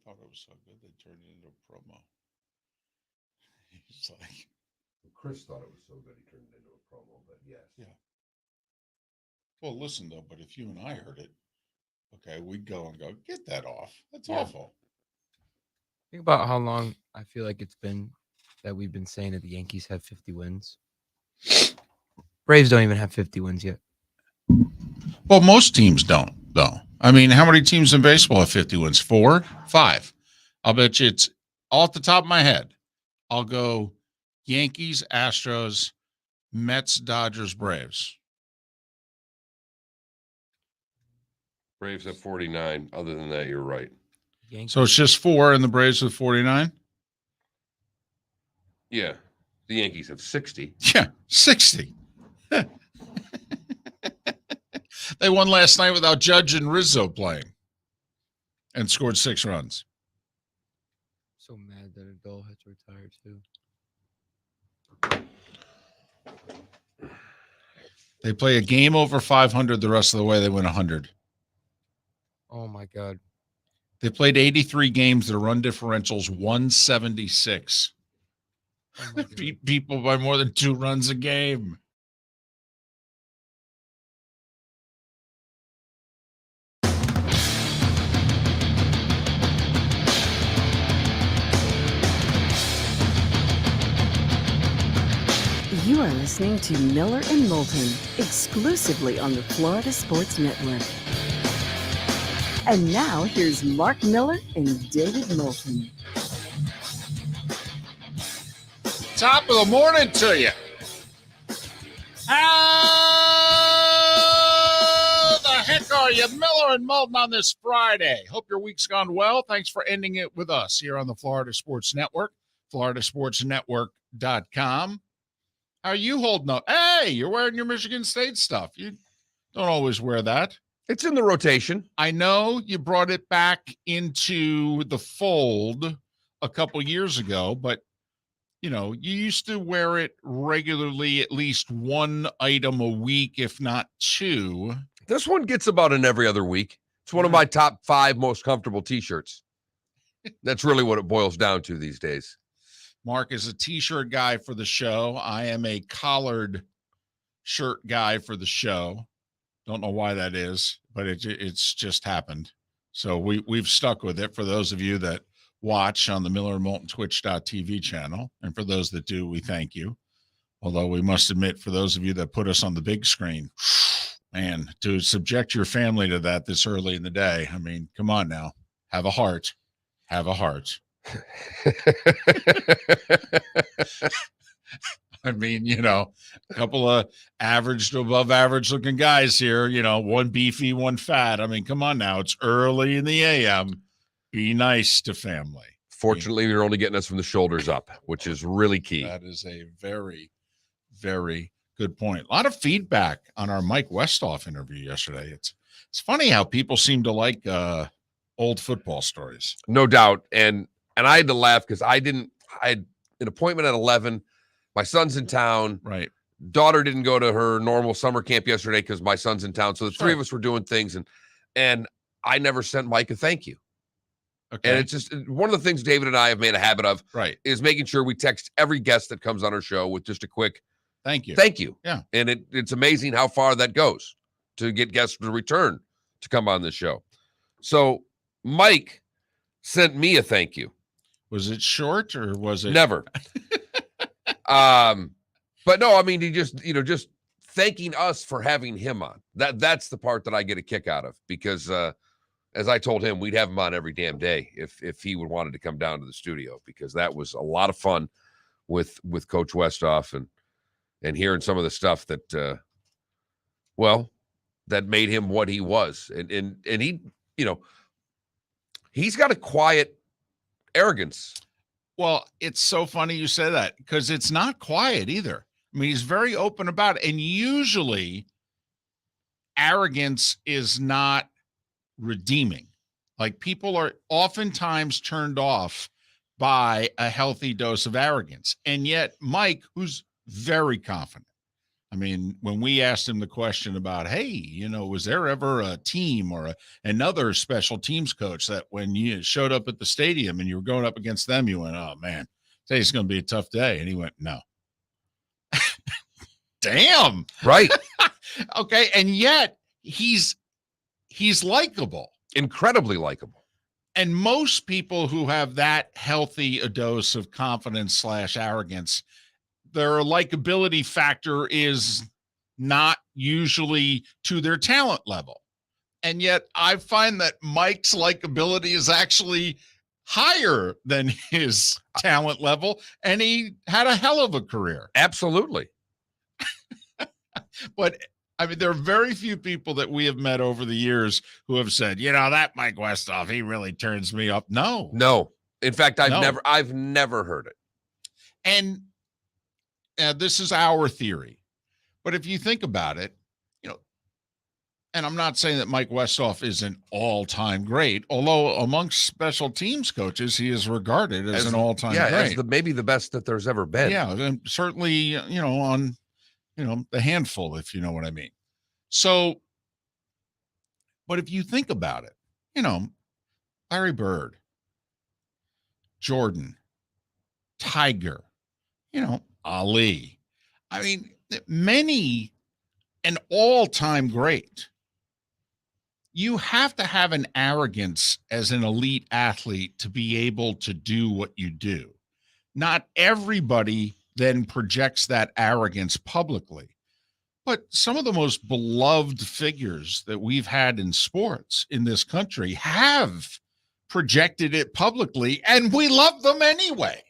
thought it was so good they turned it into a promo. He's like, Chris thought it was so good he turned it into a promo, but yes. yeah. Well, listen though, but if you and I heard it, okay, we'd go and go, get that off. That's awful. Think about how long I feel like it's been that we've been saying that the Yankees have 50 wins. Braves don't even have 50 wins yet. Well, most teams don't, though. I mean, how many teams in baseball have 50 wins? 4, 5. I'll bet you it's off the top of my head. I'll go Yankees, Astros, Mets, Dodgers, Braves. Braves have 49. Other than that, you're right. Yankees. So it's just 4 and the Braves with 49? Yeah. The Yankees have 60. Yeah, 60. They won last night without Judge and Rizzo playing and scored 6 runs. So mad that Adol had to retire too. They play a game over 500 the rest of the way. They win 100. Oh my God. They played 83 games. Their run differential's 176. Oh my God. Beat people by more than 2 runs a game. You are listening to Miller and Moulton, exclusively on the Florida Sports Network. And now, here's Mark Miller and David Moulton. Top of the morning to you. How the heck are you? Miller and Moulton on this Friday. Hope your week's gone well. Thanks for ending it with us here on the Florida Sports Network, floridasportsnetwork.com. How are you holding up? Hey, you're wearing your Michigan State stuff. You don't always wear that. It's in the rotation. I know you brought it back into the fold a couple years ago, but you know, you used to wear it regularly, at least one item a week, if not 2. This one gets about in every other week. It's one of my top 5 most comfortable T-shirts. That's really what it boils down to these days. Mark is a T-shirt guy for the show. I am a collared shirt guy for the show. Don't know why that is, but it's just happened. So we've stuck with it. For those of you that watch on the Miller and Moulton Twitch.tv channel, and for those that do, we thank you. Although we must admit, for those of you that put us on the big screen, man, to subject your family to that this early in the day, I mean, come on now. Have a heart. Have a heart. I mean, you know, a couple of average to above average looking guys here, you know, one beefy, one fat. I mean, come on now. It's early in the AM. Be nice to family. Fortunately, you're only getting us from the shoulders up, which is really key. That is a very, very good point. A lot of feedback on our Mike Westhoff interview yesterday. It's funny how people seem to like old football stories. No doubt. And I had to laugh because I had an appointment at 11. My son's in town. Right. Daughter didn't go to her normal summer camp yesterday because my son's in town. So the three of us were doing things, and I never sent Mike a thank you. Okay. And it's just one of the things David and I have made a habit of, right, is making sure we text every guest that comes on our show with just a quick thank you. Thank you. Yeah. And it's amazing how far that goes to get guests to return to come on this show. So Mike sent me a thank you. Was it short or was it? Never. But no, I mean, he just, just thanking us for having him on. That's the part that I get a kick out of, because as I told him, we'd have him on every damn day if he would wanted to come down to the studio, because that was a lot of fun with Coach Westhoff and hearing some of the stuff that that made him what he was. And he, he's got a quiet arrogance. Well, it's so funny you say that, because it's not quiet either. I mean, he's very open about it. And usually arrogance is not redeeming. Like, people are oftentimes turned off by a healthy dose of arrogance. And yet Mike, who's very confident, I mean, when we asked him the question about, hey, was there ever a team or another special teams coach that when you showed up at the stadium and you were going up against them, you went, oh, man, today's going to be a tough day. And he went, no. Damn. Right. Okay. And yet he's likable. Incredibly likable. And most people who have that healthy a dose of confidence / arrogance, their likability factor is not usually to their talent level. And yet I find that Mike's likability is actually higher than his talent level. And he had a hell of a career. Absolutely. But I mean, there are very few people that we have met over the years who have said, that Mike Westhoff, he really turns me up. No. In fact, I've No. never heard it. And this is our theory. But if you think about it, and I'm not saying that Mike Westhoff is an all-time great, although amongst special teams coaches, he is regarded as an all-time great. As maybe the best that there's ever been. Yeah, and certainly, on the handful, if you know what I mean. So, but if you think about it, Larry Bird, Jordan, Tiger, Ali. I mean, many an all-time great. You have to have an arrogance as an elite athlete to be able to do what you do. Not everybody then projects that arrogance publicly. But some of the most beloved figures that we've had in sports in this country have projected it publicly, and we love them anyway.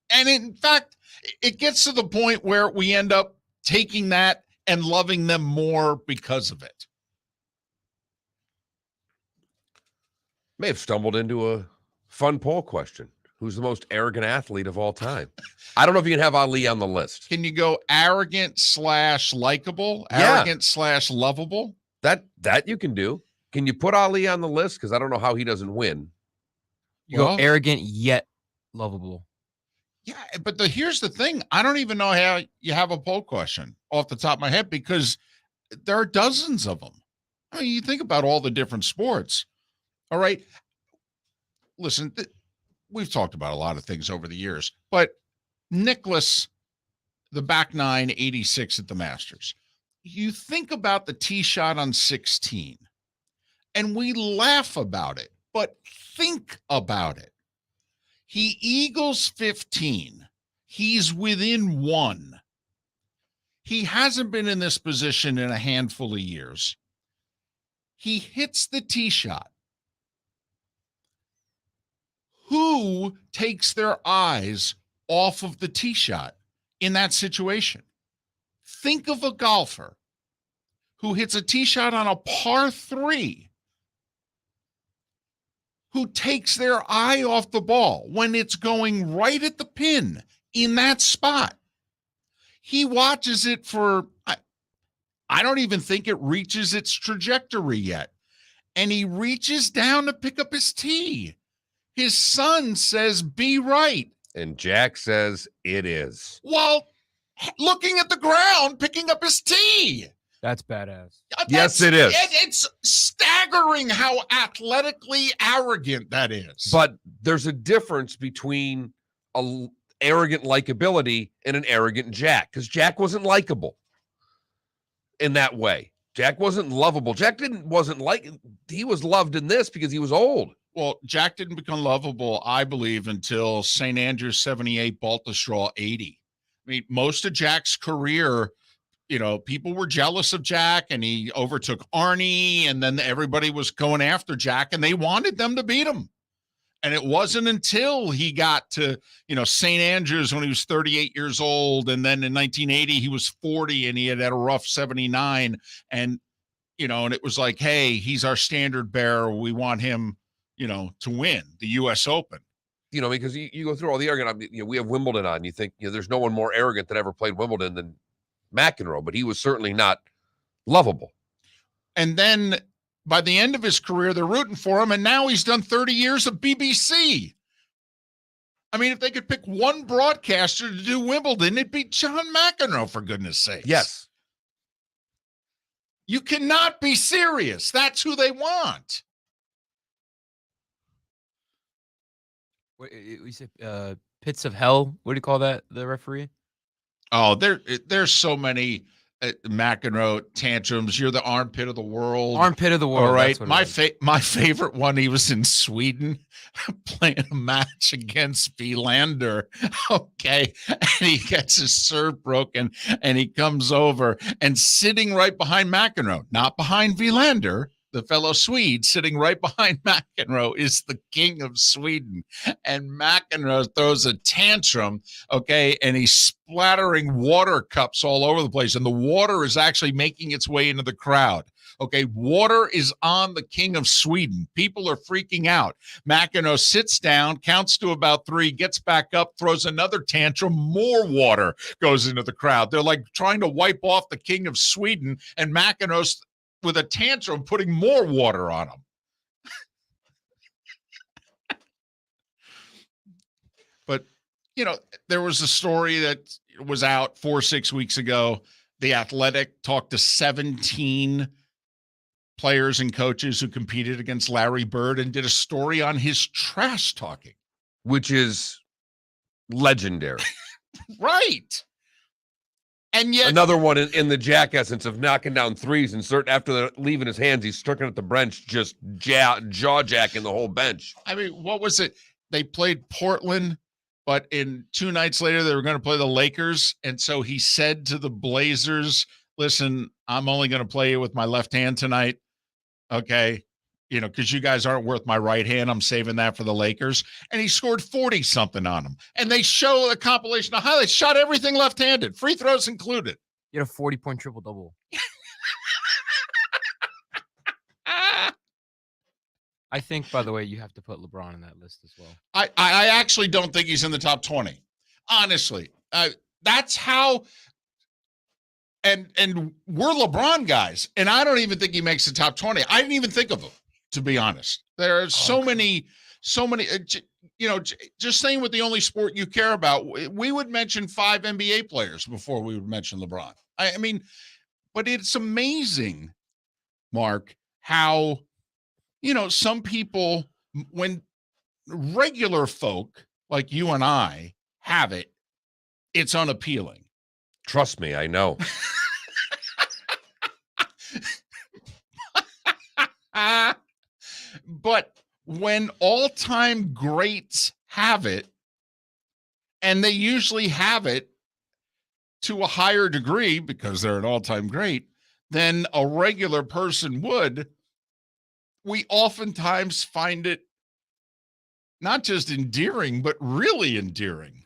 And in fact, it gets to the point where we end up taking that and loving them more because of it. May have stumbled into a fun poll question. Who's the most arrogant athlete of all time? I don't know if you can have Ali on the list. Can you go arrogant / likable, Yeah. arrogant / lovable? That you can do. Can you put Ali on the list? Because I don't know how he doesn't win. You Well- go arrogant yet lovable. Yeah, but here's the thing. I don't even know how you have a poll question off the top of my head because there are dozens of them. I mean, you think about all the different sports. All right. Listen, we've talked about a lot of things over the years, but Nicklaus, the back nine, 86 at the Masters. You think about the tee shot on 16, and we laugh about it, but think about it. He eagles 15. He's within 1. He hasn't been in this position in a handful of years. He hits the tee shot. Who takes their eyes off of the tee shot in that situation? Think of a golfer who hits a tee shot on a par 3, who takes their eye off the ball when it's going right at the pin in that spot. He watches it for, I don't even think it reaches its trajectory yet. And he reaches down to pick up his tee. His son says, be right. And Jack says it is. While looking at the ground, picking up his tee. That's badass. Yes, it is. It's staggering how athletically arrogant that is. But there's a difference between a arrogant likability and an arrogant Jack, because Jack wasn't likable in that way. Jack wasn't lovable. Jack wasn't he was loved in this because he was old. Well, Jack didn't become lovable, I believe, until St. Andrews 78, Baltusrol 80. I mean, most of Jack's career, people were jealous of Jack, and he overtook Arnie, and then everybody was going after Jack, and they wanted them to beat him. And it wasn't until he got to, St. Andrews when he was 38 years old, and then in 1980 he was 40, and he had a rough 79, and it was like, hey, he's our standard bearer. We want him, to win the U.S. Open. Because you go through all the arrogant. We have Wimbledon on. You think there's no one more arrogant that ever played Wimbledon than McEnroe, but he was certainly not lovable. And then by the end of his career, they're rooting for him, and now he's done 30 years of BBC. I mean, if they could pick one broadcaster to do Wimbledon, it'd be John McEnroe, for goodness sakes. Yes. You cannot be serious. That's who they want. What you said, pits of hell. What do you call that? The referee? Oh, there's so many McEnroe tantrums. You're the armpit of the world. Armpit of the world. All right. That's what it was. My favorite one, he was in Sweden playing a match against Wilander. Okay. And he gets his serve broken and he comes over and sitting right behind McEnroe, not behind Wilander, the fellow Swede, sitting right behind McEnroe is the king of Sweden. And McEnroe throws a tantrum, okay, and he's splattering water cups all over the place. And the water is actually making its way into the crowd. Okay, water is on the king of Sweden. People are freaking out. McEnroe sits down, counts to about 3, gets back up, throws another tantrum. More water goes into the crowd. They're like trying to wipe off the king of Sweden, and McEnroe's with a tantrum putting more water on him. But, you know, there was a story that was out 4-6 weeks ago. The Athletic talked to 17 players and coaches who competed against Larry Bird and did a story on his trash talking. Which is legendary. Right. And yet Another one in the Jack essence of knocking down threes and after leaving his hands, he's striking at the bench, just jaw jacking the whole bench. I mean, what was it? They played Portland, but in 2 nights later, they were going to play the Lakers. And so he said to the Blazers, listen, I'm only going to play you with my left hand tonight. Okay. You know, because you guys aren't worth my right hand. I'm saving that for the Lakers. And he scored 40 something on them. And they show a compilation of highlights, shot everything left-handed, free throws included. You had a 40-point triple-double. I think, by the way, you have to put LeBron in that list as well. I actually don't think he's in the top 20. Honestly. That's how and we're LeBron guys, and I don't even think he makes the top 20. I didn't even think of him, to be honest. There are so many, you know, just saying with the only sport you care about, we would mention 5 NBA players before we would mention LeBron. I mean, but it's amazing, Mark, how, you know, some people, when regular folk like you and I have it, it's unappealing. Trust me, I know. But when all-time greats have it, and they usually have it to a higher degree because they're an all-time great than a regular person would, we oftentimes find it not just endearing, but really endearing.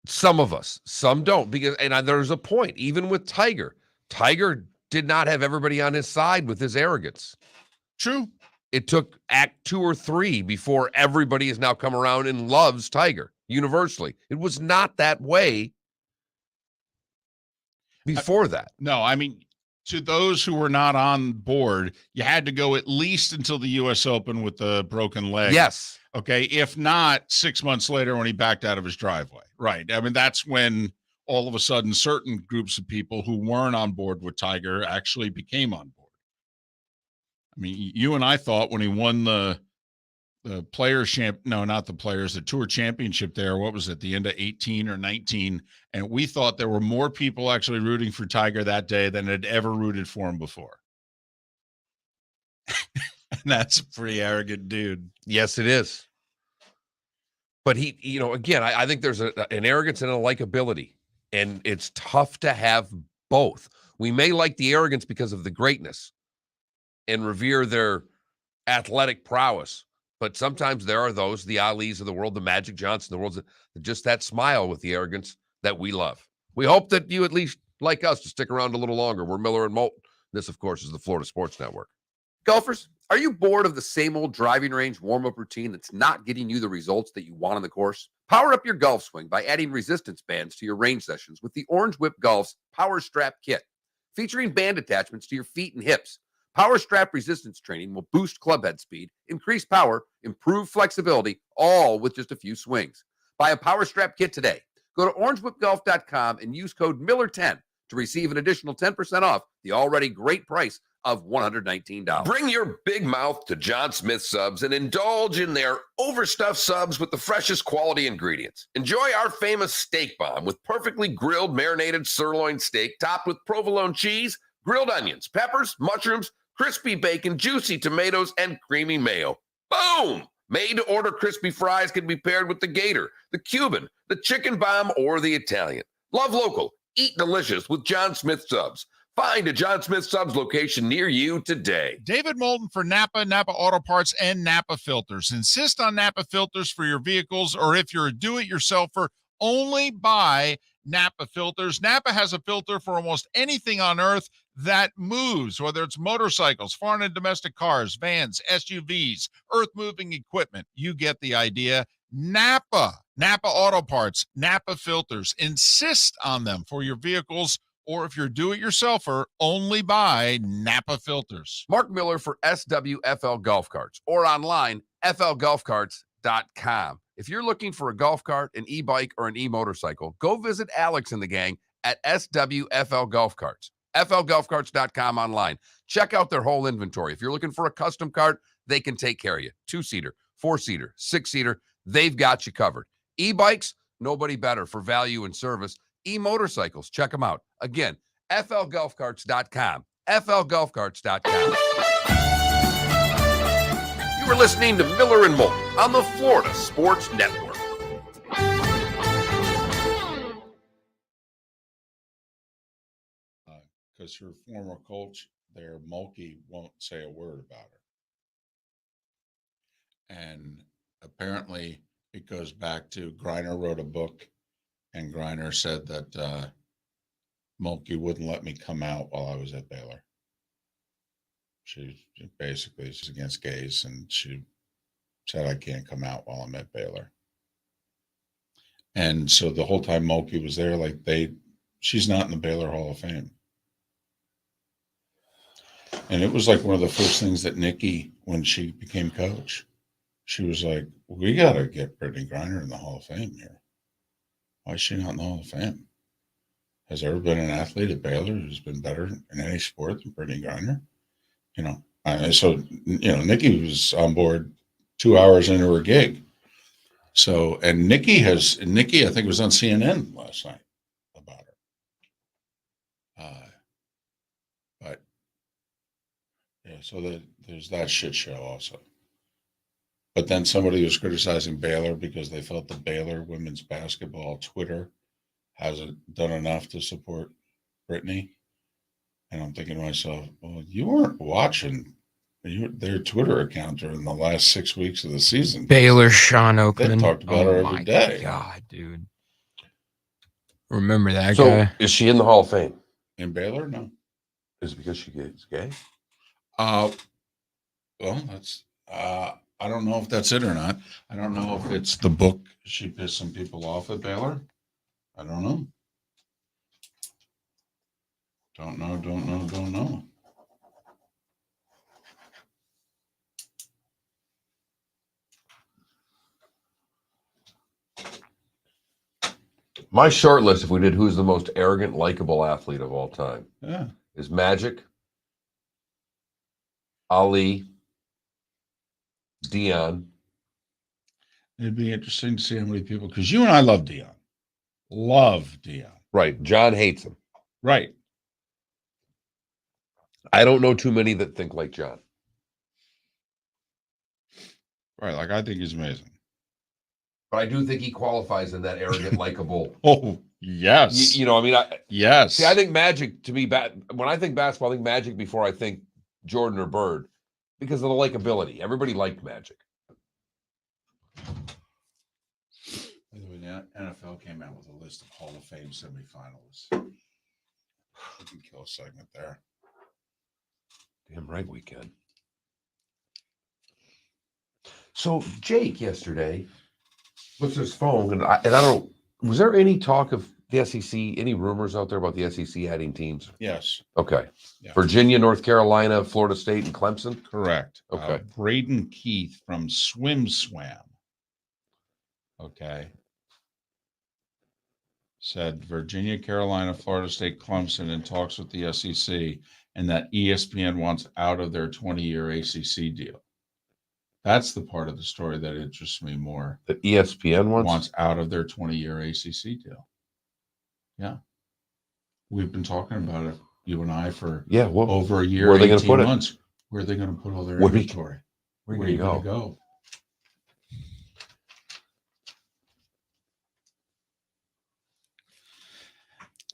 Some of us, some don't, because there's a point, even with Tiger. Tiger did not have everybody on his side with his arrogance. True. It took act 2 or 3 before everybody has now come around and loves Tiger universally. It was not that way before that. No, I mean, to those who were not on board, you had to go at least until the U.S. Open with the broken leg. Yes. Okay. If not, 6 months later when he backed out of his driveway. Right. I mean, that's when all of a sudden certain groups of people who weren't on board with Tiger actually became on board. I mean, you and I thought when he won the the tour championship there, what was it, the end of 18 or 19, and we thought there were more people actually rooting for Tiger that day than had ever rooted for him before. And that's a pretty arrogant dude. Yes, it is. But he, you know, again, I think there's an arrogance and a likability, and it's tough to have both. We may like the arrogance because of the greatness and revere their athletic prowess, but sometimes there are those, the Alis of the world, the Magic Johnson of the world, just that smile with the arrogance that we love. We hope that you at least like us to stick around a little longer. We're Miller and Moulton. This, of course, is the Florida Sports Network. Golfers, are you bored of the same old driving range warm-up routine that's not getting you the results that you want on the course? Power up your golf swing by adding resistance bands to your range sessions with the Orange Whip Golf's Power Strap Kit, featuring band attachments to your feet and hips, Power Strap resistance training will boost club head speed, increase power, improve flexibility, all with just a few swings. Buy a Power Strap kit today. Go to orangewhipgolf.com and use code Miller10 to receive an additional 10% off the already great price of $119. Bring your big mouth to John Smith Subs and indulge in their overstuffed subs with the freshest quality ingredients. Enjoy our famous steak bomb with perfectly grilled marinated sirloin steak topped with provolone cheese, grilled onions, peppers, mushrooms, crispy bacon, juicy tomatoes, and creamy mayo. Boom! Made-to-order crispy fries can be paired with the Gator, the Cuban, the Chicken Bomb, or the Italian. Love local. Eat delicious with John Smith Subs. Find a John Smith Subs location near you today. David Moulton for Napa, Napa Auto Parts, and Napa Filters. Insist on Napa Filters for your vehicles, or if you're a do-it-yourselfer, only buy Napa Filters. Napa has a filter for almost anything on earth that moves, whether it's motorcycles, foreign and domestic cars, vans, SUVs, earth-moving equipment. You get the idea. Napa Auto Parts, Napa Filters. Insist on them for your vehicles, or if you're do-it-yourselfer, only buy Napa Filters. Mark Miller for SWFL Golf Carts, or online, flgolfcarts.com. If you're looking for a golf cart, an e-bike, or an e-motorcycle, go visit Alex and the gang at SWFL Golf Carts. flgolfcarts.com online. Check out their whole inventory. If you're looking for a custom cart, they can take care of you. 2-seater, 4-seater, 6-seater, they've got you covered. E-bikes, nobody better for value and service. E-motorcycles, check them out. Again, flgolfcarts.com. flgolfcarts.com. You were listening to Miller and Moulton on the Florida Sports Network. Because her former coach there, Mulkey, won't say a word about her. And apparently it goes back to Griner wrote a book, and Griner said that Mulkey wouldn't let me come out while I was at Baylor. She's against gays, and she said I can't come out while I'm at Baylor. And so the whole time Mulkey was there, she's not in the Baylor Hall of Fame. And it was like one of the first things that Nikki, when she became coach, she was like, we got to get Brittany Griner in the Hall of Fame here. Why is she not in the Hall of Fame? Has there ever been an athlete at Baylor who's been better in any sport than Brittany Griner? Nikki was on board 2 hours into her gig. So, and Nikki, I think, was on CNN last night about her. But yeah, so there's that shit show also. But then somebody was criticizing Baylor because they felt the Baylor women's basketball Twitter hasn't done enough to support Brittany. And I'm thinking to myself, well, you weren't watching their Twitter account during the last 6 weeks of the season. Baylor Sean Oakland. They talked about her every day. God, dude. Remember that So, guy? is she in the Hall of Fame? In Baylor? No. Is it because she is gay? Well, that's I don't know if that's it or not. I don't know if it's the book she pissed some people off at Baylor. I don't know. Don't know. My short list, if we did who's the most arrogant, likable athlete of all time, Yeah. is Magic, Ali, Dion. It'd be interesting to see how many people, because you and I love Dion. Love Dion. Right. John hates him. Right. I don't know too many that think like John. Right. Like, I think he's amazing. But I do think he qualifies in that arrogant, likable. Oh, yes. Yes. See, I think Magic, to me, when I think basketball, I think Magic before I think Jordan or Bird because of the likability. Everybody liked Magic. By the way, the NFL came out with a list of Hall of Fame semifinalists. We can kill a segment there. Damn right we can. So Jake yesterday looks at his phone, and I don't. Was there any talk of The SEC, any rumors out there about the SEC adding teams? Yes, Okay. Yeah. Virginia, North Carolina, Florida State, and Clemson? correct. Okay. Braden Keith from Swim Swam. Okay. Said Virginia, Carolina, Florida State, Clemson in talks with the SEC, and that ESPN wants out of their 20-year ACC deal. That's the part of the story that interests me more. The ESPN Wants out of their 20-year ACC deal. Yeah. We've been talking about it, you and I, for well, over a year, where are they gonna 18 put it? months. Where are they going to put all their Where do you- inventory? where Where do are you you going to go?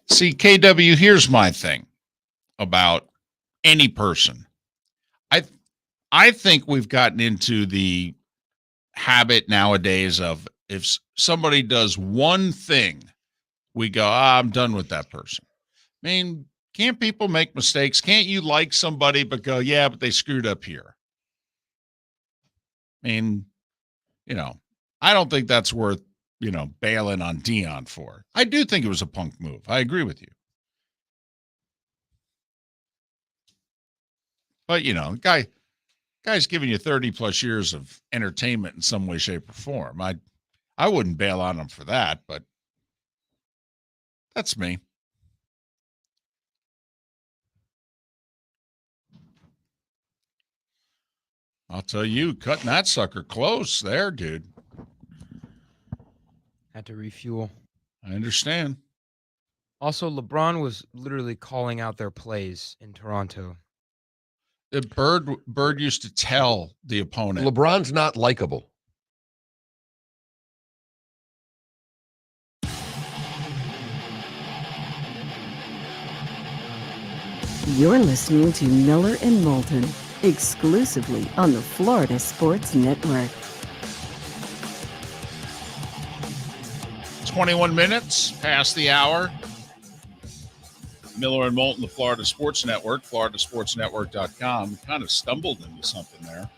See, KW, here's my thing about any person. I think we've gotten into the habit nowadays of if somebody does one thing, we go, I'm done with that person. I mean, can't people make mistakes? Can't you like somebody but go, yeah, but they screwed up here? I mean, I don't think that's worth, bailing on Dion for. I do think it was a punk move. I agree with you. But, guy's giving you 30 plus years of entertainment in some way, shape, or form. I wouldn't bail on him for that, but that's me. I'll tell you, cutting that sucker close there, dude. Had to refuel. I understand. Also, LeBron was literally calling out their plays in Toronto. The Bird used to tell the opponent. LeBron's not likable. You're listening to Miller and Moulton, exclusively on the Florida Sports Network. 21 minutes past the hour. Miller and Moulton, the Florida Sports Network, floridasportsnetwork.com. Kind of stumbled into something there.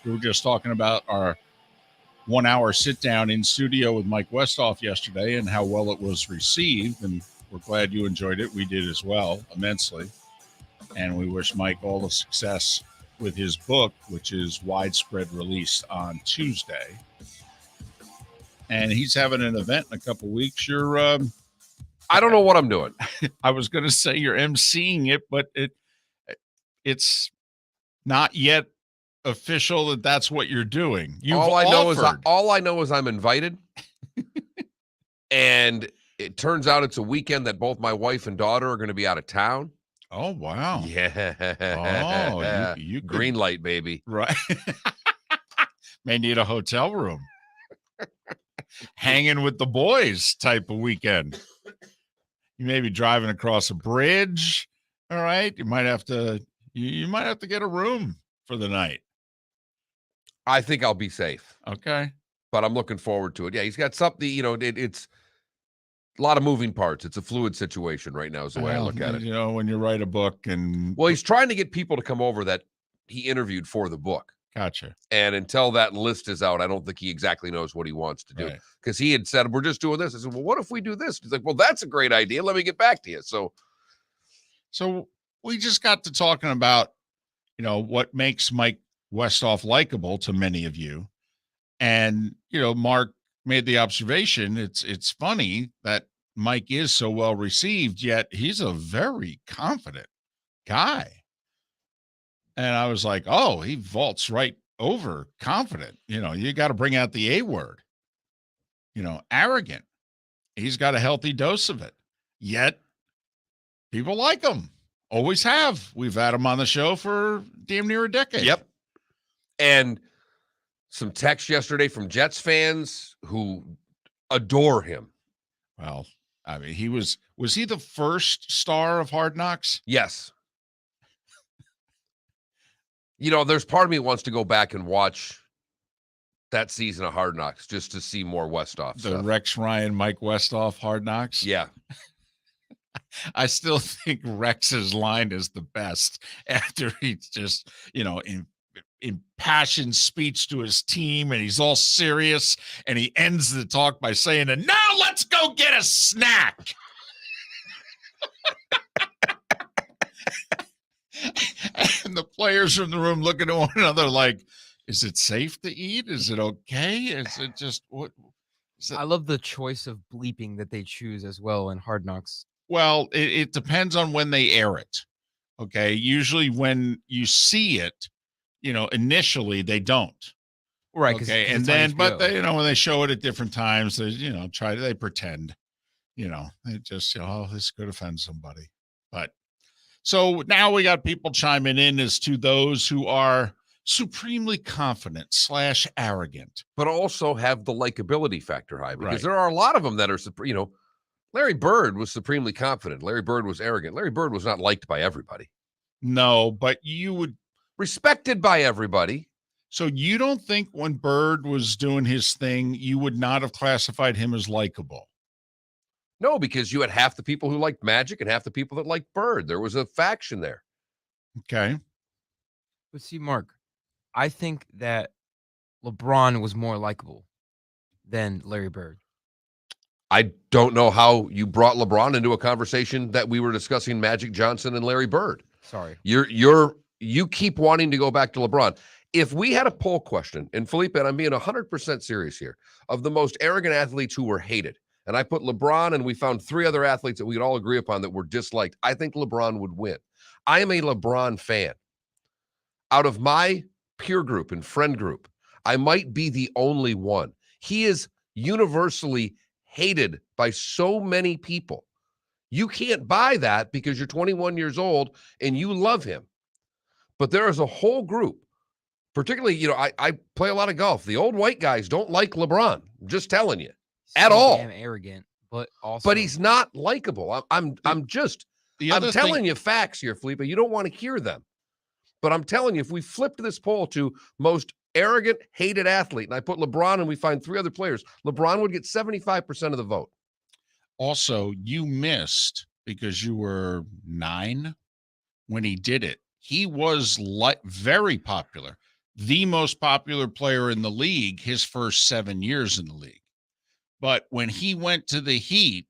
We were just talking about our 1 hour sit down in studio with Mike Westhoff yesterday and how well it was received. And we're glad you enjoyed it. We did as well, immensely. And we wish Mike all the success with his book, which is widespread release on Tuesday. And he's having an event in a couple weeks. You're, I don't know what I'm doing. I was going to say you're emceeing it, but it's not yet official that that's what you're doing. All I know is I'm invited. And it turns out it's a weekend that both my wife and daughter are going to be out of town. Oh, wow. Yeah. Oh, you could, green light, baby. right. May need a hotel room. Hanging with the boys type of weekend. You may be driving across a bridge. All right. You might have to get a room for the night. I think I'll be safe. Okay. But I'm looking forward to it. Yeah, he's got something, it's a lot of moving parts. It's a fluid situation right now is the way I look at it. When you write a book and well, he's trying to get people to come over that he interviewed for the book. Gotcha. And until that list is out, I don't think he exactly knows what he wants to do. Because he had said, we're just doing this. I said, well, what if we do this? He's like, well, that's a great idea. Let me get back to you. So we just got to talking about, what makes Mike Westhoff likable to many of you. And, Mark made the observation. It's funny that Mike is so well received, yet he's a very confident guy. And I was like, oh, he vaults right over confident. You got to bring out the A word, arrogant. He's got a healthy dose of it. Yet people like him. Always have. We've had him on the show for damn near a decade. Yep. And some text yesterday from Jets fans who adore him. Well, I mean, was he the first star of Hard Knocks? Yes. There's part of me wants to go back and watch that season of Hard Knocks just to see more Westhoff The stuff. Rex Ryan, Mike Westhoff Hard Knocks? Yeah. I still think Rex's line is the best after he just, impassioned speech to his team, and he's all serious, and he ends the talk by saying, "And now let's go get a snack." And the players are in the room looking at one another like, is it safe to eat? Is it okay? Is it just what? I love the choice of bleeping that they choose as well in Hard Knocks. Well, it depends on when they air it. Okay. Usually when you see it, initially they don't. Right. Okay. And then, but they, when they show it at different times, they, they pretend, they just, this could offend somebody. But so now we got people chiming in as to those who are supremely confident / arrogant, but also have the likability factor high, because Right. there are a lot of them that are, Larry Bird was supremely confident. Larry Bird was arrogant. Larry Bird was not liked by everybody. No, but you would respected by everybody. So you don't think when Bird was doing his thing, you would not have classified him as likable? No, because you had half the people who liked Magic and half the people that liked Bird. There was a faction there. Okay. But see, Mark, I think that LeBron was more likable than Larry Bird. I don't know how you brought LeBron into a conversation that we were discussing Magic Johnson and Larry Bird. Sorry. You keep wanting to go back to LeBron. If we had a poll question, and Felipe, and I'm being 100% serious here, of the most arrogant athletes who were hated, and I put LeBron and we found 3 other athletes that we could all agree upon that were disliked, I think LeBron would win. I am a LeBron fan. Out of my peer group and friend group, I might be the only one. He is universally hated by so many people. You can't buy that because you're 21 years old and you love him. But there is a whole group, particularly, I play a lot of golf. The old white guys don't like LeBron. I'm just telling you. At all. Damn arrogant, but also. But he's not likable. I'm telling you facts here, Felipe. You don't want to hear them. But I'm telling you, if we flipped this poll to most arrogant, hated athlete, and I put LeBron and we find 3 other players, LeBron would get 75% of the vote. Also, you missed because you were 9 when he did it. He was very popular, the most popular player in the league his first 7 years in the league. But when he went to the Heat,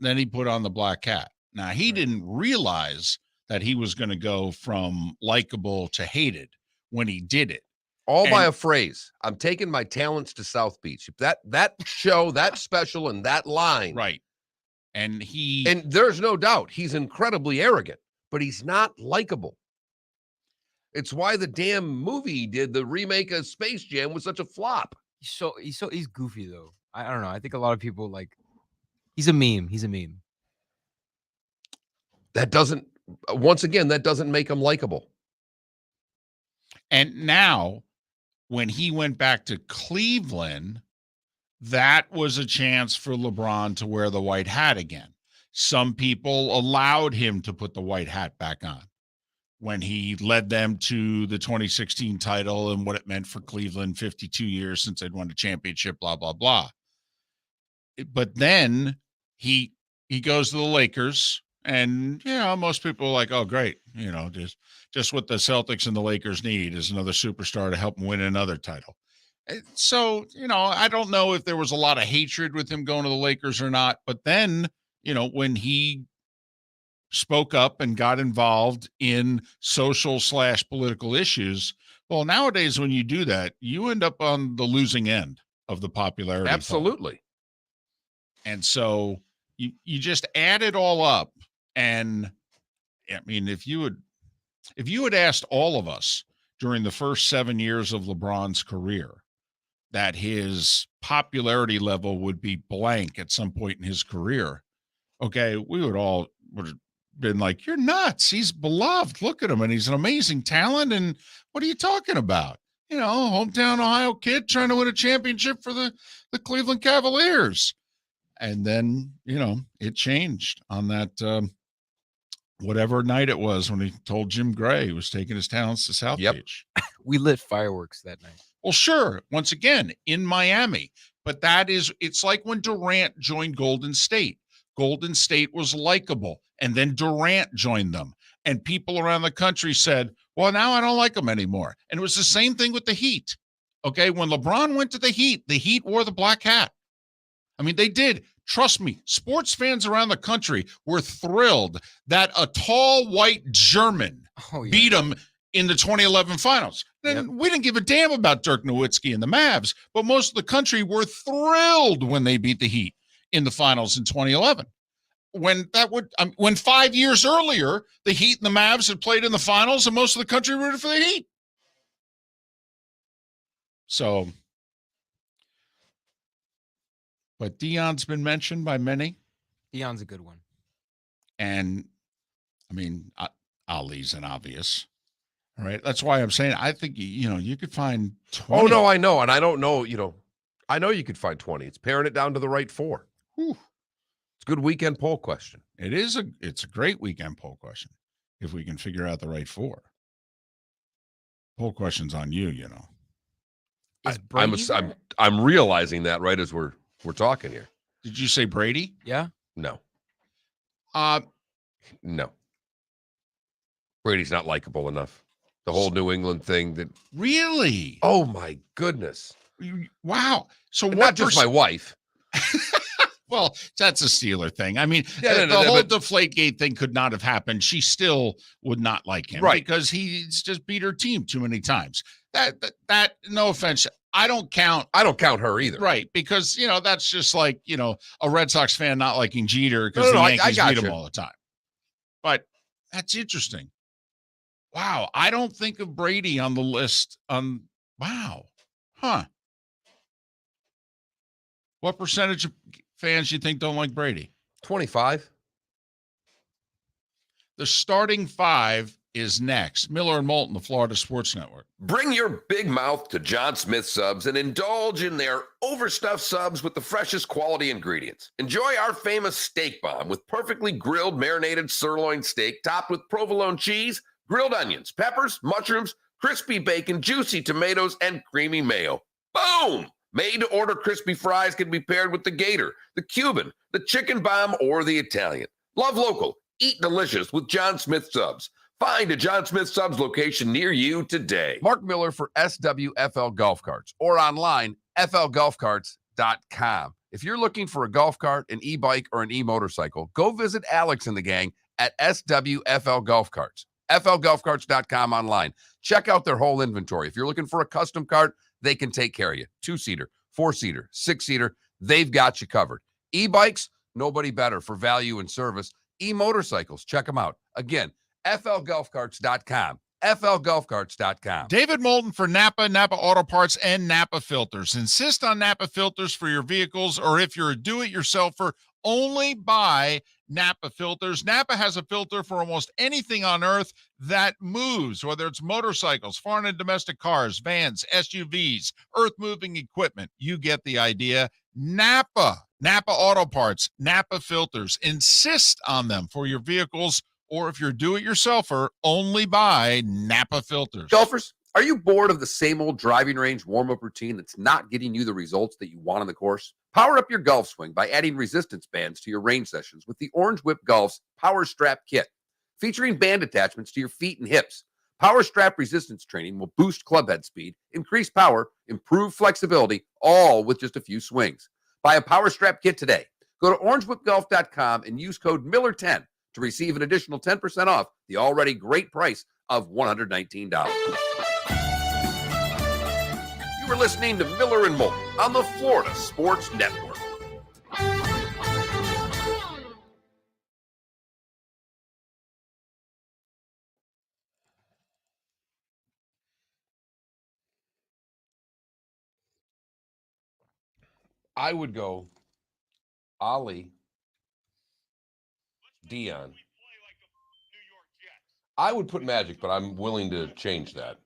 then he put on the black hat. Now, he didn't realize that he was going to go from likable to hated when he did it. By a phrase. I'm taking my talents to South Beach. That show, that special, and that line. Right. And there's no doubt he's incredibly arrogant, but he's not likable. It's why the damn movie he did, the remake of Space Jam, was such a flop. He's goofy though. I don't know. I think a lot of people he's a meme. He's a meme. That doesn't make him likable. And now, when he went back to Cleveland, that was a chance for LeBron to wear the white hat again. Some people allowed him to put the white hat back on when he led them to the 2016 title and what it meant for Cleveland, 52 years since they'd won a championship, blah, blah, blah. But then he goes to the Lakers, and most people are like, oh, great. Just what the Celtics and the Lakers need is another superstar to help them win another title. So, I don't know if there was a lot of hatred with him going to the Lakers or not. But then, when he spoke up and got involved in social / political issues, well, nowadays, when you do that, you end up on the losing end of the popularity. Absolutely. Poll. And so you just add it all up. And I mean, if you had asked all of us during the first 7 years of LeBron's career that his popularity level would be blank at some point in his career, okay, we would have been like, you're nuts. He's beloved. Look at him. And he's an amazing talent. And what are you talking about? Hometown Ohio kid trying to win a championship for the Cleveland Cavaliers. And then, it changed on that, whatever night it was when he told Jim Gray he was taking his talents to South Beach. We lit fireworks that night. Well, sure. Once again, in Miami. But it's like when Durant joined Golden State. Golden State was likable. And then Durant joined them. And people around the country said, Well, now I don't like them anymore. And it was the same thing with the Heat. Okay. When LeBron went to the Heat wore the black hat. I mean, they did. Trust me, sports fans around the country were thrilled that a tall white German beat them in the 2011 finals. Then we didn't give a damn about Dirk Nowitzki and the Mavs, but most of the country were thrilled when they beat the Heat in the finals in 2011. When 5 years earlier, the Heat and the Mavs had played in the finals and most of the country rooted for the Heat. So, but Deion's been mentioned by many. Deion's a good one. And, I mean, Ali's an obvious. All right. That's why I'm saying I think, you could find 20. Oh, no, I know. And I don't know, I know you could find 20. It's paring it down to the right 4. Whew. It's a good weekend poll question. It's a great weekend poll question if we can figure out the right 4. Poll question's on you, I'm realizing that right as we're talking here. Did you say Brady? Yeah. No. No. Brady's not likable enough. The whole New England thing that really? Oh my goodness. Wow. So not just my wife. Well, that's a Steeler thing. I mean, the whole Deflategate thing could not have happened. She still would not like him, right? Because he's just beat her team too many times. That no offense, I don't count her either, right? Because that's just like a Red Sox fan not liking Jeter because the Yankees beat him all the time. But that's interesting. Wow, I don't think of Brady on the list. Wow, huh? What percentage of fans you think don't like Brady? 25. The starting 5 is next. Miller and Moulton, the Florida Sports Network. Bring your big mouth to John Smith Subs and indulge in their overstuffed subs with the freshest quality ingredients. Enjoy our famous steak bomb with perfectly grilled, marinated sirloin steak topped with provolone cheese, grilled onions, peppers, mushrooms, crispy bacon, juicy tomatoes, and creamy mayo. Boom! Made-to-order crispy fries can be paired with the Gator, the Cuban, the Chicken Bomb, or the Italian. Love local. Eat delicious with John Smith Subs. Find a John Smith Subs location near you today. Mark Miller for SWFL Golf Carts or online, flgolfcarts.com. If you're looking for a golf cart, an e-bike, or an e-motorcycle, go visit Alex and the gang at SWFL Golf Carts. flgolfcarts.com online. Check out their whole inventory. If you're looking for a custom cart, they can take care of you. 2-seater, 4-seater, 6-seater, they've got you covered. E-bikes, nobody better for value and service. E-motorcycles, check them out. Again, flgolfcarts.com. flgolfcarts.com. David Moulton for Napa Auto Parts, and Napa Filters. Insist on Napa Filters for your vehicles, or if you're a do-it-yourselfer, only buy Napa Filters. Napa has a filter for almost anything on earth that moves, whether it's motorcycles, foreign and domestic cars, vans, SUVs, earth-moving equipment. You get the idea. Napa Auto Parts, Napa Filters. Insist on them for your vehicles, or if you're do-it-yourselfer, only buy Napa Filters. Golfers, are you bored of the same old driving range warm-up routine that's not getting you the results that you want on the course? Power up your golf swing by adding resistance bands to your range sessions with the Orange Whip Golf's Power Strap Kit. Featuring band attachments to your feet and hips, Power Strap resistance training will boost clubhead speed, increase power, improve flexibility, all with just a few swings. Buy a Power Strap Kit today. Go to orangewhipgolf.com and use code Miller10 to receive an additional 10% off the already great price of $119. You are listening to Miller and Moulton on the Florida Sports Network. I would go Ali, Deion. I would put Magic, but I'm willing to change that.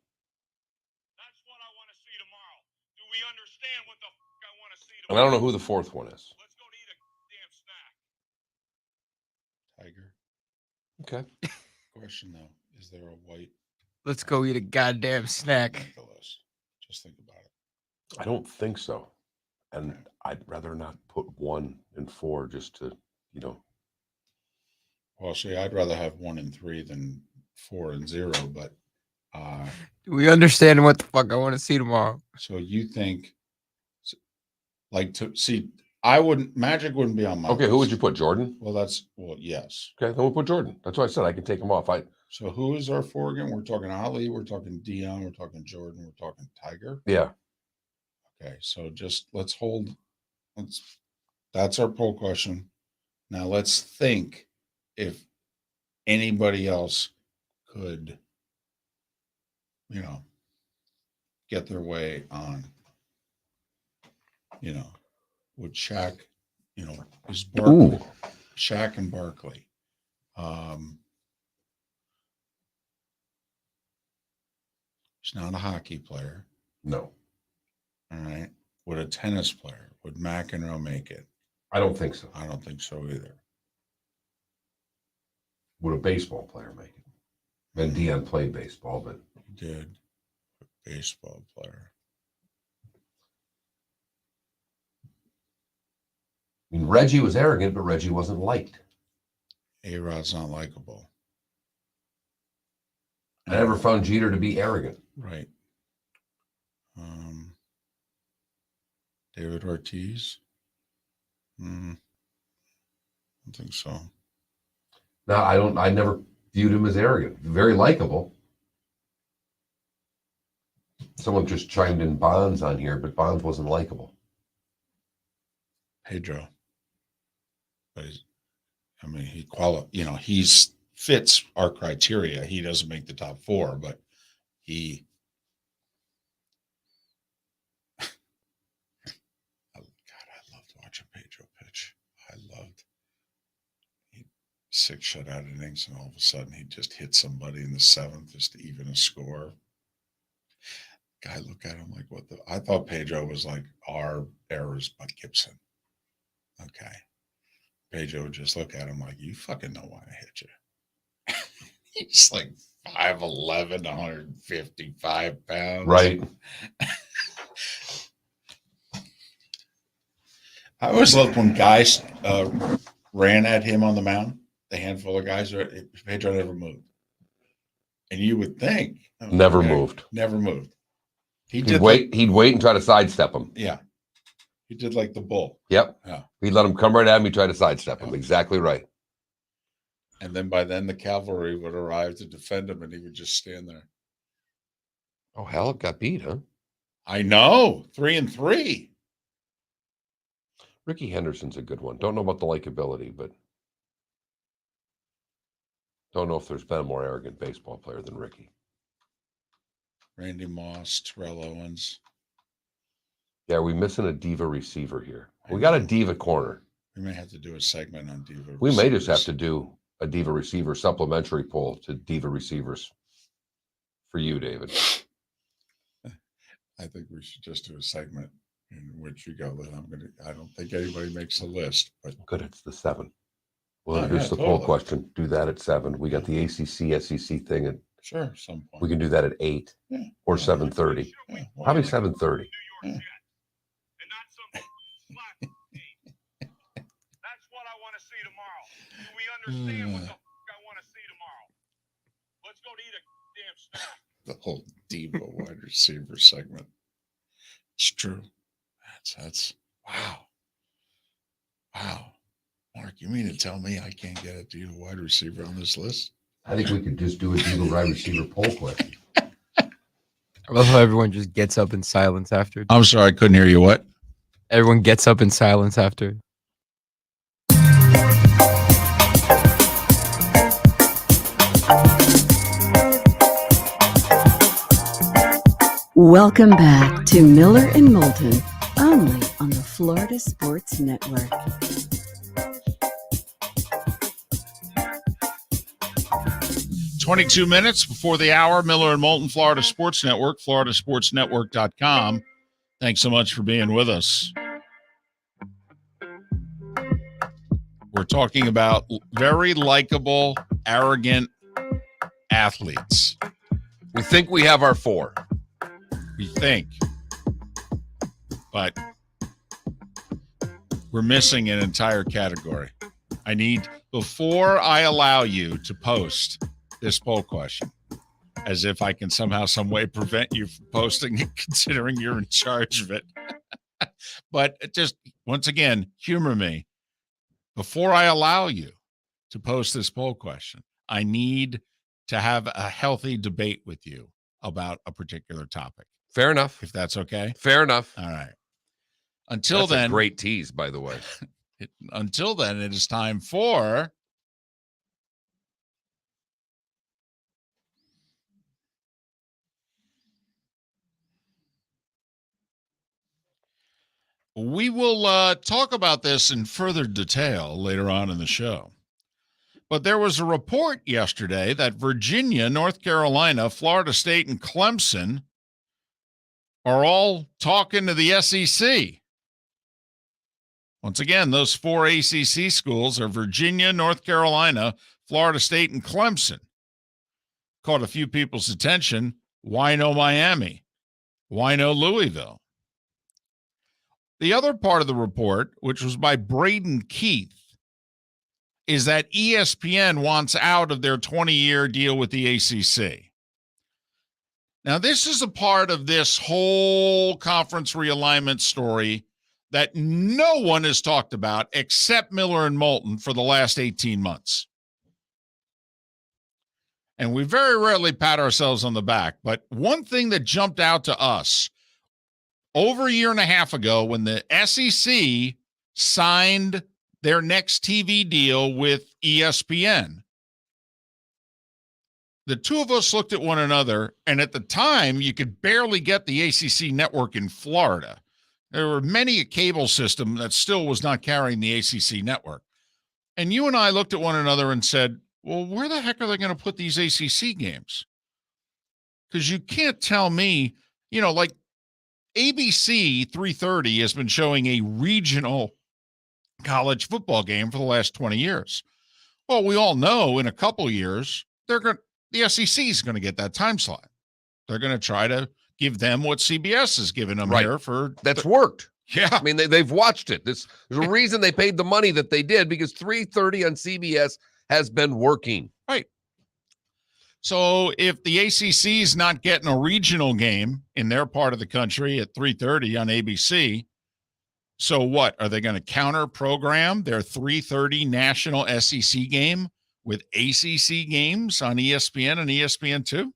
That's what I want to see tomorrow. Do we understand what the fuck I want to see And tomorrow? I don't know who the fourth one is. Let's go to eat a damn snack. Okay. Question though, is there a white? Let's go eat a goddamn snack. Make the list. Just think about it. I don't think so. And I'd rather not put 1 and 4 just to, Well, see, I'd rather have 1 and 3 than 4 and 0, but Do we understand what the fuck I want to see tomorrow? So you think, like, to see, I wouldn't, Magic wouldn't be on my Okay, who would list. you put? Jordan? Well, yes. Okay, then we'll put Jordan. That's why I said I can take him off. So who is our four again? We're talking Ali, we're talking Dion, we're talking Jordan, we're talking Tiger. Yeah. Okay, so just that's our poll question. Now let's think if anybody else could, get their way on, would Shaq, is Barkley, Shaq and Barkley. He's not a hockey player. No, All right. Would a tennis player, would McEnroe make it? I don't think so. I don't think so either. Would a baseball player make it? And Dion played baseball, but He did. A baseball player. I mean, Reggie was arrogant, but Reggie wasn't liked. A-Rod's not likable. I never found Jeter to be arrogant. Right. David Ortiz? I don't think so. No, I never viewed him as arrogant. Very likable. Someone just chimed in Bonds on here, but Bonds wasn't likable. Pedro. But he's fits our criteria. He doesn't make the top four, but he I loved watching Pedro pitch. He 6 shutout innings, and all of a sudden he just hit somebody in the 7th just to even a score. Guy look at him like, what the? I thought Pedro was like our era's Bud Gibson. Okay. Pedro would just look at him like, you fucking know why I hit you. He's like 5'11", 155 pounds. Right. I always loved when guys ran at him on the mound. The handful of guys, Pedro never moved. And you would think. Never moved. Never moved. He'd wait and try to sidestep him. Yeah. He did like the bull. Yep. Yeah. He'd let him come right at him. He'd try to sidestep him. Exactly right. And then by then the cavalry would arrive to defend him, and he would just stand there. Oh, hell, it got beat, huh? I know. 3-3. Ricky Henderson's a good one. Don't know about the likability, but don't know if there's been a more arrogant baseball player than Ricky. Randy Moss, Terrell Owens. Yeah, are we missing a diva receiver here? We got a diva corner. We may have to do a segment on diva. We may just have to do a diva receiver supplementary poll to diva receivers for you, David. I think we should just do a segment in which you go. I don't think anybody makes a list, but Good, it's the 7. We'll Oh, introduce yeah, the poll totally. question. Do that at 7. We got the ACC, SEC thing, and sure, some point. we can do that at 8 Yeah. or 7:30. Yeah, why Probably not? 7:30. New York Jets, and not some slack team. That's what I want to see tomorrow. Do we understand what the I want to see tomorrow? Let's go to eat a damn snack. The whole diva wide receiver segment. It's true. That's wow. Mark, you mean to tell me I can't get a diva wide receiver on this list? I think we could just do a diva wide receiver poll question. I love how everyone just gets up in silence after. I'm sorry, I couldn't hear you. What? Everyone gets up in silence after. Welcome back to Miller and Moulton, only on the Florida Sports Network. "22 minutes before the hour, Miller and Moulton, Florida Sports Network, floridasportsnetwork.com. Thanks so much for being with us. We're talking about very likable, arrogant athletes. We think we have our 4. We think. But we're missing an entire category. Before I allow you to post this poll question, as if I can somehow, some way prevent you from posting it, considering you're in charge of it. But just once again, humor me. Before I allow you to post this poll question, I need to have a healthy debate with you about a particular topic, Fair enough. if that's okay. Fair enough. All right. Until That's then, a great tease, by the way. until then, it is time for we will talk about this in further detail later on in the show. But there was a report yesterday that Virginia, North Carolina, Florida State, and Clemson are all talking to the SEC. Once again, those 4 ACC schools are Virginia, North Carolina, Florida State, and Clemson. Caught a few people's attention. Why no Miami? Why no Louisville? The other part of the report, which was by Braden Keith, is that ESPN wants out of their 20-year deal with the ACC. Now, this is a part of this whole conference realignment story that no one has talked about except Miller and Moulton for the last 18 months. And we very rarely pat ourselves on the back, but one thing that jumped out to us over a year and a half ago when the SEC signed their next TV deal with ESPN, the two of us looked at one another, and at the time, you could barely get the ACC network in Florida. There were many a cable system that still was not carrying the ACC network. And you and I looked at one another and said, well, where the heck are they going to put these ACC games? Because you can't tell me, like ABC 330 has been showing a regional college football game for the last 20 years. Well, we all know in a couple of years, the SEC is going to get that time slot. They're going to try to give them what CBS has given them here for. That's worked. Yeah. I mean, they've watched it. There's a reason they paid the money that they did, because 3:30 on CBS has been working. Right. So if the ACC is not getting a regional game in their part of the country at 3:30 on ABC, so what? Are they going to counter program their 3:30 national SEC game with ACC games on ESPN and ESPN2?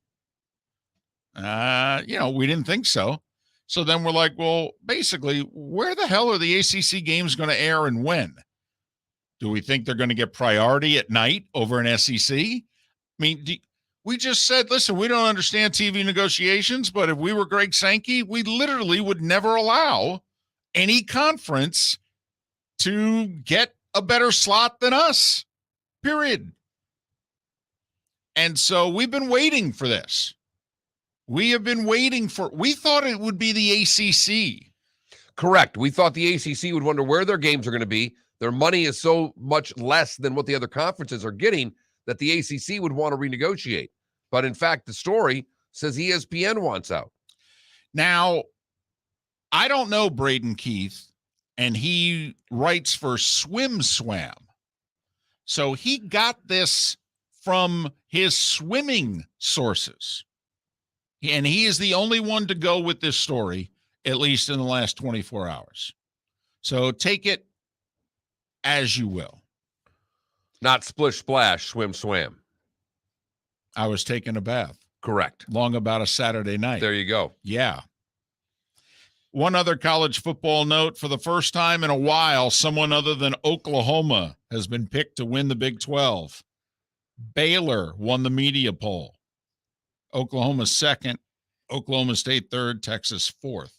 We didn't think so. So then we're like, well, basically, where the hell are the ACC games going to air and when? Do we think they're going to get priority at night over an SEC? I mean, we just said, listen, we don't understand TV negotiations, but if we were Greg Sankey, we literally would never allow any conference to get a better slot than us, period. And so we've been waiting for this. We thought it would be the ACC. Correct. We thought the ACC would wonder where their games are going to be. Their money is so much less than what the other conferences are getting that the ACC would want to renegotiate. But in fact, the story says ESPN wants out. Now, I don't know Braden Keith, and he writes for SwimSwam. So he got this from his swimming sources. And he is the only one to go with this story, at least in the last 24 hours. So take it as you will. Not splish, splash, swim, swam. I was taking a bath. Correct. Long about a Saturday night. There you go. Yeah. One other college football note: for the first time in a while, someone other than Oklahoma has been picked to win the Big 12. Baylor won the media poll. Oklahoma second, Oklahoma State third, Texas fourth.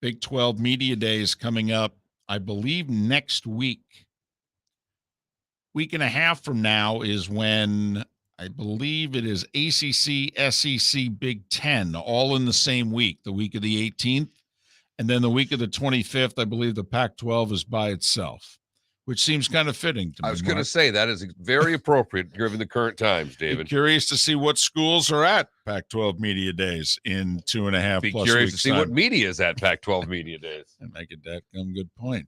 Big 12 Media Day is coming up, I believe, next week. Week and a half from now is when I believe it is ACC, SEC, Big 10, all in the same week, the week of the 18th. And then the week of the 25th, I believe the Pac-12 is by itself, which seems kind of fitting to me. I was going to say that is very appropriate given the current times, David. Be curious to see what schools are at Pac-12 Media Days in 2.5 Be plus curious to weeks see time. what media is at Pac-12 Media Days. And make it that good point.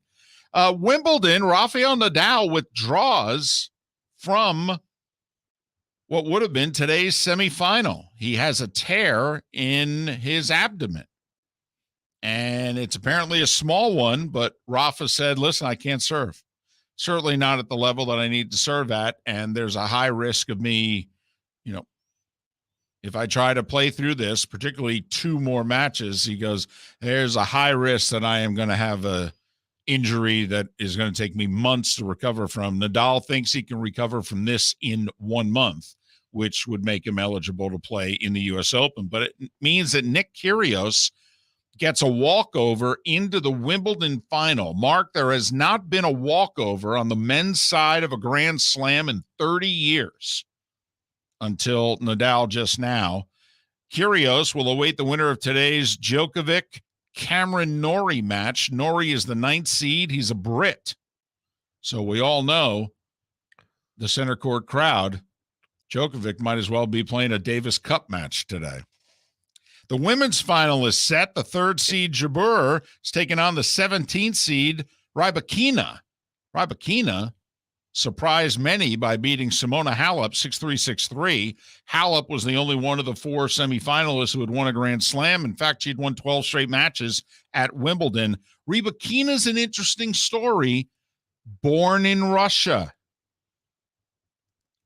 Wimbledon, Rafael Nadal withdraws from what would have been today's semifinal. He has a tear in his abdomen. And it's apparently a small one, but Rafa said, listen, I can't serve. Certainly not at the level that I need to serve at. And there's a high risk of me, if I try to play through this, particularly 2 more matches, he goes, there's a high risk that I am going to have a injury that is going to take me months to recover from. Nadal thinks he can recover from this in 1 month, which would make him eligible to play in the U.S. Open. But it means that Nick Kyrgios gets a walkover into the Wimbledon final. Mark, there has not been a walkover on the men's side of a Grand Slam in 30 years until Nadal just now. Kyrgios will await the winner of today's Djokovic-Cameron Norrie match. Norrie is the 9th seed. He's a Brit. So we all know the center court crowd, Djokovic might as well be playing a Davis Cup match today. The women's final is set. The 3rd seed Jabeur is taking on the 17th seed Rybakina. Rybakina surprised many by beating Simona Halep 6-3, 6-3. Halep was the only one of the 4 semifinalists who had won a Grand Slam. In fact, she'd won 12 straight matches at Wimbledon. Rybakina's an interesting story. Born in Russia.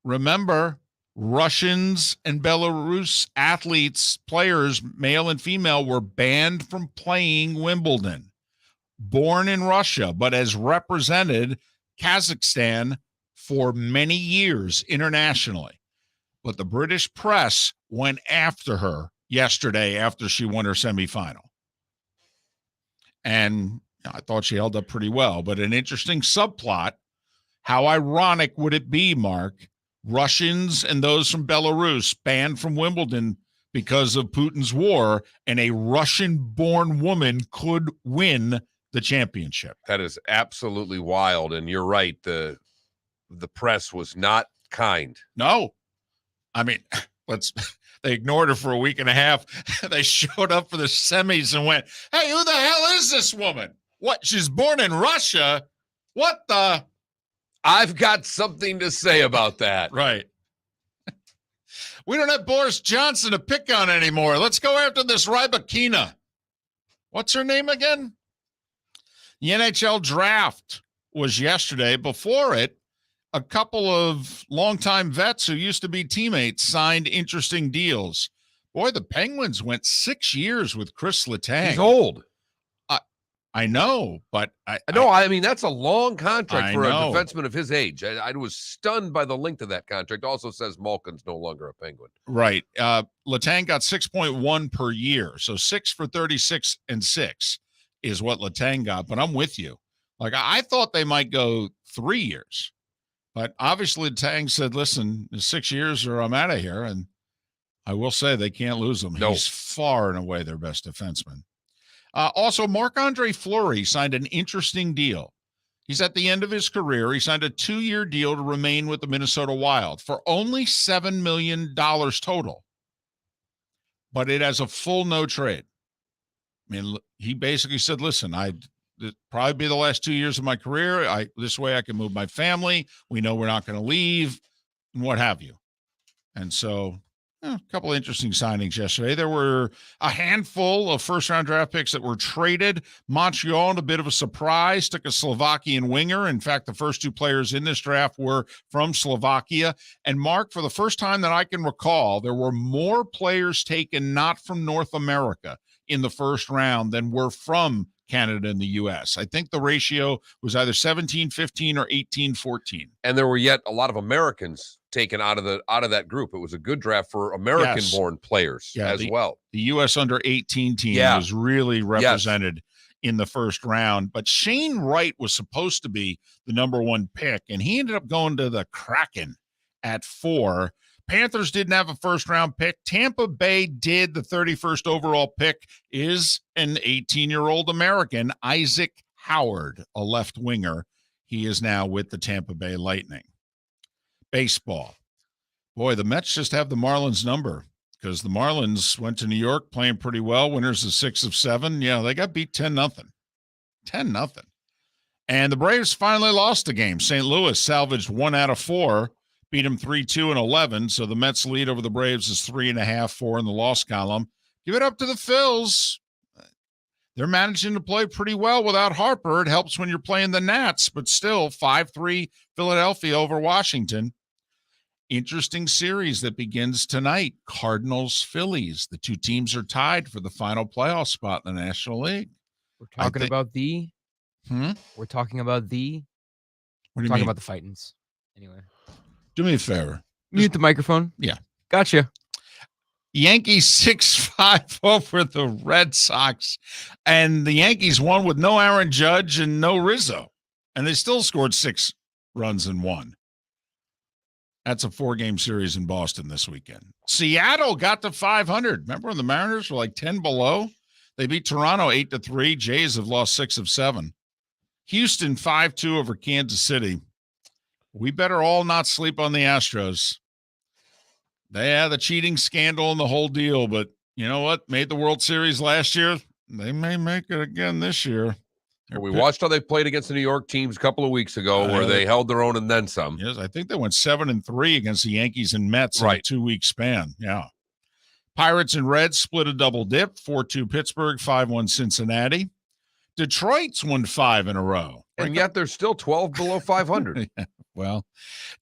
Remember, Russians and Belarus athletes, players, male and female, were banned from playing Wimbledon. Born in Russia, but has represented Kazakhstan for many years internationally. But the British press went after her yesterday after she won her semifinal. And I thought she held up pretty well, but an interesting subplot. How ironic would it be, Mark? Russians and those from Belarus banned from Wimbledon because of Putin's war, and a Russian-born woman could win the championship. That is absolutely wild, and you're right. The press was not kind. No. I mean, they ignored her for a week and a half. They showed up for the semis and went, hey, who the hell is this woman? What? She's born in Russia? What the? I've got something to say about that. Right. We don't have Boris Johnson to pick on anymore. Let's go after this Rybakina. What's her name again? The NHL draft was yesterday. Before it, a couple of longtime vets who used to be teammates signed interesting deals. Boy, the Penguins went 6 years with Chris Letang. He's old. I know, but I mean, that's a long contract for a know. defenseman of his age. I was stunned by the length of that contract. Also says Malkin's no longer a Penguin. Right. Letang got 6.1 per year. So 6 for 36 and 6 is what Letang got. But I'm with you. Like, I thought they might go 3 years. But obviously Letang said, listen, 6 years or I'm out of here. And I will say they can't lose him. No. He's far and away their best defenseman. Also, Marc-Andre Fleury signed an interesting deal. He's at the end of his career. He signed a 2-year deal to remain with the Minnesota Wild for only $7 million total. But it has a full no trade. I mean, he basically said, listen, it'd probably be the last 2 years of my career. This way I can move my family. We know we're not going to leave and what have you. And so a couple of interesting signings yesterday. There were a handful of first-round draft picks that were traded. Montreal, a bit of a surprise, took a Slovakian winger. In fact, the first 2 players in this draft were from Slovakia. And Mark, for the first time that I can recall, there were more players taken not from North America in the first round than were from Canada and the U.S. I think the ratio was either 17-15 or 18-14. And there were yet a lot of Americans taken out of that group. It was a good draft for American-born players as well. The U.S. under-18 team was really represented in the first round. But Shane Wright was supposed to be the number 1 pick, and he ended up going to the Kraken at 4. Panthers didn't have a first-round pick. Tampa Bay did. The 31st overall pick is an 18-year-old American, Isaac Howard, a left winger. He is now with the Tampa Bay Lightning. Baseball. Boy, the Mets just have the Marlins number because the Marlins went to New York playing pretty well. Winners of 6 of 7. Yeah, they got beat 10-0. 10-0. And the Braves finally lost the game. St. Louis salvaged 1 out of 4. beat them 3-2 and 11. So the Mets lead over the Braves is 3.5, 4 in the loss column. Give it up to the Phils. They're managing to play pretty well without Harper. It helps when you're playing the Nats, but still 5-3 Philadelphia over Washington. Interesting series that begins tonight. Cardinals-Phillies. The two teams are tied for the final playoff spot in the National League. We're talking about the. We're talking about the. What do you talking mean? about the Fightins. Anyway, Do me a favor. mute the microphone. Yeah. Gotcha. Yankees 6-5 over the Red Sox. And the Yankees won with no Aaron Judge and no Rizzo. And they still scored 6 runs and won. That's a 4-game series in Boston this weekend. Seattle got to 500. Remember when the Mariners were like 10 below? They beat Toronto 8-3. Jays have lost 6 of 7. Houston 5-2 over Kansas City. We better all not sleep on the Astros. They had the cheating scandal and the whole deal, but you know what? Made the World Series last year. They may make it again this year. We watched how they played against the New York teams a couple of weeks ago where they held their own and then some. Yes, I think they went 7-3 against the Yankees and Mets in a 2-week span. Yeah. Pirates and Reds split a double dip, 4-2 Pittsburgh, 5-1 Cincinnati. Detroit's won 5 in a row. And yet they're still 12 below 500. Yeah, well,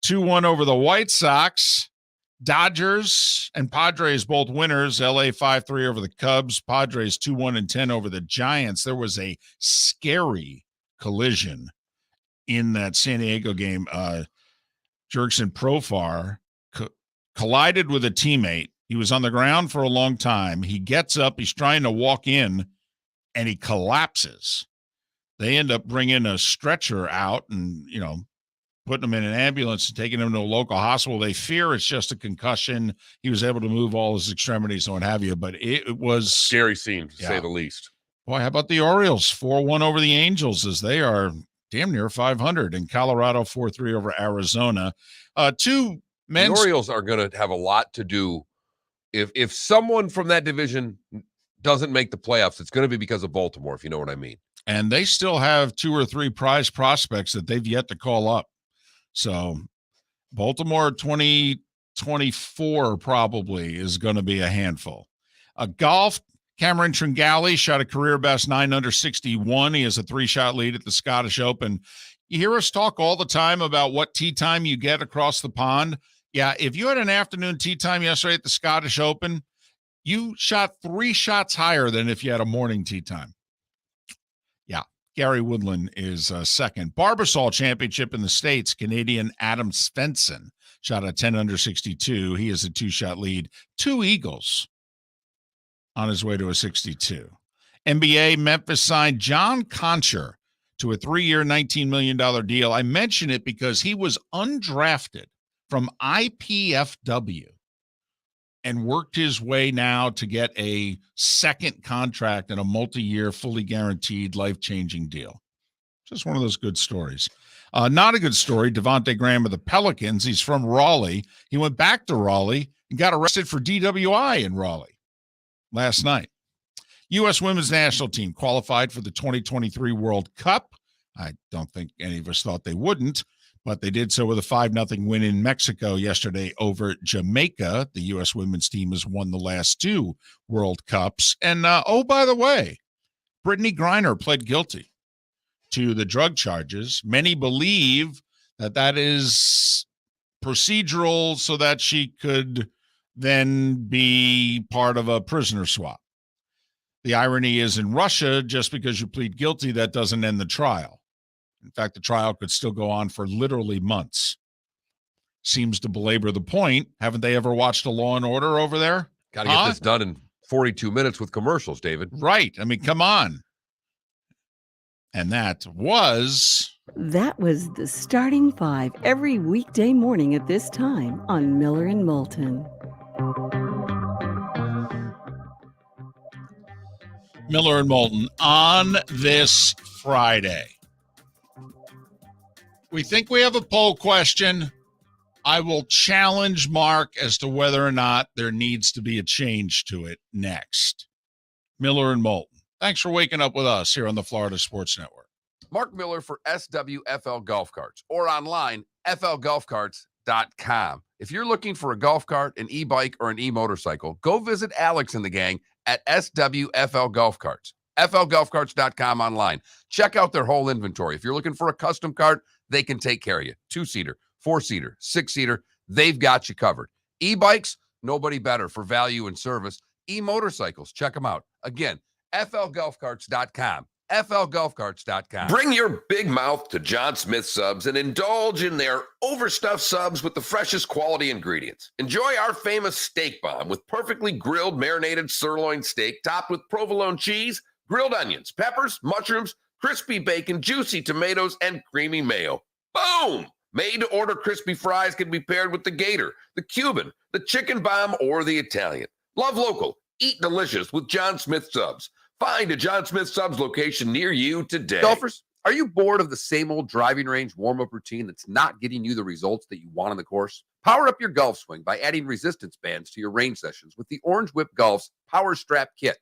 2-1 over the White Sox. Dodgers and Padres both winners. LA 5-3 over the Cubs. Padres 2-1 and 10 over the Giants. There was a scary collision in that San Diego game. Jurickson Profar collided with a teammate. He was on the ground for a long time. He gets up. He's trying to walk in, and he collapses. They end up bringing a stretcher out and, putting him in an ambulance and taking him to a local hospital. They fear it's just a concussion. He was able to move all his extremities and what have you, but it was scary scene to say the least. Boy, how about the Orioles? 4-1 over the Angels as they are damn near 500. And Colorado 4-3 over Arizona. The Orioles are going to have a lot to do. If someone from that division doesn't make the playoffs, it's going to be because of Baltimore, if you know what I mean. And they still have 2 or 3 prize prospects that they've yet to call up. So Baltimore 2024 probably is going to be a handful. Golf, Cameron Tringali shot a career best 9 under 61. He has a 3-shot lead at the Scottish Open. You hear us talk all the time about what tee time you get across the pond. Yeah, if you had an afternoon tee time yesterday at the Scottish Open, you shot 3 shots higher than if you had a morning tee time. Yeah. Gary Woodland is second. Barbasol Championship in the States, Canadian Adam Svensson shot a 10 under 62. He has a 2-shot lead. 2 eagles on his way to a 62. NBA, Memphis signed John Concher to a 3-year, $19 million deal. I mention it because he was undrafted from IPFW and worked his way now to get a second contract and a multi-year, fully guaranteed, life-changing deal. Just one of those good stories. Not a good story, Devontae Graham of the Pelicans. He's from Raleigh. He went back to Raleigh and got arrested for DWI in Raleigh last night. U.S. women's national team qualified for the 2023 World Cup. I don't think any of us thought they wouldn't, but they did so with a 5-0 win in Mexico yesterday over Jamaica. The U.S. women's team has won the last 2 World Cups. And, by the way, Brittany Griner pled guilty to the drug charges. Many believe that is procedural so that she could then be part of a prisoner swap. The irony is in Russia, just because you plead guilty, that doesn't end the trial. In fact, the trial could still go on for literally months. Seems to belabor the point. Haven't they ever watched a Law and Order over there? Got to get this done in 42 minutes with commercials, David. Right. I mean, come on. And that was the Starting 5 every weekday morning at this time on Miller and Moulton. Miller and Moulton on this Friday. We think we have a poll question. I will challenge Mark as to whether or not there needs to be a change to it next. Miller and Moulton. Thanks for waking up with us here on the Florida Sports Network. Mark Miller for SWFL Golf Carts or online, flgolfcarts.com. golfcarts.com. If you're looking for a golf cart, an e-bike, or an e-motorcycle, go visit Alex and the gang at SWFL Golf Carts. FLGolfcarts.com online. Check out their whole inventory. If you're looking for a custom cart, they can take care of you. 2-seater, 4-seater, 6-seater, they've got you covered. E-bikes, nobody better for value and service. E-motorcycles, check them out. Again, FLGolfcarts.com. FLGolfcarts.com. Bring your big mouth to John Smith Subs and indulge in their overstuffed subs with the freshest quality ingredients. Enjoy our famous steak bomb with perfectly grilled marinated sirloin steak topped with provolone cheese, grilled onions, peppers, mushrooms, crispy bacon, juicy tomatoes, and creamy mayo. Boom! Made-to-order crispy fries can be paired with the Gator, the Cuban, the chicken bomb, or the Italian. Love local. Eat delicious with John Smith Subs. Find a John Smith Subs location near you today. Golfers, are you bored of the same old driving range warm-up routine that's not getting you the results that you want on the course? Power up your golf swing by adding resistance bands to your range sessions with the Orange Whip Golf's Power Strap Kit.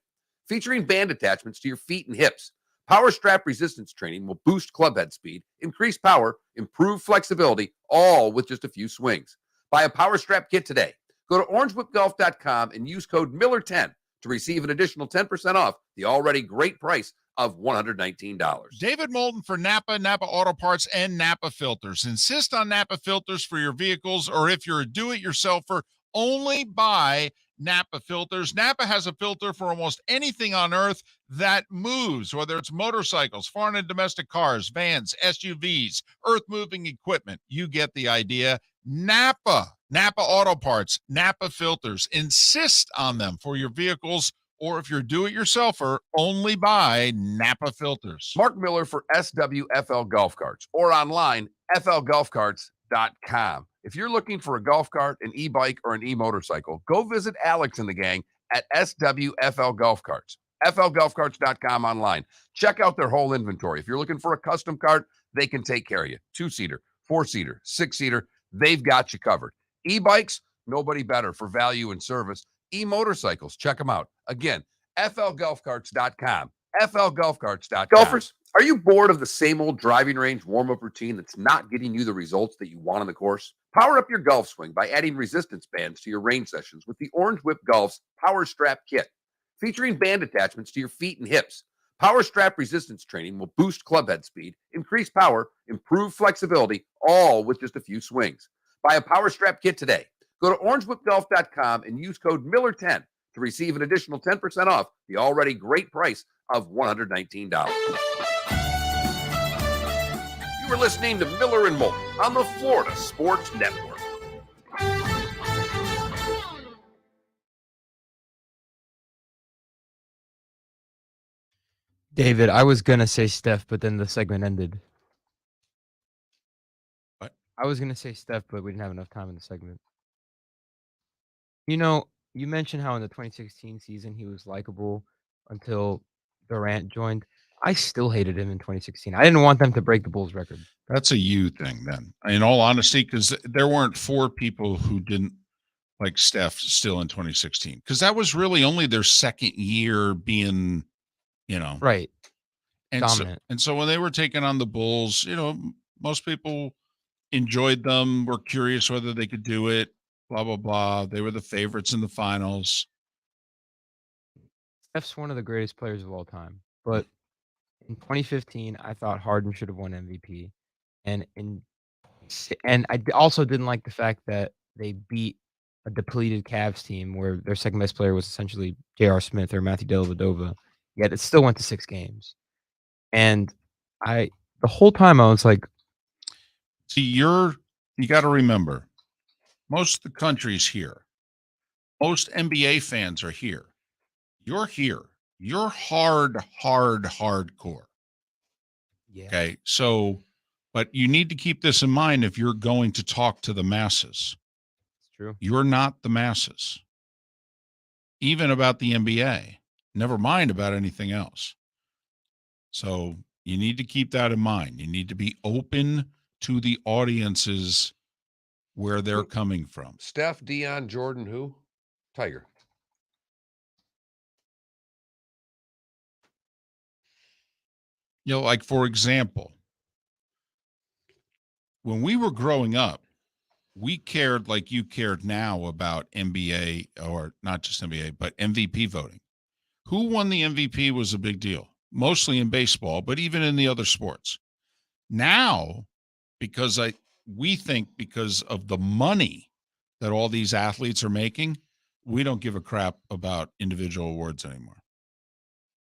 Featuring band attachments to your feet and hips, Power Strap resistance training will boost clubhead speed, increase power, improve flexibility, all with just a few swings. Buy a Power Strap Kit today. Go to orangewhipgolf.com and use code Miller10 to receive an additional 10% off the already great price of $119. David Moulton for Napa Auto Parts, and Napa Filters. Insist on Napa Filters for your vehicles, or if you're a do-it-yourselfer, only buy Napa Filters. Napa has a filter for almost anything on earth that moves, whether it's motorcycles, foreign and domestic cars, vans, SUVs, earth-moving equipment. You get the idea. Napa Auto Parts, Napa Filters. Insist on them for your vehicles, or if you're do-it-yourselfer, only buy Napa Filters. Mark Miller for SWFL Golf Carts, or online, FLGolfcarts.com. If you're looking for a golf cart, an e-bike, or an e-motorcycle, go visit Alex and the gang at SWFL Golf Carts. FLGolfcarts.com online. Check out their whole inventory. If you're looking for a custom cart, they can take care of you. 2-seater, 4-seater, 6-seater, they've got you covered. E-bikes, nobody better for value and service. E-motorcycles, check them out. Again, FLGolfcarts.com. FLGolfcarts.com. Golfers, are you bored of the same old driving range warm-up routine that's not getting you the results that you want on the course? Power up your golf swing by adding resistance bands to your range sessions with the Orange Whip Golf's Power Strap Kit. Featuring band attachments to your feet and hips, Power Strap resistance training will boost clubhead speed, increase power, improve flexibility, all with just a few swings. Buy a Power Strap Kit today. Go to orangewhipgolf.com and use code Miller10 to receive an additional 10% off the already great price of $119. You were listening to Miller and Moulton on the Florida Sports Network. David, I was gonna say Steph, but then the segment ended. What? I was gonna say Steph, but we didn't have enough time in the segment. You know, you mentioned how in the 2016 season he was likable until Durant joined. I still hated him in 2016. I didn't want them to break the Bulls record. That's a you thing, then. In all honesty, because there weren't 4 people who didn't like Steph still in 2016, because that was really only their second year being, Right. and Dominant. so when they were taking on the Bulls, most people enjoyed them, were curious whether they could do it, blah, blah, blah. They were the favorites in the finals. Steph's one of the greatest players of all time. But in 2015, I thought Harden should have won MVP. And I also didn't like the fact that they beat a depleted Cavs team where their second best player was essentially J.R. Smith or Matthew Dellavedova. Yet it still went to 6 games. And the whole time I was like, See, you got to remember, most of the country's here. Most NBA fans are here. You're here. You're hardcore. yeah, Okay. So, but you need to keep this in mind if you're going to talk to the masses. it's true. You're not the masses, even about the NBA, never mind about anything else. So you need to keep that in mind. You need to be open to the audiences where they're coming from. Steph, Dion, Jordan, who? Tiger. Like, for example, when we were growing up, we cared like you cared now about NBA, or not just NBA, but MVP voting. Who won the MVP was a big deal, mostly in baseball, but even in the other sports. Now, because we think because of the money that all these athletes are making, we don't give a crap about individual awards anymore.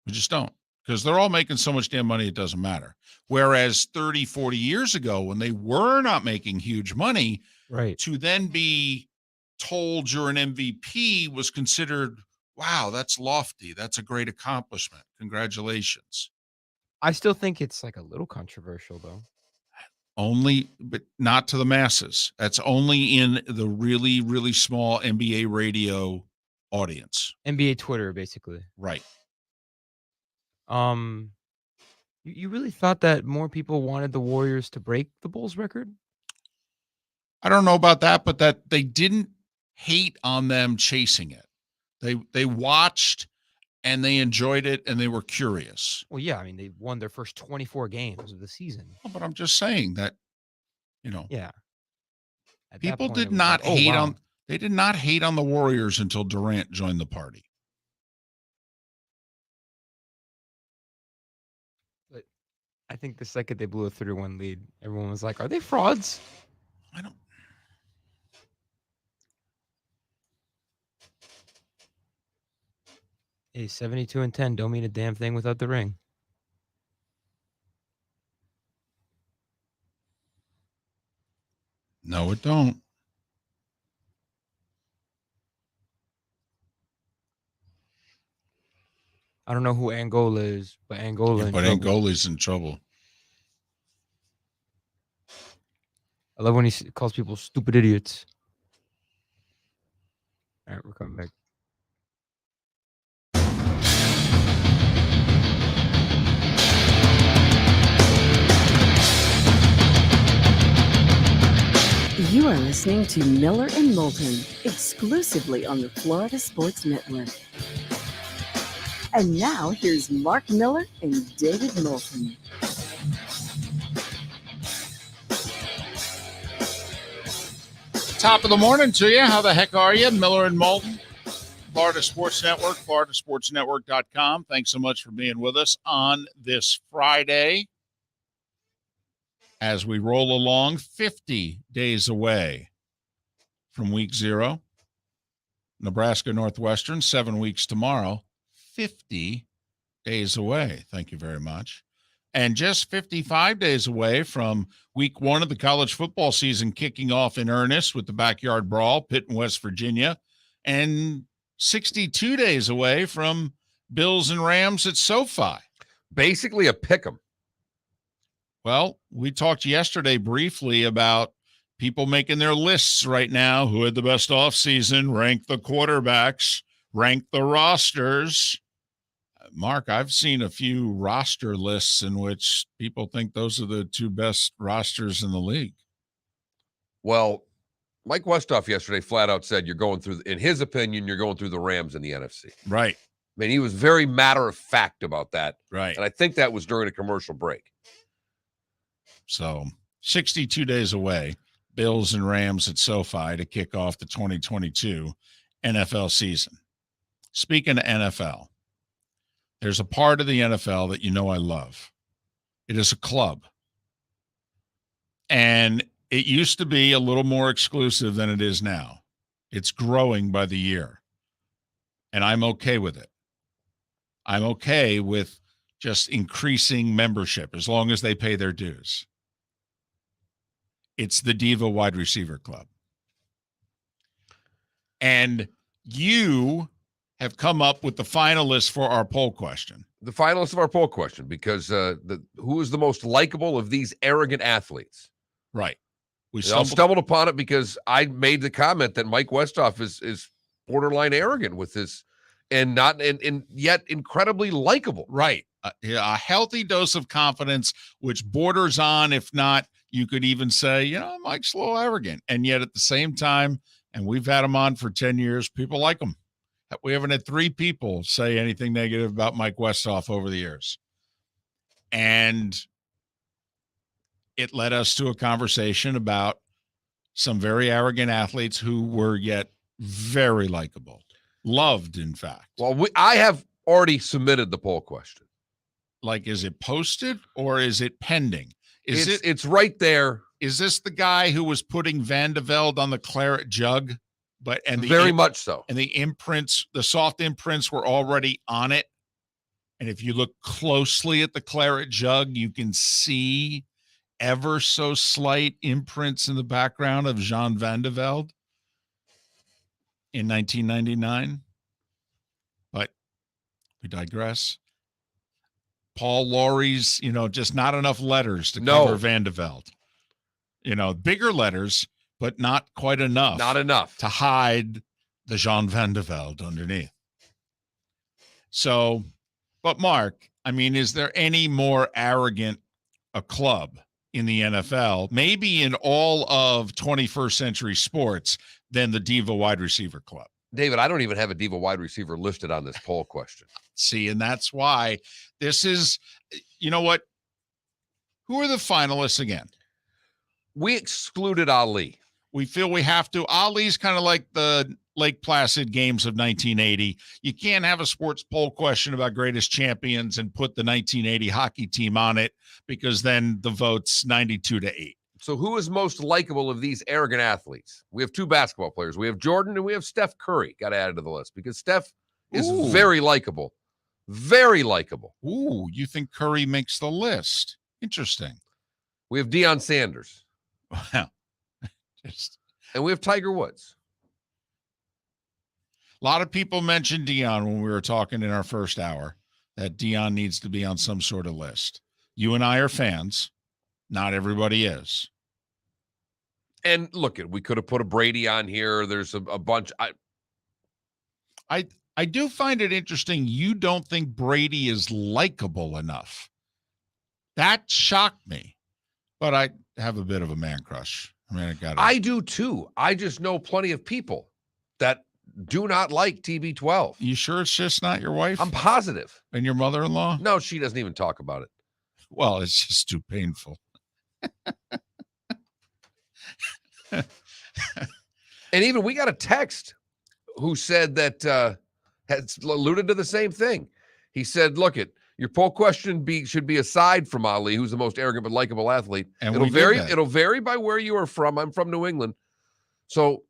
We just don't, because they're all making so much damn money, it doesn't matter. Whereas 30, 40 years ago, when they were not making huge money, Right. to then be told you're an MVP was considered, wow, that's lofty. That's a great accomplishment. Congratulations. I still think it's like a little controversial though. Only, but not to the masses. That's only in the really, really small NBA radio audience. NBA Twitter, basically. Right. You really thought that more people wanted the Warriors to break the Bulls record? I don't know about that, but that they didn't hate on them chasing it. They watched and they enjoyed it and they were curious. Well, yeah, I mean, they won their first 24 games of the season. But I'm just saying that, Yeah. At that people point, it did was not like, oh, hate wow. on, they did not hate on the Warriors until Durant joined the party. But I think the second they blew a 3-1 lead, everyone was like, are they frauds? I don't. Hey, 72-10 don't mean a damn thing without the ring. No, it don't. I don't know who Angola is, but Angola. But Angola's in trouble. I love when he calls people stupid idiots. All right, we're coming back. You are listening to Miller and Moulton, exclusively on the Florida Sports Network. And now here's Mark Miller and David Moulton. Top of the morning to you. How the heck are you? Miller and Moulton, Florida Sports Network, floridasportsnetwork.com. Thanks so much for being with us on this Friday as we roll along, 50 days away from week 0. Nebraska Northwestern, 7 weeks tomorrow, 50 days away. Thank you very much. And just 55 days away from week 1 of the college football season kicking off in earnest with the Backyard Brawl, Pitt and West Virginia, and 62 days away from Bills and Rams at SoFi. Basically a pick 'em. Well, we talked yesterday briefly about people making their lists right now. Who had the best offseason, rank the quarterbacks, rank the rosters. Mark, I've seen a few roster lists in which people think those are the 2 best rosters in the league. Well, Mike Westhoff yesterday flat out said you're going through, in his opinion, you're going through the Rams in the NFC. Right. I mean, he was very matter of fact about that. Right. And I think that was during a commercial break. So 62 days away, Bills and Rams at SoFi to kick off the 2022 NFL season. Speaking of NFL, there's a part of the NFL that I love. It is a club. And it used to be a little more exclusive than it is now. It's growing by the year. And I'm okay with it. I'm okay with just increasing membership as long as they pay their dues. It's the Diva Wide Receiver Club. And you have come up with the finalists for our poll question. The finalists of our poll question, because who is the most likable of these arrogant athletes? Right. We stumbled upon it because I made the comment that Mike Westhoff is borderline arrogant with his, and yet incredibly likable. Right. A healthy dose of confidence, which borders on, if not, you could even say, Mike's a little arrogant. And yet at the same time, and we've had him on for 10 years, people like him. We haven't had 3 people say anything negative about Mike Westhoff over the years. And it led us to a conversation about some very arrogant athletes who were yet very likable, loved, in fact. Well, I have already submitted the poll question. Like, is it posted or is it pending? It's right there. Is this the guy who was putting Van de Velde on the claret jug? Very much so. And the imprints, the soft imprints were already on it. And if you look closely at the claret jug, you can see ever so slight imprints in the background of Jean Van de Velde in 1999. But we digress. Paul Laurie's, just not enough letters to cover Van de Velde. Bigger letters, but not quite enough. Not enough. To hide the Jean Van de Velde underneath. So, but Mark, is there any more arrogant a club in the NFL, maybe in all of 21st century sports, than the Diva wide receiver club? David, I don't even have a Diva wide receiver listed on this poll question. See, and that's why this is, you know what? Who are the finalists again? We excluded Ali. We feel we have to. Ali's kind of like the Lake Placid games of 1980. You can't have a sports poll question about greatest champions and put the 1980 hockey team on it, because then the vote's 92-8. So who is most likable of these arrogant athletes? We have two basketball players. We have Jordan and we have Steph Curry. Got added to the list because Steph is very likable. Very likable. Ooh, you think Curry makes the list? Interesting. We have Deion Sanders. Wow. And we have Tiger Woods. A lot of people mentioned Deion when we were talking in our first hour, that Deion needs to be on some sort of list. You and I are fans. Not everybody is. And look, we could have put a Brady on here. There's a bunch. I do find it interesting. You don't think Brady is likable enough. That shocked me. But I have a bit of a man crush. I do too. I just know plenty of people that do not like TB12. You sure it's just not your wife? I'm positive. And your mother-in-law? No, she doesn't even talk about it. Well, it's just too painful. And even we got a text who said that has alluded to the same thing. He said, look, your poll question should be aside from Ali, who's the most arrogant but likable athlete. And it'll vary by where you are from. I'm from New England. So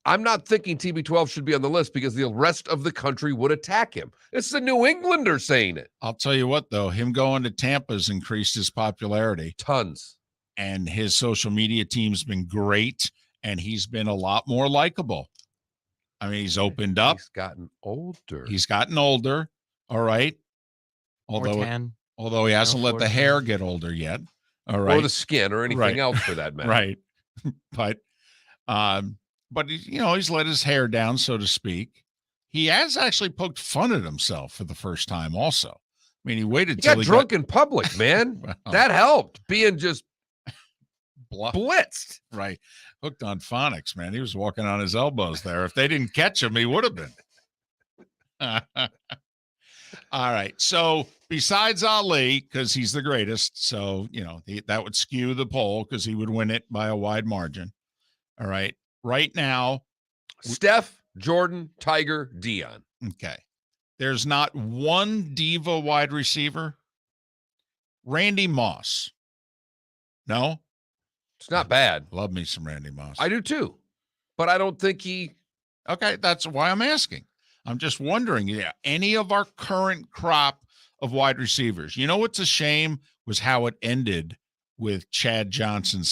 I'm not thinking TB12 should be on the list because the rest of the country would attack him. It's the New Englander saying it. I'll tell you what, though, him going to Tampa's increased his popularity. Tons. And his social media team's been great, and he's been a lot more likable. He's opened up. He's gotten older. All right. Although he hasn't let the hair get older yet. All right. Or the skin or anything else for that matter. Right. But he's let his hair down, so to speak. He has actually poked fun at himself for the first time also. He waited till he got drunk in public, man. Well, that helped. Being just blitzed. Right. Hooked on phonics, man. He was walking on his elbows there. If they didn't catch him, he would have been. All right. So besides Ali, because he's the greatest, so, that would skew the poll because he would win it by a wide margin. All right. Right now, Steph, Jordan, Tiger, Deion. Okay. There's not one diva wide receiver. Randy Moss. No? It's not bad. Love me some Randy Moss. I do too. But I don't think he... Okay, that's why I'm asking. I'm just wondering, any of our current crop of wide receivers. You know what's a shame was how it ended with Chad Johnson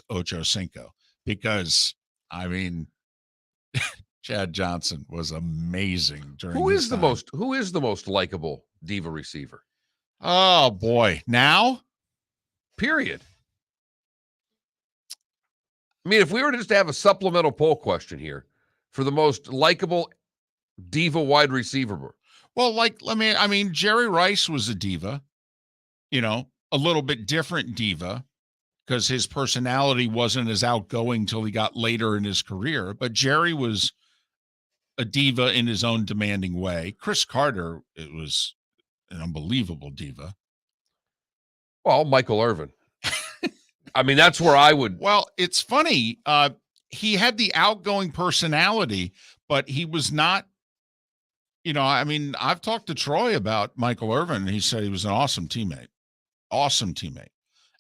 / Ocho Cinco. Because, Chad Johnson was amazing during Who is time. the most likable diva receiver? Oh boy. Now? Period. If we were to just have a supplemental poll question here for the most likable diva wide receiver. Well, Jerry Rice was a diva, a little bit different diva because his personality wasn't as outgoing till he got later in his career. But Jerry was a diva in his own demanding way. Chris Carter, it was an unbelievable diva. Well, Michael Irvin. I mean, that's where I would. Well, it's funny. He had the outgoing personality, but he was not, I mean, I've talked to Troy about Michael Irvin, and he said he was an awesome teammate,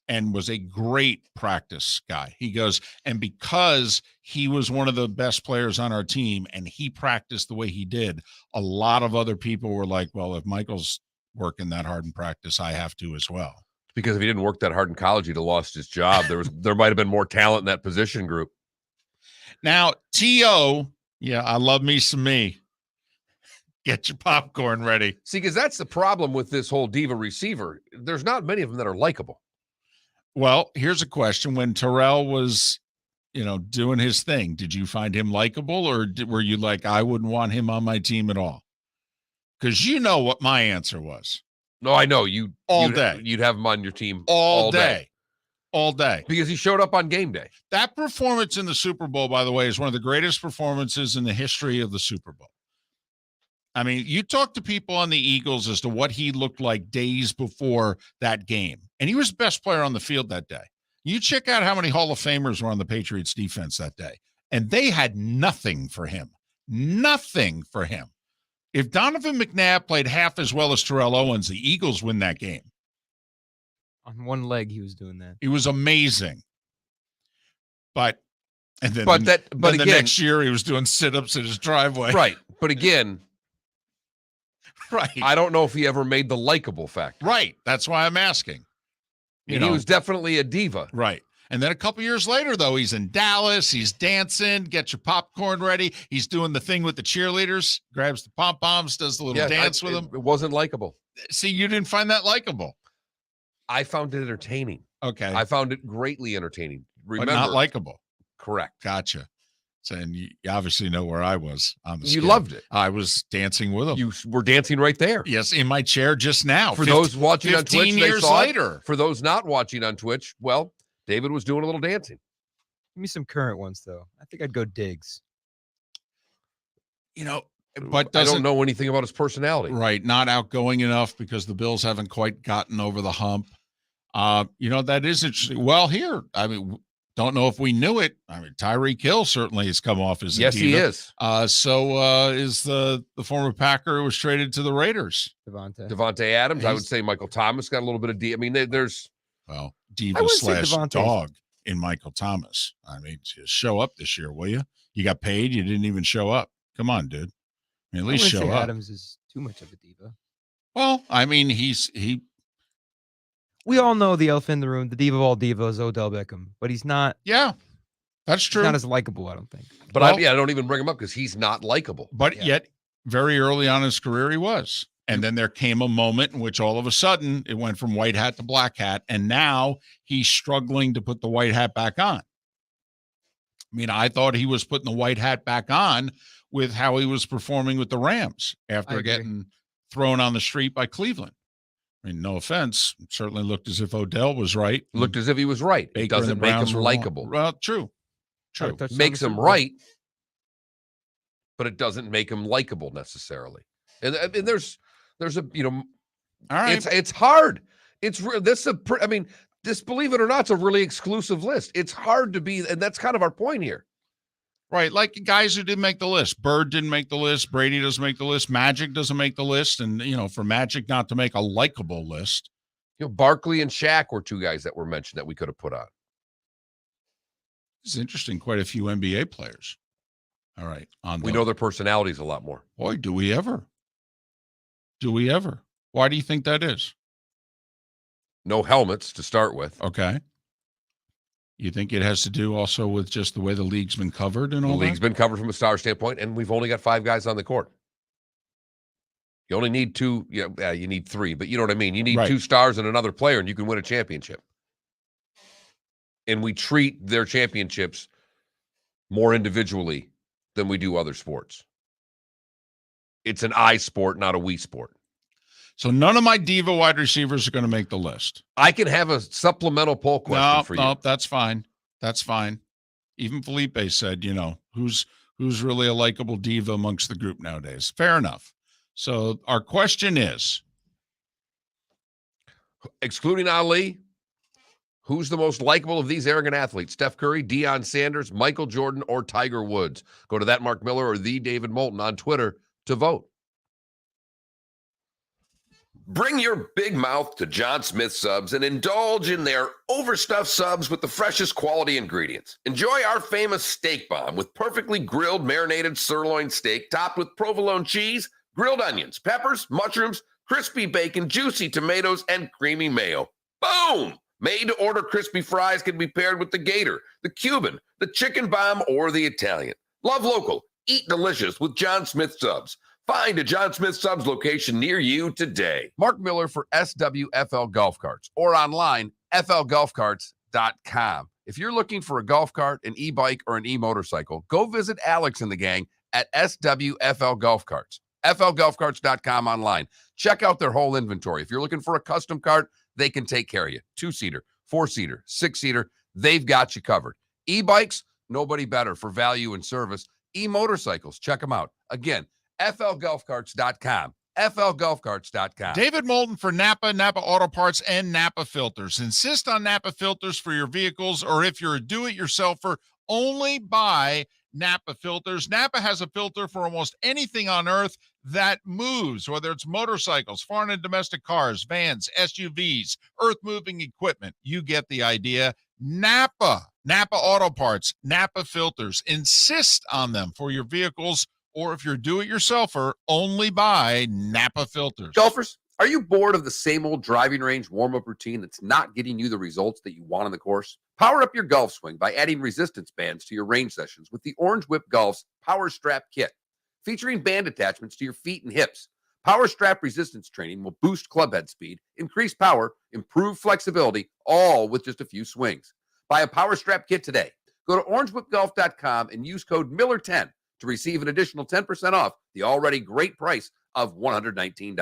and was a great practice guy. He goes, and because he was one of the best players on our team and he practiced the way he did, a lot of other people were like, well, if Michael's working that hard in practice, I have to as well. Because if he didn't work that hard in college, he'd have lost his job. There might have been more talent in that position group. Now, T.O., yeah, I love me some me. Get your popcorn ready. See, because that's the problem with this whole diva receiver. There's not many of them that are likable. Well, here's a question. When Terrell was, doing his thing, did you find him likable, or were you like, I wouldn't want him on my team at all? Because you know what my answer was. No, I know. You'd day. You'd have him on your team all day. All day. Because he showed up on game day. That performance in the Super Bowl, by the way, is one of the greatest performances in the history of the Super Bowl. I mean, you talk to people on the Eagles as to what he looked like days before that game, and he was the best player on the field that day. You check out how many Hall of Famers were on the Patriots defense that day, and they had nothing for him. Nothing for him. If Donovan McNabb played half as well as Terrell Owens, the Eagles win that game. On one leg, he was doing that. It was amazing. But then again, the next year he was doing sit-ups in his driveway. Right. But again, right. I don't know if he ever made the likable factor. Right. That's why I'm asking. He was definitely a diva. Right. And then a couple years later, though, he's in Dallas. He's dancing. Get your popcorn ready. He's doing the thing with the cheerleaders. Grabs the pom-poms, does the little dance with them. It wasn't likable. See, you didn't find that likable. I found it entertaining. Okay. I found it greatly entertaining. Remember, but not likable. Correct. Gotcha. So, and you obviously know where I was on the You scale. loved it. I was dancing with him. You were dancing right there. Yes, in my chair just now. For those watching on Twitch, 15 years later. For those not watching on Twitch, well, David was doing a little dancing. Give me some current ones, though. I think I'd go Diggs. But I don't know anything about his personality. Right. Not outgoing enough because the Bills haven't quite gotten over the hump. That is interesting. Well, here, I mean, don't know if we knew it. I mean, Tyreek Hill certainly has come off as a yes, diva. he is. So is the former Packer who was traded to the Raiders. Devontae Adams. I would say Michael Thomas got a little bit of diva. I mean, there's diva / dog in Michael Thomas. I mean, just show up this year, will you? You got paid. You didn't even show up. Come on, dude. I mean, at least show up. Adams is too much of a diva. Well, I mean, we all know the elephant in the room, the diva of all divas, Odell Beckham, but he's not. Yeah, that's true. He's not as likable, I don't think. But I don't even bring him up because he's not likable. But yet, very early on in his career, he was. And then there came a moment in which all of a sudden it went from white hat to black hat, and now he's struggling to put the white hat back on. I mean, I thought he was putting the white hat back on with how he was performing with the Rams after getting thrown on the street by Cleveland. I mean, no offense, it certainly looked as if Odell was right. Looked as if he was right. It doesn't make him likable. Well, true. Makes him right, but it doesn't make him likable necessarily. And there's a all right. It's hard. This, believe it or not, it's a really exclusive list. It's hard to be, and that's kind of our point here. Right, like guys who didn't make the list. Bird didn't make the list. Brady doesn't make the list. Magic doesn't make the list. And, for Magic not to make a likable list. Barkley and Shaq were two guys that were mentioned that we could have put on. It's interesting. Quite a few NBA players. All right. We know their personalities a lot more. Boy, do we ever. Do we ever? Why do you think that is? No helmets to start with. Okay. You think it has to do also with just the way the league's been covered and all that? The league's been covered from a star standpoint, and we've only got 5 guys on the court. You only need 2. You need 3, but you know what I mean. You need 2 stars and another player, and you can win a championship. And we treat their championships more individually than we do other sports. It's an I sport, not a we sport. So none of my diva wide receivers are going to make the list. I can have a supplemental poll question for you. No, that's fine. That's fine. Even Felipe said, who's really a likable diva amongst the group nowadays. Fair enough. So our question is, excluding Ali, Who's the most likable of these arrogant athletes? Steph Curry, Deion Sanders, Michael Jordan, or Tiger Woods? Go to that Mark Miller or the David Moulton on Twitter to vote. Bring your big mouth to John Smith Subs and indulge in their overstuffed subs with the freshest quality ingredients. Enjoy our famous steak bomb with perfectly grilled marinated sirloin steak topped with provolone cheese, grilled onions, peppers, mushrooms, crispy bacon, juicy tomatoes, and creamy mayo. Boom! Made-to-order crispy fries can be paired with the Gator, the Cuban, the Chicken Bomb, or the Italian. Love local. Eat delicious with John Smith Subs. Find a John Smith Subs location near you today. Mark Miller for SWFL Golf Carts or online, flgolfcarts.com. If you're looking for a golf cart, an e-bike, or an e-motorcycle, go visit Alex and the gang at SWFL Golf Carts. flgolfcarts.com online. Check out their whole inventory. If you're looking for a custom cart, they can take care of you. 2-seater, 4-seater, 6-seater, they've got you covered. E-bikes, nobody better for value and service. E-motorcycles, check them out. Again, flgolfcarts.com. flgolfcarts.com. David Moulton for Napa, Napa Auto Parts, and Napa Filters. Insist on Napa Filters for your vehicles, or if you're a do-it-yourselfer, only buy Napa Filters. Napa has a filter for almost anything on earth that moves, whether it's motorcycles, foreign and domestic cars, vans, SUVs, earth-moving equipment. You get the idea. Napa Auto Parts, Napa Filters. Insist on them for your vehicles, or if you're do-it-yourselfer, only buy Napa Filters. Golfers, are you bored of the same old driving range warm-up routine that's not getting you the results that you want on the course? Power up your golf swing by adding resistance bands to your range sessions with the Orange Whip Golf's Power Strap Kit. Featuring band attachments to your feet and hips, Power Strap resistance training will boost clubhead speed, increase power, improve flexibility, all with just a few swings. Buy a Power Strap Kit today. Go to orangewhipgolf.com and use code Miller10 to receive an additional 10% off the already great price of $119.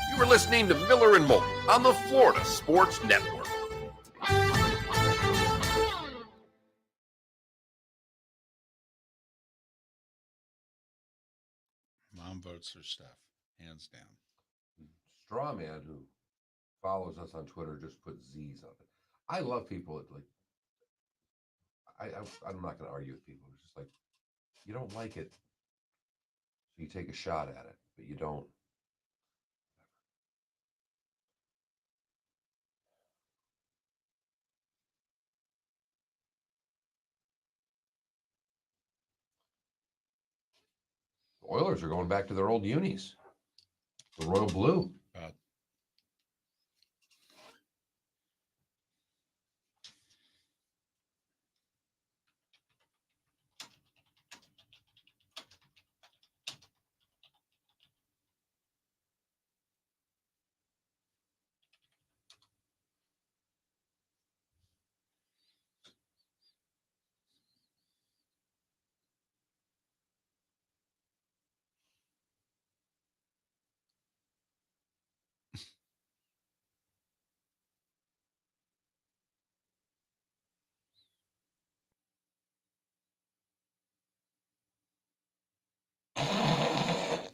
You were listening to Miller and Moulton on the Florida Sports Network. Mom votes for Steph, hands down. Strawman, who follows us on Twitter, just put Z's on it. I love people that like. I'm not going to argue with people. It's just like, you don't like it, so you take a shot at it, but you don't. The Oilers are going back to their old unis, the royal blue.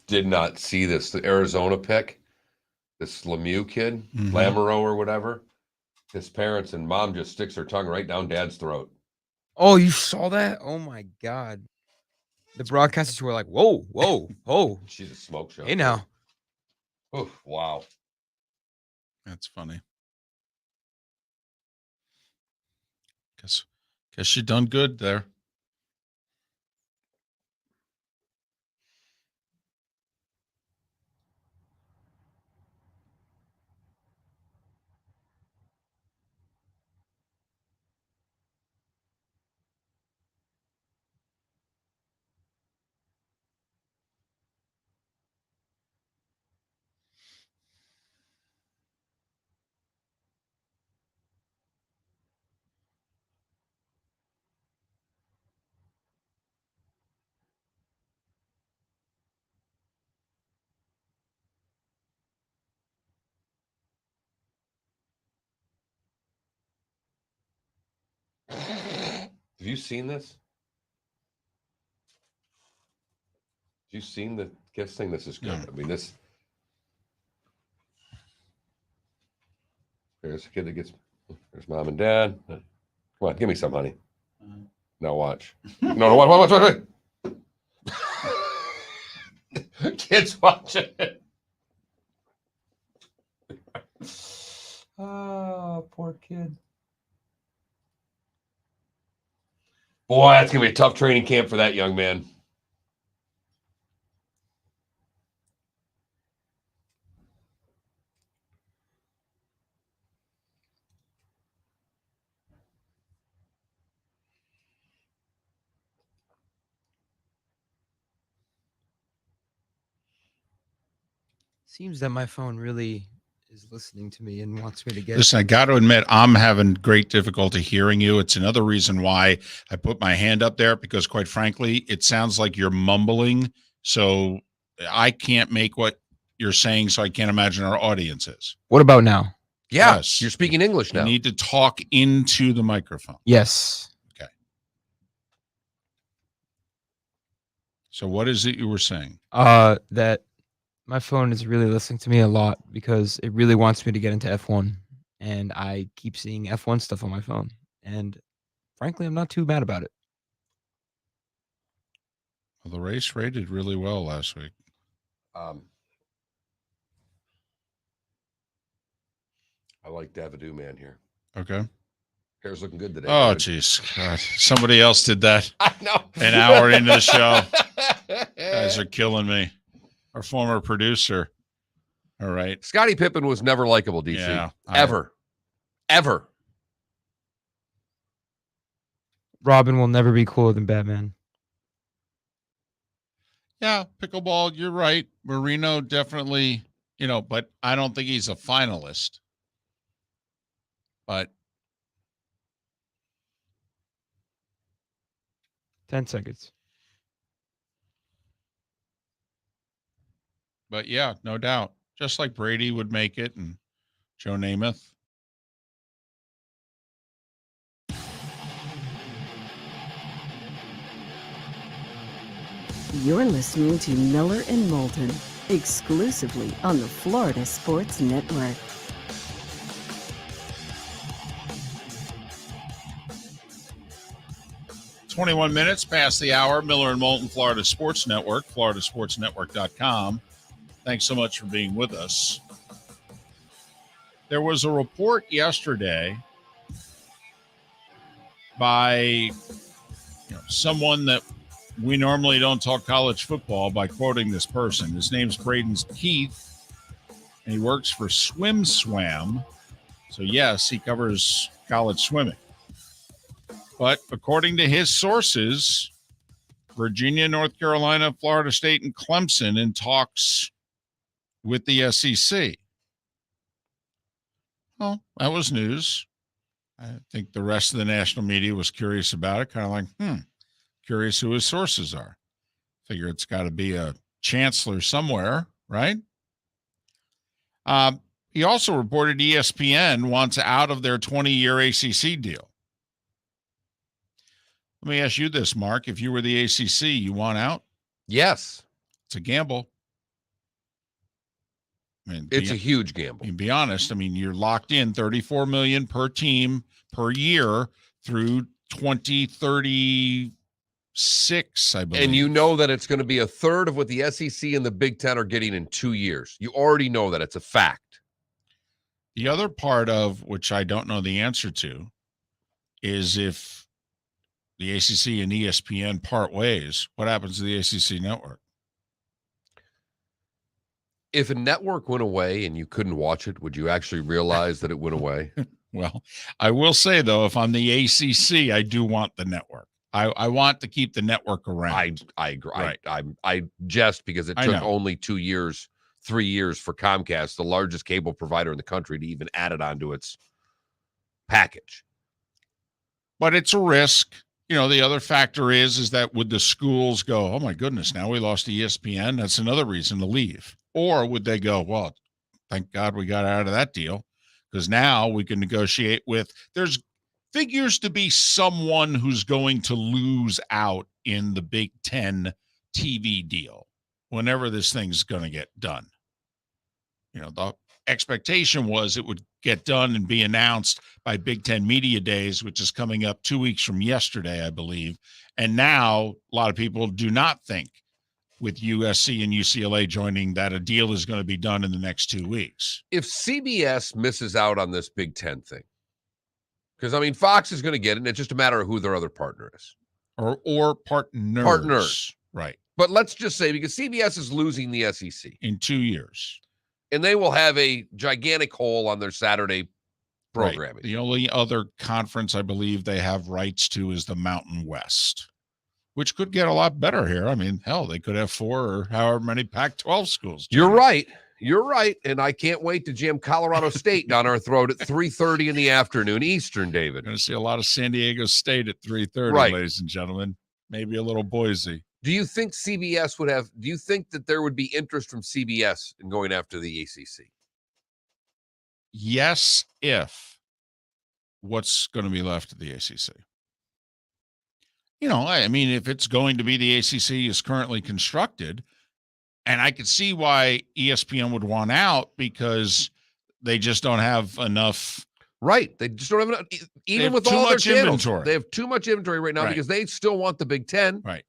Did not see this. The Arizona pick, this Lemieux kid, Lamoureux or whatever. His parents and mom just sticks her tongue right down dad's throat. Oh, you saw that? Oh my God. The broadcasters were like, whoa, whoa, whoa. She's a smoke show. Hey now. Oh, wow. That's funny. Guess she done good there. Have you seen this? Have you seen the gifts thing? This is good. No. I mean, this. There's a kid that gets. There's mom and dad. Come on, give me some, honey. Now watch. No, watch. Kids watching it. Oh, poor kid. Boy, that's gonna be a tough training camp for that young man. Seems that my phone really is listening to me and wants me to get. Listen, I got to admit, I'm having great difficulty hearing you. It's another reason why I put my hand up there, because quite frankly, it sounds like you're mumbling. So I can't make what you're saying. So I can't imagine our audience is. What about now? Yeah, Yes. you're speaking English You now. need to talk into the microphone. Yes. Okay. So what is it you were saying? That my phone is really listening to me a lot because it really wants me to get into F1, and I keep seeing F1 stuff on my phone. And frankly, I'm not too mad about it. Well, the race rated really well last week. I like Davidu man here. Okay. Hair's looking good today. Oh, David. geez. God. Somebody else did that I know. an hour into the show. Guys are killing me. Our former producer. All right. Scottie Pippen was never likable, DC. Yeah. Ever. Robin will never be cooler than Batman. Yeah. Pickleball, you're right. Marino definitely, but I don't think he's a finalist. But 10 seconds. But yeah, no doubt. Just like Brady would make it and Joe Namath. You're listening to Miller and Moulton, exclusively on the Florida Sports Network. "21 minutes past the hour. Miller and Moulton, Florida Sports Network, floridasportsnetwork.com. Thanks so much for being with us. There was a report yesterday by someone that we normally don't talk college football by quoting this person. His name's Braden Keith, and he works for Swim. So, yes, he covers college swimming. But according to his sources, Virginia, North Carolina, Florida State, and Clemson in talks with the SEC. Well, that was news. I think the rest of the national media was curious about it, kind of like, curious who his sources are. Figure it's got to be a chancellor somewhere, right? He also reported ESPN wants out of their 20-year ACC deal. Let me ask you this, Mark. If you were the ACC, you want out? Yes. It's a gamble. I mean, It's a huge gamble. Be honest. I mean, you're locked in $34 million per team per year through 2036, I believe. And you know that it's going to be a third of what the SEC and the Big Ten are getting in 2 years. You already know that. It's a fact. The other part of which I don't know the answer to is if the ACC and ESPN part ways, what happens to the ACC network? If a network went away and you couldn't watch it, would you actually realize that it went away? Well, I will say, though, if I'm the ACC, I do want the network. I want to keep the network around. I agree. Right. I jest because it took only 2 years, 3 years for Comcast, the largest cable provider in the country, to even add it onto its package. But it's a risk. The other factor is that would the schools go, oh, my goodness, now we lost ESPN? That's another reason to leave. Or would they go, well, thank God we got out of that deal, because now we can negotiate with – there's figures to be someone who's going to lose out in the Big Ten TV deal whenever this thing's going to get done. The expectation was it would get done and be announced by Big Ten Media Days, which is coming up 2 weeks from yesterday, I believe. And now a lot of people do not think with USC and UCLA joining that a deal is going to be done in the next 2 weeks. If CBS misses out on this Big Ten thing, because, I mean, Fox is going to get it, and it's just a matter of who their other partner is. Or partners. Partners. Right. But let's just say, because CBS is losing the SEC. In 2 years. And they will have a gigantic hole on their Saturday programming. Right. The only other conference I believe they have rights to is the Mountain West, which could get a lot better here. I mean, hell, they could have 4 or however many Pac-12 schools. You're right. You're right. And I can't wait to jam Colorado State down our throat at 3:30 in the afternoon Eastern, David. Going to see a lot of San Diego State at 3:30, Right. ladies and gentlemen. Maybe a little Boise. Do you think CBS would have, do you think that there would be interest from CBS in going after the ACC? Yes, if what's going to be left of the ACC. You know, I mean, if it's going to be the ACC is currently constructed, and I could see why ESPN would want out because they just don't have enough. Right. They just don't have enough, even have with too all their much channels. inventory. They have too much inventory right now Right. because they still want the Big Ten. Right.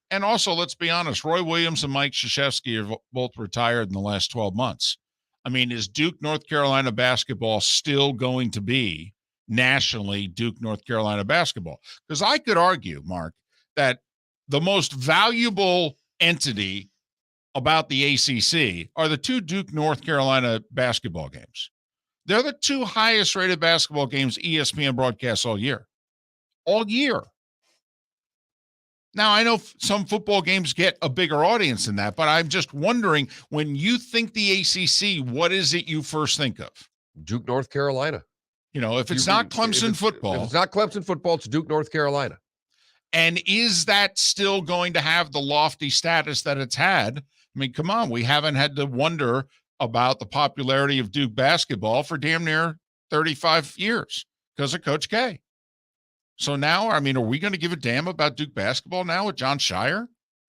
And also, let's be honest, Roy Williams and Mike Krzyzewski are both retired in the last 12 months. I mean, is Duke, North Carolina basketball still going to be nationally Duke, North Carolina basketball? Because I could argue, Mark, that the most valuable entity about the ACC are the 2 Duke, North Carolina basketball games. They're the 2 highest rated basketball games ESPN broadcasts all year. All year. Now, I know some football games get a bigger audience than that, but I'm just wondering, when you think the ACC, what is it you first think of? Duke, North Carolina. You know, if it's not Clemson football. If it's not Clemson football, it's Duke, North Carolina. And is that still going to have the lofty status that it's had? I mean, come on, we haven't had to wonder about the popularity of Duke basketball for damn near 35 years because of Coach K. So now, I mean, are we going to give a damn about Duke basketball now with John Shire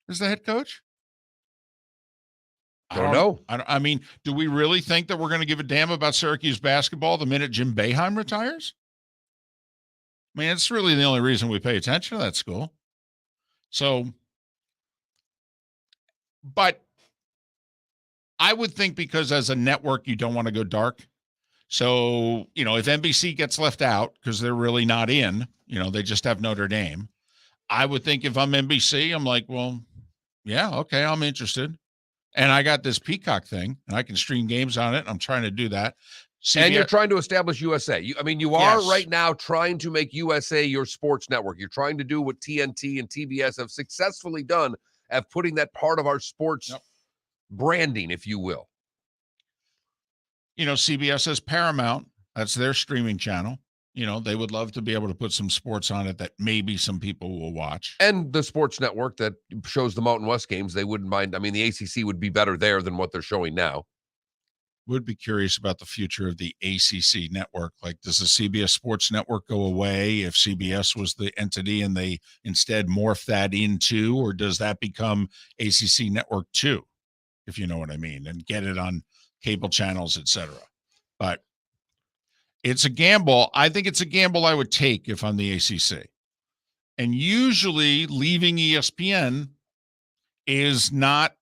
as the head coach? I don't know. I mean, do we really think that we're going to give a damn about Syracuse basketball the minute Jim Boeheim retires? I mean, it's really the only reason we pay attention to that school. So, but I would think because as a network, you don't want to go dark. So, you know, if NBC gets left out because they're really not in, you know, they just have Notre Dame. I would think if I'm NBC, I'm like, well, yeah, okay, I'm interested. And I got this Peacock thing and I can stream games on it. I'm trying to do that. And you're trying to establish USA. You are Yes. right now trying to make USA your sports network. You're trying to do what TNT and TBS have successfully done at putting that part of our sports branding, if you will. You know, CBS has Paramount. That's their streaming channel. You know, they would love to be able to put some sports on it that maybe some people will watch. And the sports network that shows the Mountain West games, they wouldn't mind. I mean, the ACC would be better there than what they're showing now. Would be curious about the future of the ACC network. Like, does the CBS Sports Network go away if CBS was the entity and they instead morph that into, or does that become ACC Network 2, if you know what I mean, and get it on cable channels, etc. But it's a gamble. I think it's a gamble I would take if I'm the ACC. And usually leaving ESPN is not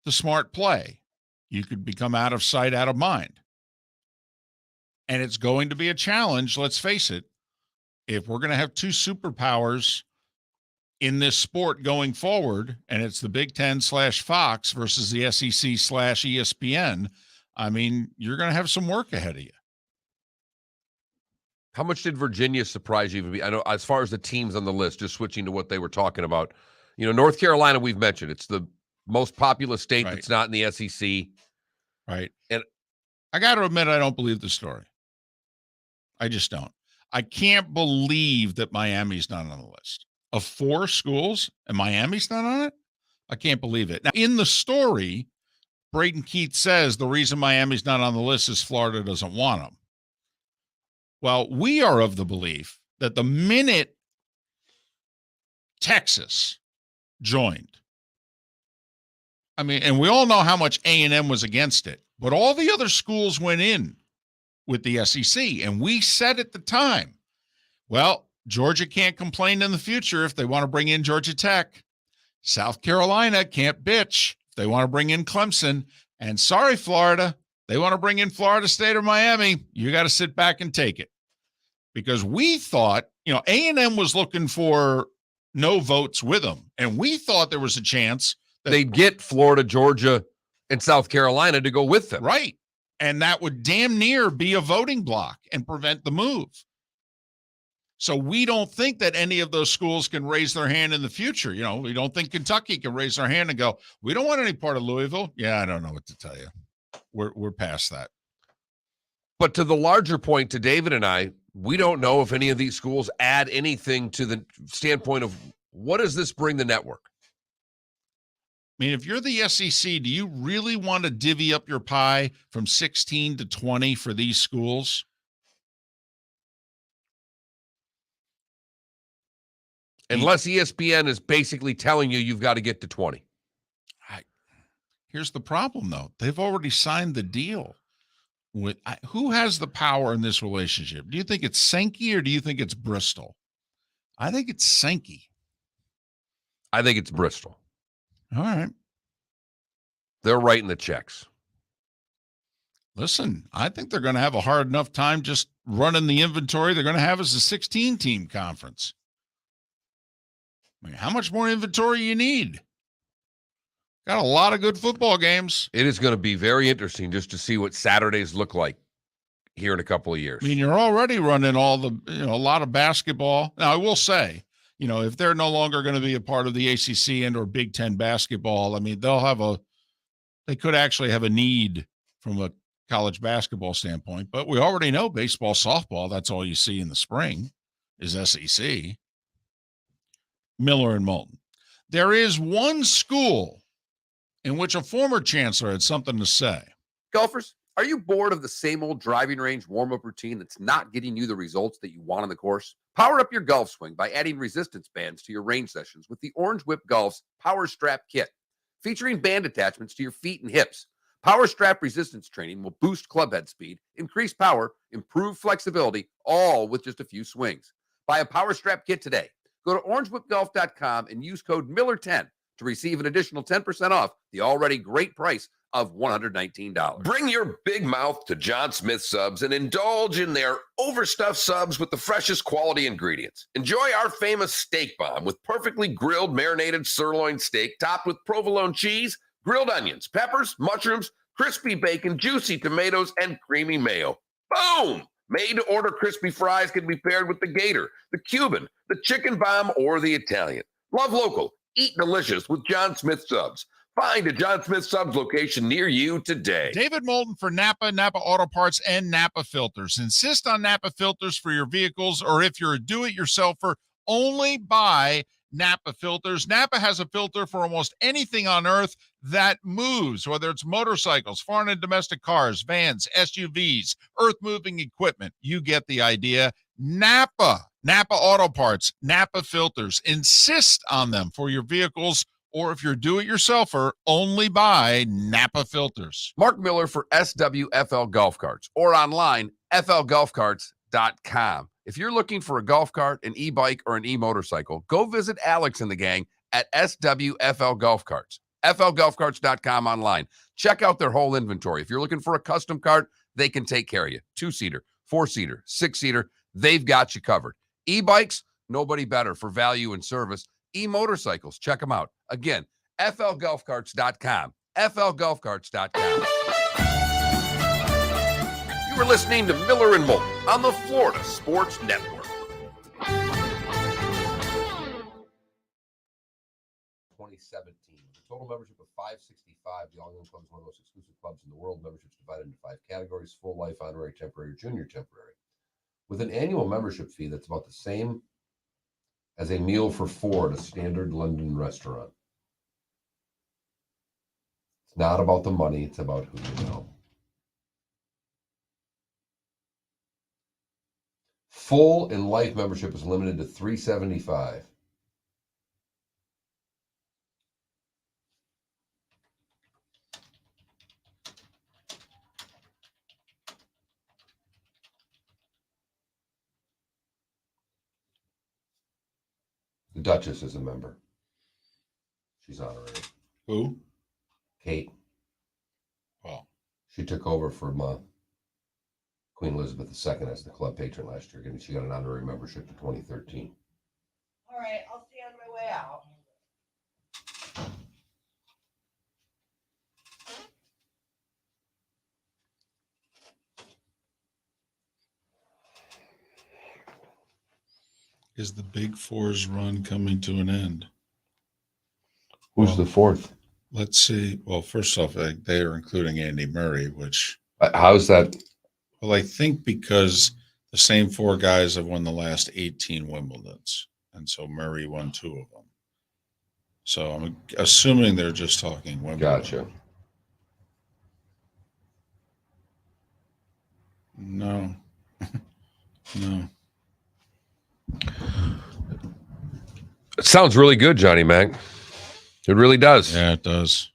the smart play. You could become out of sight, out of mind. And it's going to be a challenge, let's face it. If we're going to have 2 superpowers in this sport going forward, and it's the Big Ten / Fox versus the SEC / ESPN, I mean, you're going to have some work ahead of you. How much did Virginia surprise you? I know as far as the teams on the list, just switching to what they were talking about, you know, North Carolina, we've mentioned it's the most populous state Right. that's not in the SEC. Right. And I got to admit, I don't believe the story. I just don't. I can't believe that Miami's not on the list. Of 4 schools, and Miami's not on it? I can't believe it. Now, in the story, Braden Keith says the reason Miami's not on the list is Florida doesn't want them. Well, we are of the belief that the minute Texas joined, I mean, and we all know how much A&M was against it, but all the other schools went in with the SEC. And we said at the time, well, Georgia can't complain in the future if they want to bring in Georgia Tech. South Carolina can't bitch if they want to bring in Clemson. And sorry, Florida, they want to bring in Florida State or Miami. You got to sit back and take it. Because we thought, A&M was looking for no votes with them. And we thought there was a chance that They'd get Florida, Georgia, and South Carolina to go with them. right. And that would damn near be a voting block and prevent the move. So we don't think that any of those schools can raise their hand in the future. We don't think Kentucky can raise their hand and go, we don't want any part of Louisville. Yeah, I don't know what to tell you. We're past that. But to the larger point, to David and I, we don't know if any of these schools add anything to the standpoint of what does this bring the network? I mean, if you're the SEC, do you really want to divvy up your pie from 16 to 20 for these schools? Unless ESPN is basically telling you you've got to get to 20. Here's the problem, though. They've already signed the deal. Who has the power in this relationship? Do you think it's Sankey or do you think it's Bristol? I think it's Sankey. I think it's Bristol. All right. They're writing the checks. Listen, I think they're going to have a hard enough time just running the inventory they're going to have as a 16-team conference. I mean, how much more inventory you need? Got a lot of good football games. It is going to be very interesting just to see what Saturdays look like here in a couple of years. I mean, you're already running a lot of basketball. Now, I will say, if they're no longer going to be a part of the ACC and or Big Ten basketball, I mean, they could actually have a need from a college basketball standpoint. But we already know baseball, softball, that's all you see in the spring is SEC. Miller and Moulton. There is one school in which a former chancellor had something to say. Golfers, are you bored of the same old driving range warm-up routine that's not getting you the results that you want on the course? Power up your golf swing by adding resistance bands to your range sessions with the Orange Whip Golf's Power Strap Kit. Featuring band attachments to your feet and hips, Power Strap resistance training will boost club head speed, increase power, improve flexibility, all with just a few swings. Buy a Power Strap Kit today. Go to orangewhipgolf.com and use code Miller10 to receive an additional 10% off the already great price of $119. Bring your big mouth to John Smith Subs and indulge in their overstuffed subs with the freshest quality ingredients. Enjoy our famous steak bomb with perfectly grilled marinated sirloin steak topped with provolone cheese, grilled onions, peppers, mushrooms, crispy bacon, juicy tomatoes, and creamy mayo. Boom! Made-to-order crispy fries can be paired with the Gator, the Cuban, the Chicken Bomb, or the Italian. Love local. Eat delicious with John Smith Subs. Find a John Smith Subs location near you today. David Moulton for Napa, Napa Auto Parts, and Napa Filters. Insist on Napa Filters for your vehicles, or if you're a do-it-yourselfer, only buy Napa Filters. Napa has a filter for almost anything on earth that moves, whether it's motorcycles, foreign and domestic cars, vans, SUVs, earth-moving equipment. You get the idea. Napa Auto Parts, Napa Filters. Insist on them for your vehicles, or if you're a do-it-yourselfer, only buy Napa Filters. Mark Miller for SWFL Golf Carts or online, flgolfcarts.com. If you're looking for a golf cart, an e-bike, or an e-motorcycle, go visit Alex and the gang at SWFL Golf Carts. flgolfcarts.com online. Check out their whole inventory. If you're looking for a custom cart, they can take care of you. 2-seater, 4-seater, 6-seater, they've got you covered. E-bikes, nobody better for value and service. E-motorcycles, check them out. Again, flgolfcarts.com. flgolfcarts.com. You are listening to Miller and Moulton on the Florida Sports Network. 2017. The total membership of 565. The All-England Club is one of the most exclusive clubs in the world. Memberships divided into 5 categories: full, life, honorary, temporary, junior temporary. With an annual membership fee that's about the same as a meal for 4 at a standard London restaurant. It's not about the money, it's about who you know. Full and life membership is limited to $375. The Duchess is a member. She's honorary. Who? Kate. Well, She took over from Queen Elizabeth II as the club patron last year. And she got an honorary membership to 2013. All right, I'll see you on my way out. is the Big Four's run coming to an end? Who's Well, the fourth? Let's see. Well, first off, they are including Andy Murray, which, How's that? well, I think because the same four guys have won the last 18 Wimbledons. And so Murray won 2 of them. So I'm assuming they're just talking Wimbledon. Gotcha. No. No. It sounds really good, Johnny Mac. It really does. Yeah, it does.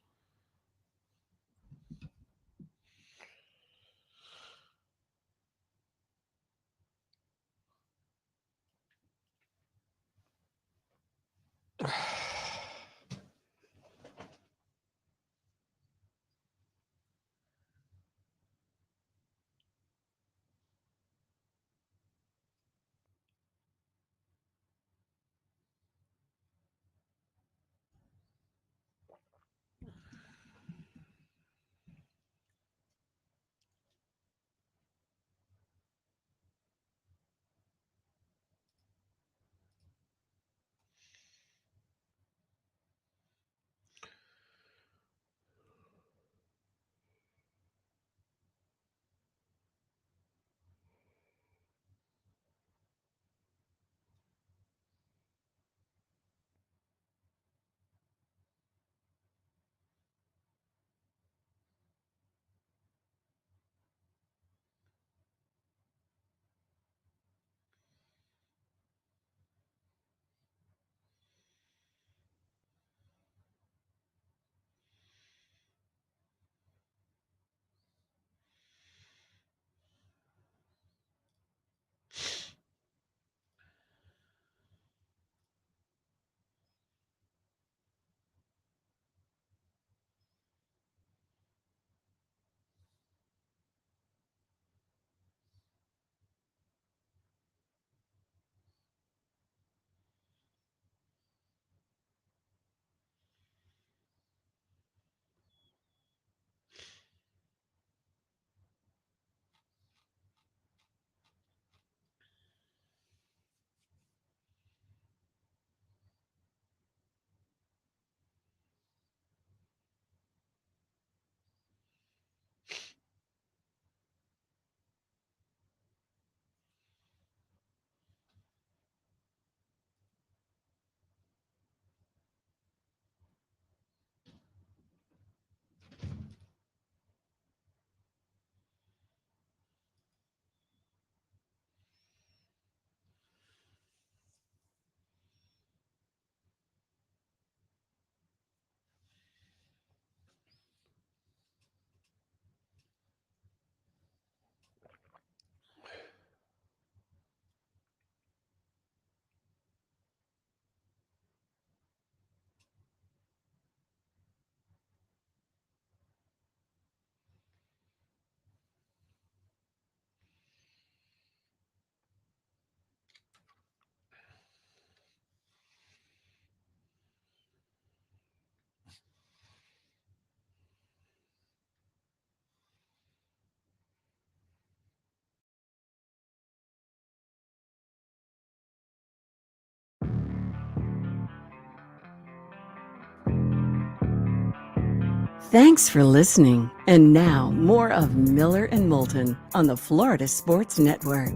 Thanks for listening. And now, more of Miller and Moulton on the Florida Sports Network.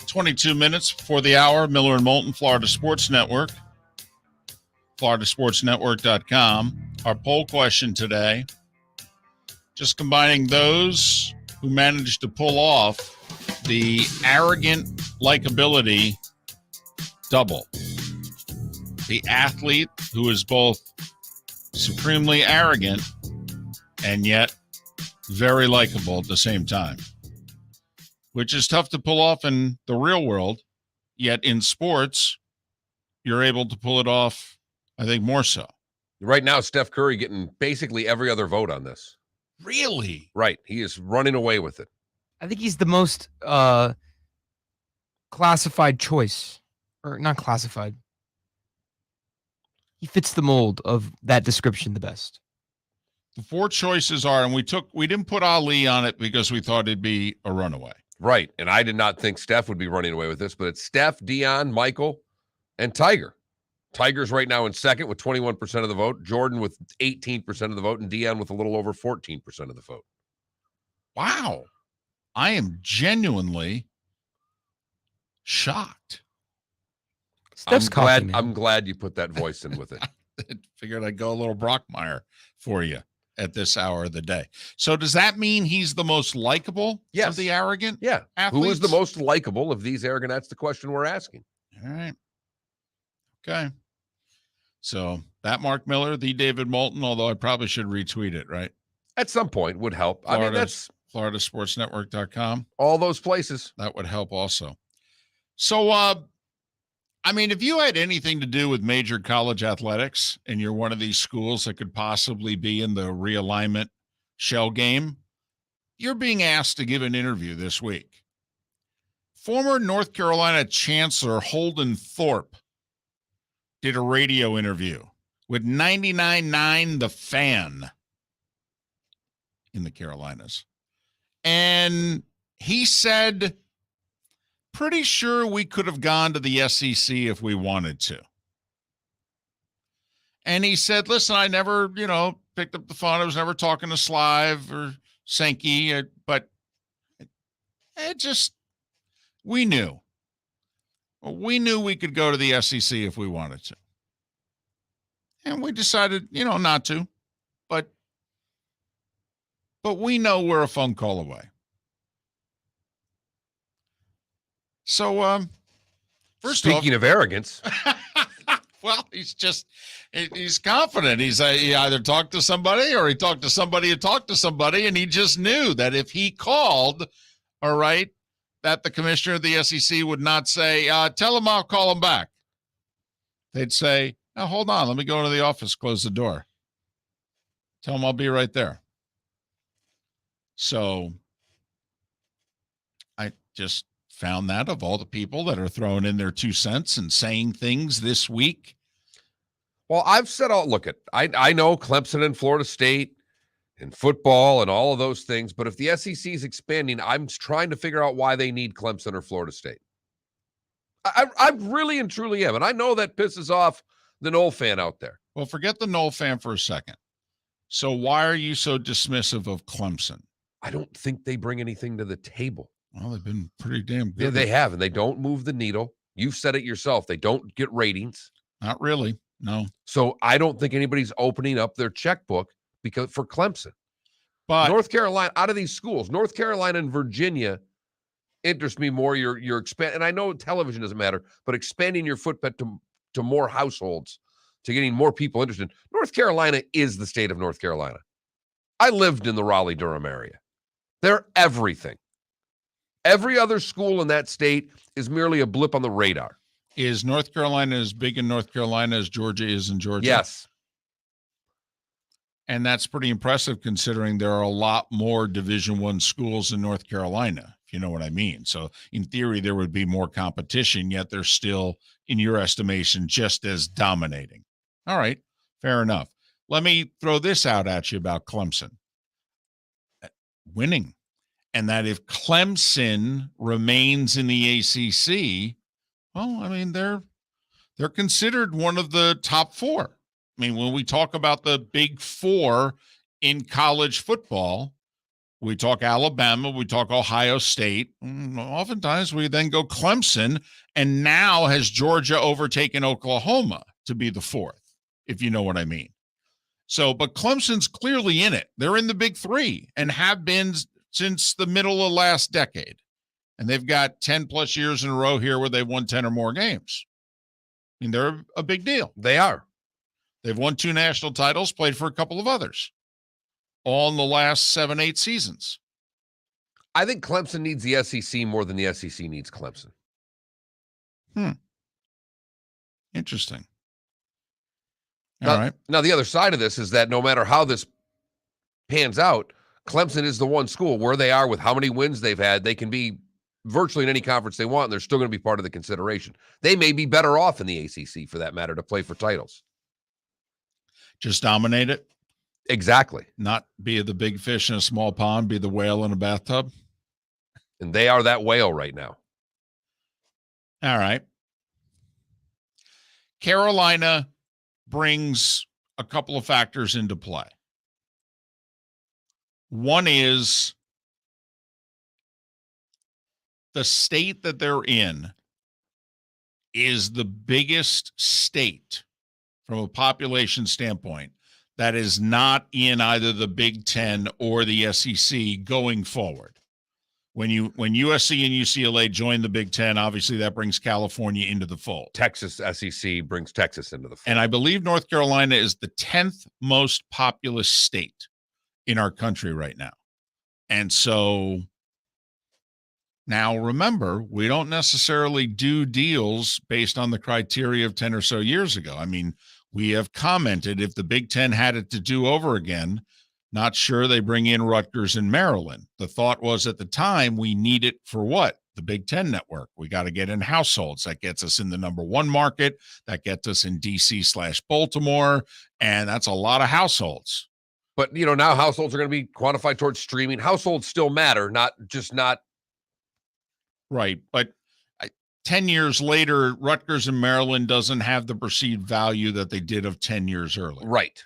22 minutes before the hour. Miller and Moulton, Florida Sports Network, floridasportsnetwork.com. Our poll question today, just combining those who managed to pull off the arrogant likability double. The athlete who is both supremely arrogant and yet very likable at the same time. which is tough to pull off in the real world. Yet in sports, you're able to pull it off, I think, more so. Right now, Steph Curry getting basically every other vote on this. Really? Right. He is running away with it. I think he's the most classified choice, or not classified. He fits the mold of that description the best. The 4 choices are, and we didn't put Ali on it because we thought it'd be a runaway. Right. And I did not think Steph would be running away with this, but it's Steph, Dion, Michael, and Tiger. Tiger's right now in second with 21% of the vote, Jordan with 18% of the vote, and Dion with a little over 14% of the vote. Wow. I am genuinely shocked. Steph's coffee, man. I'm glad you put that voice in with it. Figured I'd go a little Brockmeyer for you at this hour of the day. So does that mean he's the most likable Yes. of the arrogant Yeah. athletes? Who is the most likable of these arrogant? That's the question we're asking. All right. Okay. So that Mark Miller, the David Moulton, although I probably should retweet it, right? At some point would help. I mean, that's FloridaSportsNetwork.com. all those places. That would help also. So, I mean, if you had anything to do with major college athletics and you're one of these schools that could possibly be in the realignment shell game, you're being asked to give an interview this week. Former North Carolina Chancellor Holden Thorpe did a radio interview with 99.9 The Fan in the Carolinas. And he said, pretty sure we could have gone to the SEC if we wanted to. And he said, listen, I never, picked up the phone. I was never talking to Slive or Sankey, but it just, we knew. We knew we could go to the SEC if we wanted to. And we decided, not to. But we know we're a phone call away. So, first off, Speaking of arrogance, well, he's confident. He either talked to somebody or he talked to somebody who talked to somebody, and he just knew that if he called, all right, that the commissioner of the SEC would not say, tell him I'll call him back. They'd say, oh, hold on, let me go into the office, close the door. Tell him I'll be right there. So I just found that of all the people that are throwing in their 2 cents and saying things this week. well, I've said, I know Clemson and Florida State and football and all of those things, but if the SEC is expanding, I'm trying to figure out why they need Clemson or Florida State. I really and truly am, and I know that pisses off the Noel fan out there. Well, forget the Noel fan for a second. So why are you so dismissive of Clemson? I don't think they bring anything to the table. Well, they've been pretty damn Yeah, good. they have, and they don't move the needle. You've said it yourself. They don't get ratings. Not really. No. So I don't think anybody's opening up their checkbook for Clemson. But North Carolina, out of these schools, North Carolina and Virginia interest me more. You're expand, and I know television doesn't matter, but expanding your footprint to more households, to getting more people interested. North Carolina is the state of North Carolina. I lived in the Raleigh-Durham area. They're everything. Every other school in that state is merely a blip on the radar. is North Carolina as big in North Carolina as Georgia is in Georgia? Yes. And that's pretty impressive considering there are a lot more Division I schools in North Carolina, if you know what I mean. So in theory, there would be more competition, yet they're still, in your estimation, just as dominating. All right, fair enough. Let me throw this out at you about Clemson. Winning. And that if Clemson remains in the ACC, well, I mean, they're considered one of the top four. I mean, when we talk about the big four in college football, we talk Alabama, we talk Ohio State. Oftentimes we then go Clemson, and now has Georgia overtaken Oklahoma to be the fourth, if you know what I mean. So, but Clemson's clearly in it. They're in the big three and have been since the middle of last decade. And they've got 10 plus years in a row here where they've won 10 or more games. I mean, they're a big deal. They are. They've won 2 national titles, played for a couple of others, all in the last 7-8 seasons. I think Clemson needs the SEC more than the SEC needs Clemson. Interesting. All right. Now, the other side of this is that no matter how this pans out, Clemson is the one school where they are with how many wins they've had. They can be virtually in any conference they want, and they're still going to be part of the consideration. They may be better off in the ACC, for that matter, to play for titles. Just dominate it. Exactly. Not be the big fish in a small pond, be the whale in a bathtub. And they are that whale right now. All right. Carolina brings a couple of factors into play. One is the state that they're in is the biggest state from a population standpoint that is not in either the Big Ten or the SEC going forward. When USC and UCLA join the Big Ten, obviously that brings California into the fold. Texas SEC brings Texas into the fold. And I believe North Carolina is the 10th most populous state in our country right now. And so now remember, we don't necessarily do deals based on the criteria of 10 or so years ago. I mean, we have commented if the Big Ten had it to do over again, not sure they bring in Rutgers and Maryland. The thought was at the time we need it for what? The Big Ten network. We got to get in households. That gets us in the number one market. That gets us in DC/Baltimore. And that's a lot of households. But, now households are going to be quantified towards streaming. Households still matter, not. Right. But 10 years later, Rutgers and Maryland doesn't have the perceived value that they did of 10 years earlier. Right.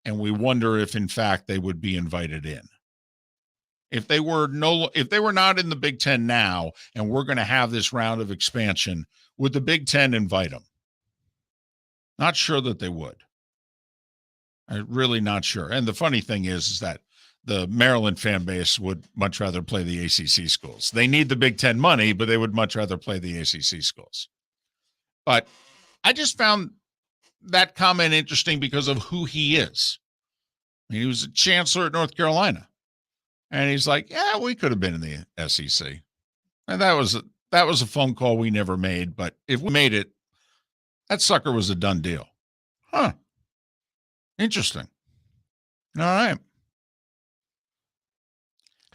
And we wonder if, in fact, they would be invited in. If they were not in the Big Ten now, and we're going to have this round of expansion, would the Big Ten invite them? Not sure that they would. I'm really not sure. And the funny thing is that the Maryland fan base would much rather play the ACC schools. They need the Big Ten money, but they would much rather play the ACC schools. But I just found that comment interesting because of who he is. I mean, he was a chancellor at North Carolina, and he's like, "Yeah, we could have been in the SEC," and that was a phone call we never made. But if we made it, that sucker was a done deal. Huh? Interesting. All right.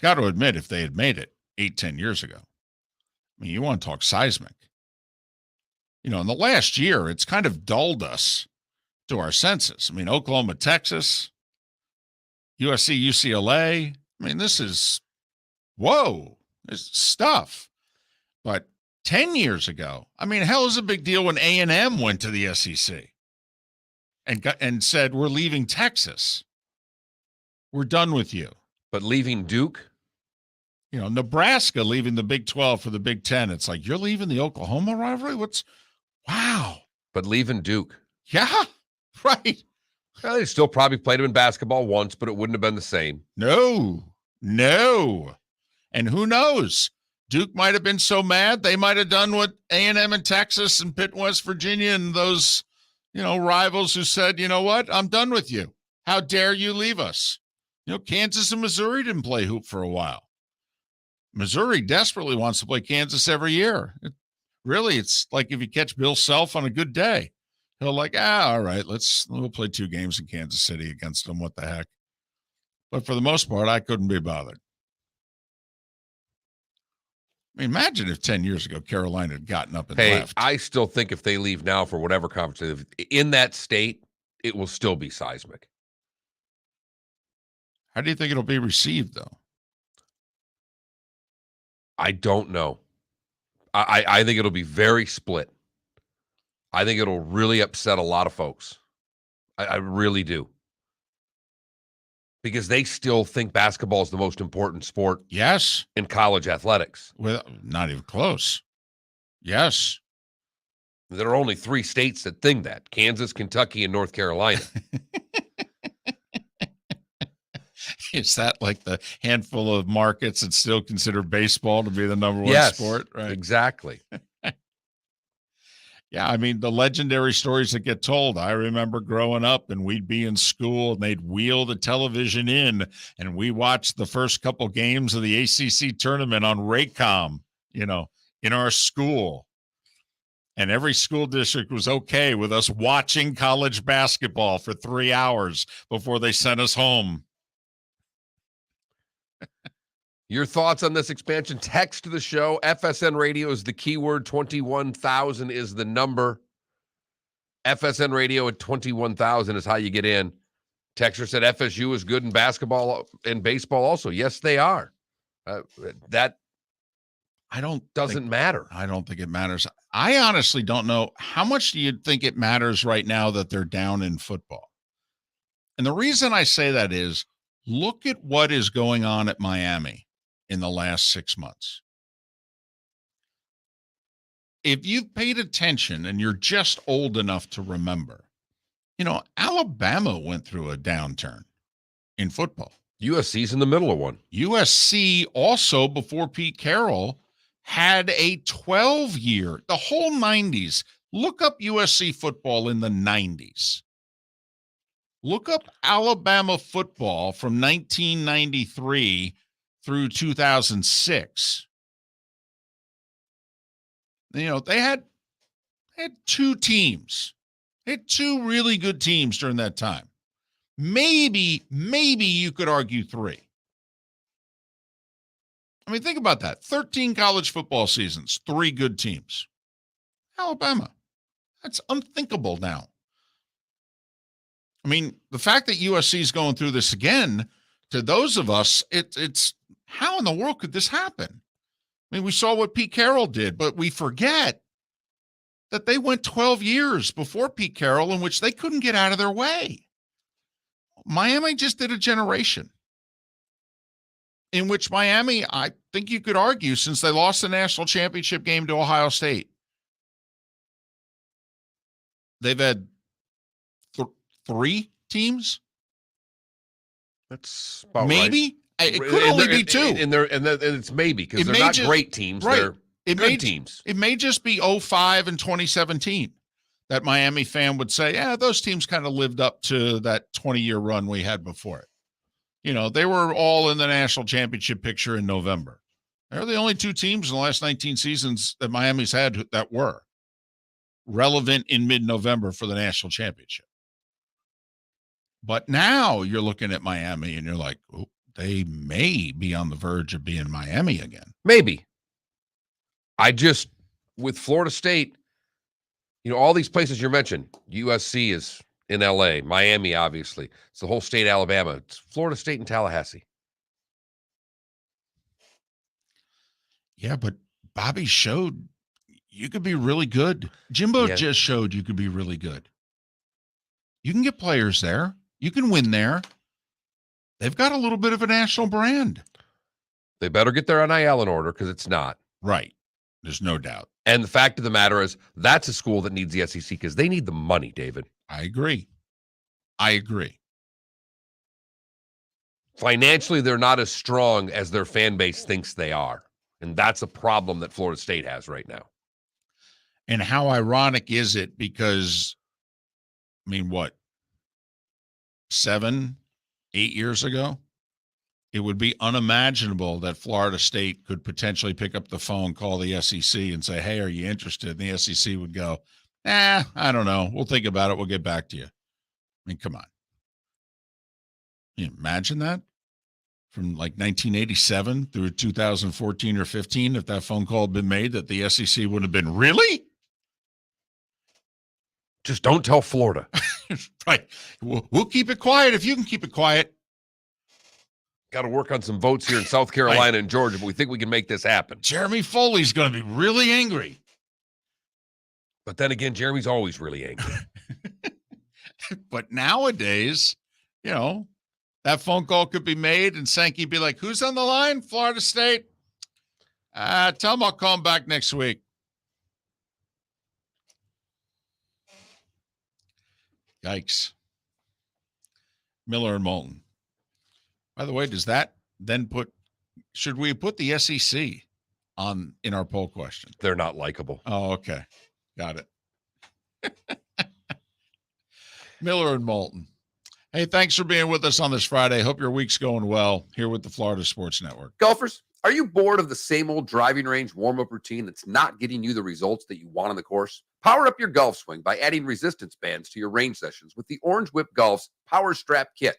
Got to admit, if they had made it 8-10 years ago, I mean, you want to talk seismic. In the last year, it's kind of dulled us to our senses. I mean, Oklahoma, Texas, USC, UCLA. I mean, this is, whoa, this stuff. But 10 years ago, I mean, hell, it was a big deal when A&M went to the SEC and said, we're leaving Texas. We're done with you. But leaving Duke? Nebraska leaving the Big 12 for the Big 10. It's like, you're leaving the Oklahoma rivalry? Wow. But leaving Duke. Yeah, right. Well, they still probably played him in basketball once, but it wouldn't have been the same. No. And who knows? Duke might have been so mad they might have done what A&M in Texas and Pitt, West Virginia, and those, rivals who said, you know what? I'm done with you. How dare you leave us? Kansas and Missouri didn't play hoop for a while. Missouri desperately wants to play Kansas every year. It's like if you catch Bill Self on a good day, he'll all right, we'll play 2 games in Kansas City against them. What the heck? But for the most part, I couldn't be bothered. I mean, imagine if 10 years ago Carolina had gotten up and left. I still think if they leave now for whatever conference in that state, it will still be seismic. How do you think it'll be received, though? I don't know. I think it'll be very split. I think it'll really upset a lot of folks. I really do. Because they still think basketball is the most important sport. Yes. In college athletics. Well, not even close. Yes. There are only 3 states that think that: Kansas, Kentucky, and North Carolina. Is that like the handful of markets that still consider baseball to be the number one sport? Right. Exactly. Yeah, I mean, the legendary stories that get told. I remember growing up and we'd be in school and they'd wheel the television in and we watched the first couple games of the ACC tournament on Raycom, in our school. And every school district was okay with us watching college basketball for 3 hours before they sent us home. Your thoughts on this expansion? Text to the show. FSN Radio is the keyword. 21,000 is the number. FSN Radio at 21,000 is how you get in. Texter said FSU is good in basketball and baseball also. Yes, they are. That doesn't matter. I don't think it matters. I honestly don't know. How much do you think it matters right now that they're down in football? And the reason I say that is look at what is going on at Miami in the last 6 months. If you've paid attention and you're just old enough to remember, Alabama went through a downturn in football. USC's in the middle of one. USC also, before Pete Carroll, had a 12-year, the whole 90s. Look up USC football in the 90s. Look up Alabama football from 1993 through 2006. They had two teams. They had two really good teams during that time. Maybe you could argue three. I mean, think about that. 13 college football seasons, 3 good teams. Alabama. That's unthinkable now. I mean, the fact that USC is going through this again, to those of us, it's how in the world could this happen? I mean, we saw what Pete Carroll did, but we forget that they went 12 years before Pete Carroll in which they couldn't get out of their way. Miami just did a generation in which Miami, I think you could argue, since they lost the national championship game to Ohio State, they've had 3 teams. That's about maybe. Right. It could only be 2. And it's maybe because they're not great teams. Right. They're good teams. It may just be 05 and 2017 that Miami fan would say, yeah, those teams kind of lived up to that 20-year run we had before it. They were all in the national championship picture in November. They're the only 2 teams in the last 19 seasons that Miami's had that were relevant in mid-November for the national championship. But now you're looking at Miami and you're like, oh, they may be on the verge of being Miami again. Maybe. With Florida State, all these places you mentioned, USC is in LA, Miami, obviously. It's the whole state of Alabama. It's Florida State and Tallahassee. Yeah, but Bobby showed you could be really good. Jimbo just showed you could be really good. You can get players there. You can win there. They've got a little bit of a national brand. They better get their NIL in order because it's not. Right. There's no doubt. And the fact of the matter is that's a school that needs the SEC because they need the money, David. I agree. Financially, they're not as strong as their fan base thinks they are. And that's a problem that Florida State has right now. And how ironic is it? Because, 7, 8 years ago, it would be unimaginable that Florida State could potentially pick up the phone, call the SEC and say, hey, are you interested? And the SEC would go, I don't know. We'll think about it. We'll get back to you. Come on. Can you imagine that? From like 1987 through 2014 or 15, if that phone call had been made, that the SEC would have been, really? Just don't tell Florida. Right. We'll keep it quiet if you can keep it quiet. Got to work on some votes here in South Carolina and Georgia, but we think we can make this happen. Jeremy Foley's going to be really angry. But then again, Jeremy's always really angry. But nowadays, that phone call could be made and Sankey be like, who's on the line? Florida State. Tell them I'll call him back next week. Yikes. Miller and Moulton. By the way, does that then should we put the SEC in our poll question? They're not likable. Oh, okay. Got it. Miller and Moulton. Hey, thanks for being with us on this Friday. Hope your week's going well here with the Florida Sports Network. Golfers, are you bored of the same old driving range warm-up routine that's not getting you the results that you want on the course? Power up your golf swing by adding resistance bands to your range sessions with the Orange Whip Golf's Power Strap Kit.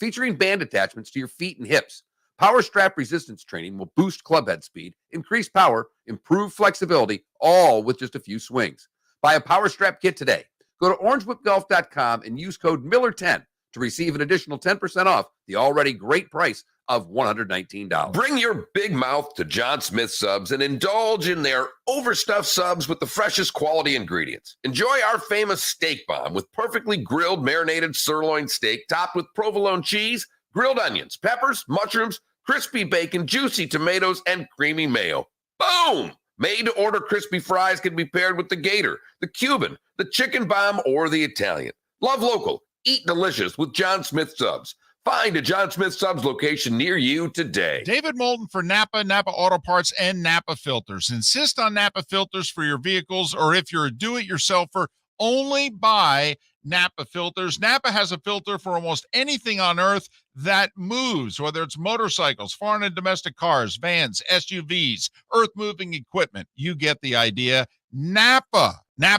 Featuring band attachments to your feet and hips, Power Strap resistance training will boost club head speed, increase power, improve flexibility, all with just a few swings. Buy a Power Strap Kit today. Go to orangewhipgolf.com and use code Miller10 to receive an additional 10% off the already great price of $119. Bring your big mouth to John Smith Subs and indulge in their overstuffed subs with the freshest quality ingredients. Enjoy our famous steak bomb with perfectly grilled marinated sirloin steak topped with provolone cheese, grilled onions, peppers, mushrooms, crispy bacon, juicy tomatoes, and creamy mayo. Boom! Made-to-order crispy fries can be paired with the Gator, the Cuban, the chicken bomb, or the Italian. Love local. Eat delicious with John Smith Subs. Find a John Smith Subs location near you today. David Moulton for Napa, Napa Auto Parts, and Napa Filters. Insist on Napa Filters for your vehicles, or if you're a do-it-yourselfer, only buy Napa Filters. Napa has a filter for almost anything on earth that moves, whether it's motorcycles, foreign and domestic cars, vans, SUVs, earth-moving equipment. You get the idea. Napa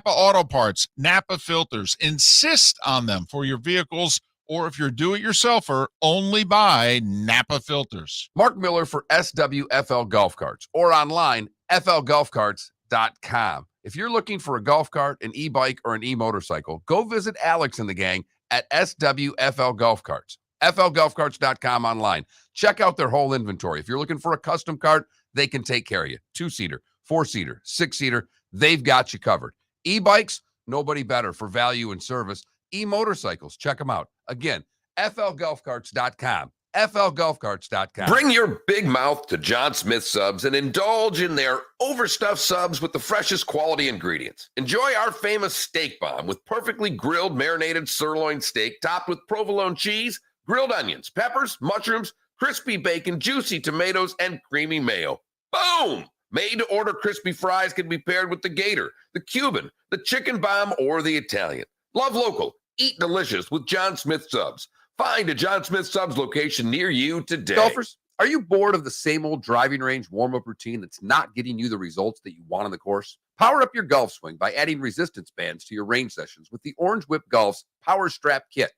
Auto Parts, Napa Filters. Insist on them for your vehicles, or if you're do-it-yourselfer, only buy Napa Filters. Mark Miller for SWFL Golf Carts, or online, flgolfcarts.com. If you're looking for a golf cart, an e-bike, or an e-motorcycle, go visit Alex and the gang at SWFL Golf Carts. flgolfcarts.com online. Check out their whole inventory. If you're looking for a custom cart, they can take care of you. 2-seater, 4-seater, 6-seater, they've got you covered. E-bikes, nobody better for value and service. E-motorcycles, check them out. Again, flgolfcarts.com. flgolfcarts.com. Bring your big mouth to John Smith Subs and indulge in their overstuffed subs with the freshest quality ingredients. Enjoy our famous steak bomb with perfectly grilled marinated sirloin steak topped with provolone cheese, grilled onions, peppers, mushrooms, crispy bacon, juicy tomatoes, and creamy mayo. Boom! Made-to-order crispy fries can be paired with the Gator, the Cuban, the chicken bomb, or the Italian. Love local. Eat delicious with John Smith Subs. Find a John Smith Subs location near you today. Golfers, are you bored of the same old driving range warm-up routine that's not getting you the results that you want on the course? Power up your golf swing by adding resistance bands to your range sessions with the Orange Whip Golf's Power Strap Kit.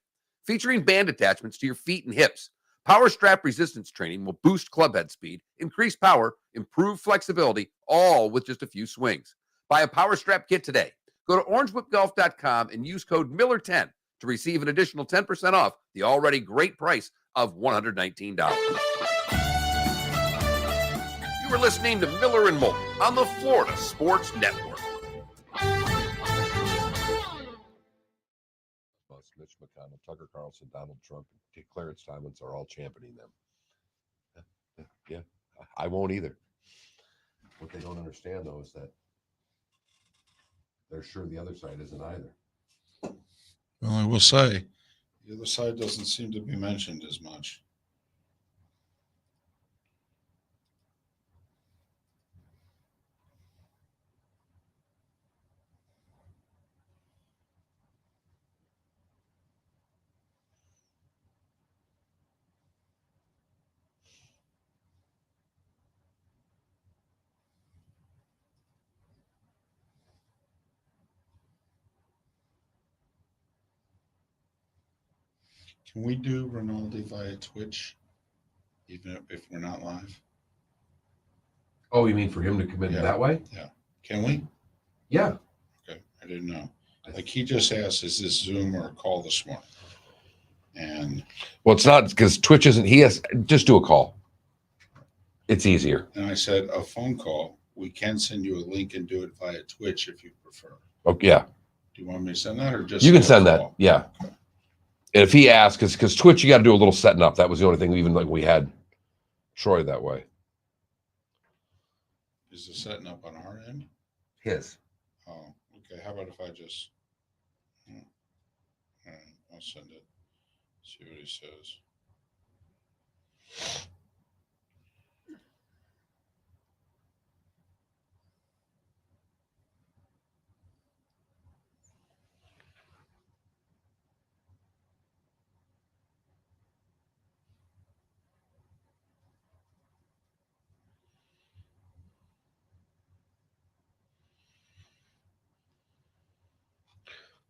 Featuring band attachments to your feet and hips, Power Strap resistance training will boost club head speed, increase power, improve flexibility, all with just a few swings. Buy a Power Strap Kit today. Go to orangewhipgolf.com and use code Miller10 to receive an additional 10% off the already great price of $119. You were listening to Miller and Moulton on the Florida Sports Network. Mitch McConnell, Tucker Carlson, Donald Trump, and Clarence Thomas are all championing them. Yeah, I won't either. What they don't understand, though, is that they're sure the other side isn't either. Well, I will say, the other side doesn't seem to be mentioned as much. Can we do Rinaldi via Twitch, even if we're not live? Oh, you mean for him to come in that way? Yeah. Can we? Yeah. Okay. I didn't know. Like he just asked, is this Zoom or a call this morning? And Well, it's not because Twitch isn't. He has just do a call. It's easier. and I said, a phone call. We can send you a link and do it via Twitch if you prefer. Okay, yeah, Do you want me to send that or just you can a send that. call? Yeah. Okay. And if he asks, because Twitch, you got to do a little setting up. That was the only thing. Even like we had Troy that way. Is the setting up on our end? His. Oh, okay. How about if I just, all right, I'll send it. See what he says.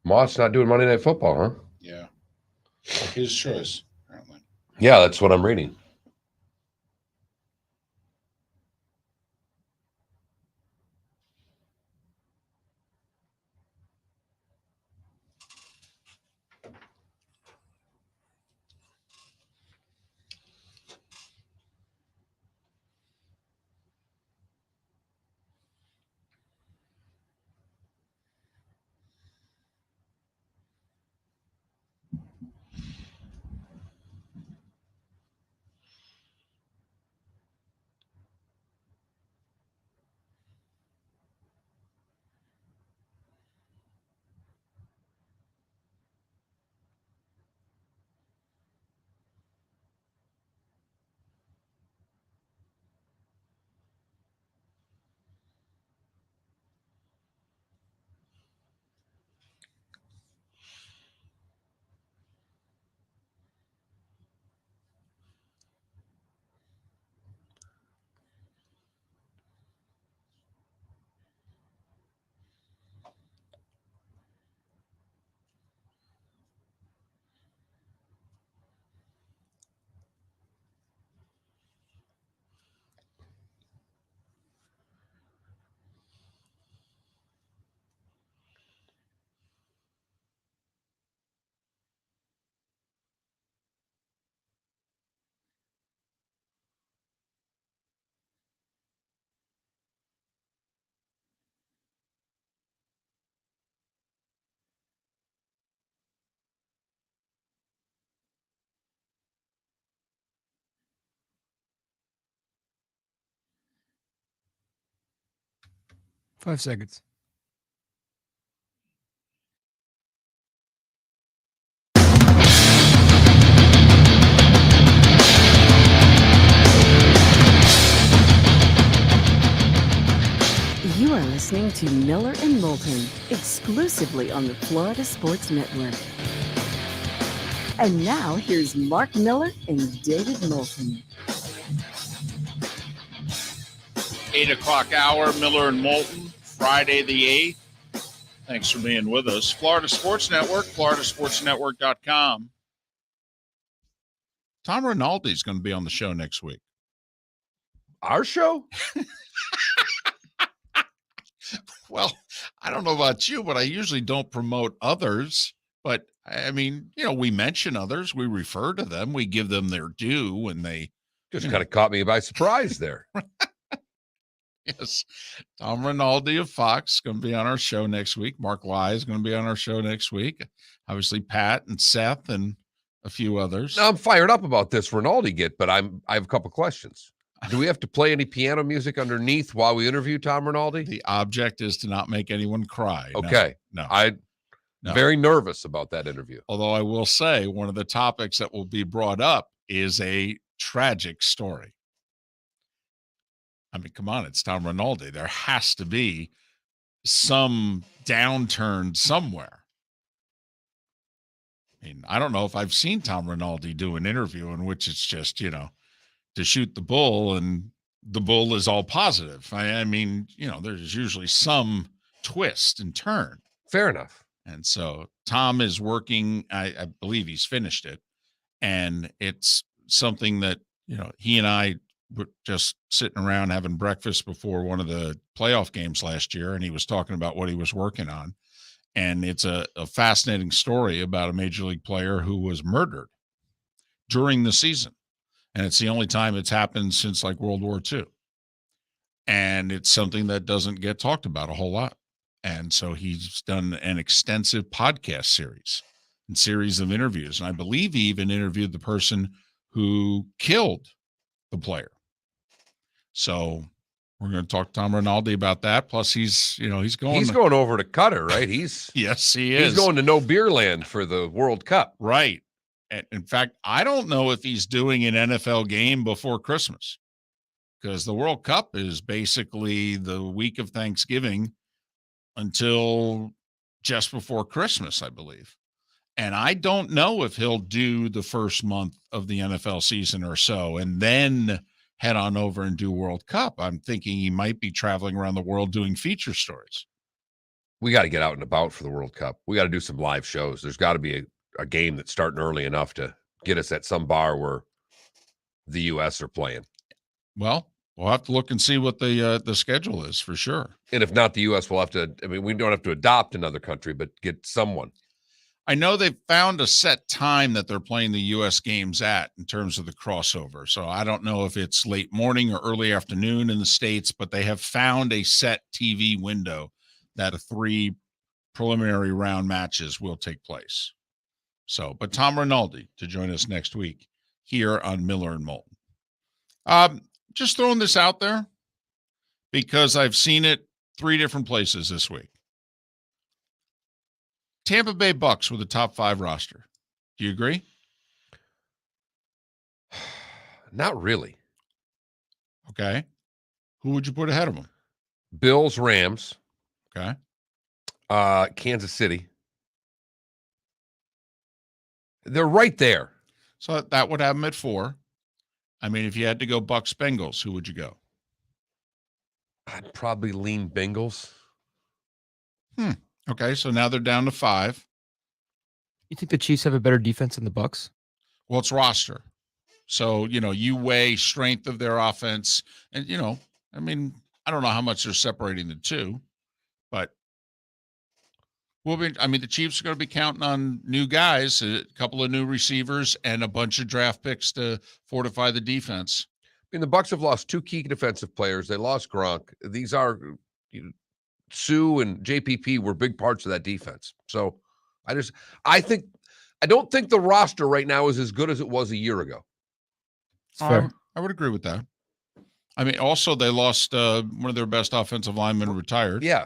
Moss not doing Monday Night Football, huh? Yeah. His choice, apparently. Yeah, that's what I'm reading. Five seconds. You are listening to Miller and Moulton, exclusively on the Florida Sports Network. And now here's Mark Miller and David Moulton. 8 o'clock hour, Miller and Moulton, Friday the 8th. Thanks for being with us. Florida Sports Network, floridasportsnetwork.com. Tom Rinaldi is going to be on the show next week. Our show? Well, I don't know about you, but I usually don't promote others. But, I mean, you know, we mention others. We refer to them. We give them their due when they Just kind of caught me by surprise there. Yes. Tom Rinaldi of Fox is going to be on our show next week. Mark Lai is going to be on our show next week. Obviously, Pat and Seth and a few others. Now, I'm fired up about this Rinaldi get, but I have a couple questions. Do we have to play any piano music underneath while we interview Tom Rinaldi? The object is to not make anyone cry. Okay. No. I'm very nervous about that interview. Although I will say one of the topics that will be brought up is a tragic story. I mean, come on, it's Tom Rinaldi. There has to be some downturn somewhere. I mean, I don't know if I've seen Tom Rinaldi do an interview in which it's just, you know, to shoot the bull and the bull is all positive. I mean, you know, there's usually some twist and turn. Fair enough. And so Tom is working, I believe he's finished it. And it's something that, you know, he and I were just sitting around having breakfast before one of the playoff games last year. And he was talking about what he was working on. And it's a fascinating story about a major league player who was murdered during the season. And it's the only time it's happened since like World War II. And it's something that doesn't get talked about a whole lot. And so he's done an extensive podcast series and series of interviews. And I believe he even interviewed the person who killed the player. So we're going to talk to Tom Rinaldi about that. Plus he's going over to Qatar, right? Yes, he is. He's going to No Beer Land for the World Cup. Right. And in fact, I don't know if he's doing an NFL game before Christmas because the World Cup is basically the week of Thanksgiving until just before Christmas, I believe. And I don't know if he'll do the first month of the NFL season or so and then head on over and do World Cup. I'm thinking he might be traveling around the world doing feature stories. We got to get out and about for the World Cup. We got to do some live shows. There's got to be a game that's starting early enough to get us at some bar where the U.S. are playing. Well, we'll have to look and see what the schedule is for sure. And if not the U.S., we'll have to. I mean, we don't have to adopt another country, but get someone. I know they've found a set time that they're playing the U.S. games at in terms of the crossover. So I don't know if it's late morning or early afternoon in the States, but they have found a set TV window that 3 preliminary round matches will take place. So, but Tom Rinaldi to join us next week here on Miller and Moulton. Just throwing this out there because I've seen it 3 different places this week. Tampa Bay Bucks with a top 5 roster. Do you agree? Not really. Okay. Who would you put ahead of them? Bills, Rams. Okay. Kansas City. They're right there. So that would have them at 4. I mean, if you had to go Bucks Bengals, who would you go? I'd probably lean Bengals. Okay, so now they're down to 5. You think the Chiefs have a better defense than the Bucks? Well, it's roster. So, you weigh strength of their offense. And, I mean, I don't know how much they're separating the two, but the Chiefs are going to be counting on new guys, a couple of new receivers, and a bunch of draft picks to fortify the defense. I mean, the Bucks have lost 2 key defensive players. They lost Gronk. These are Sue and JPP were big parts of that defense. So I don't think the roster right now is as good as it was a year ago. Fair. I would agree with that. I mean, also they lost one of their best offensive linemen retired. Yeah.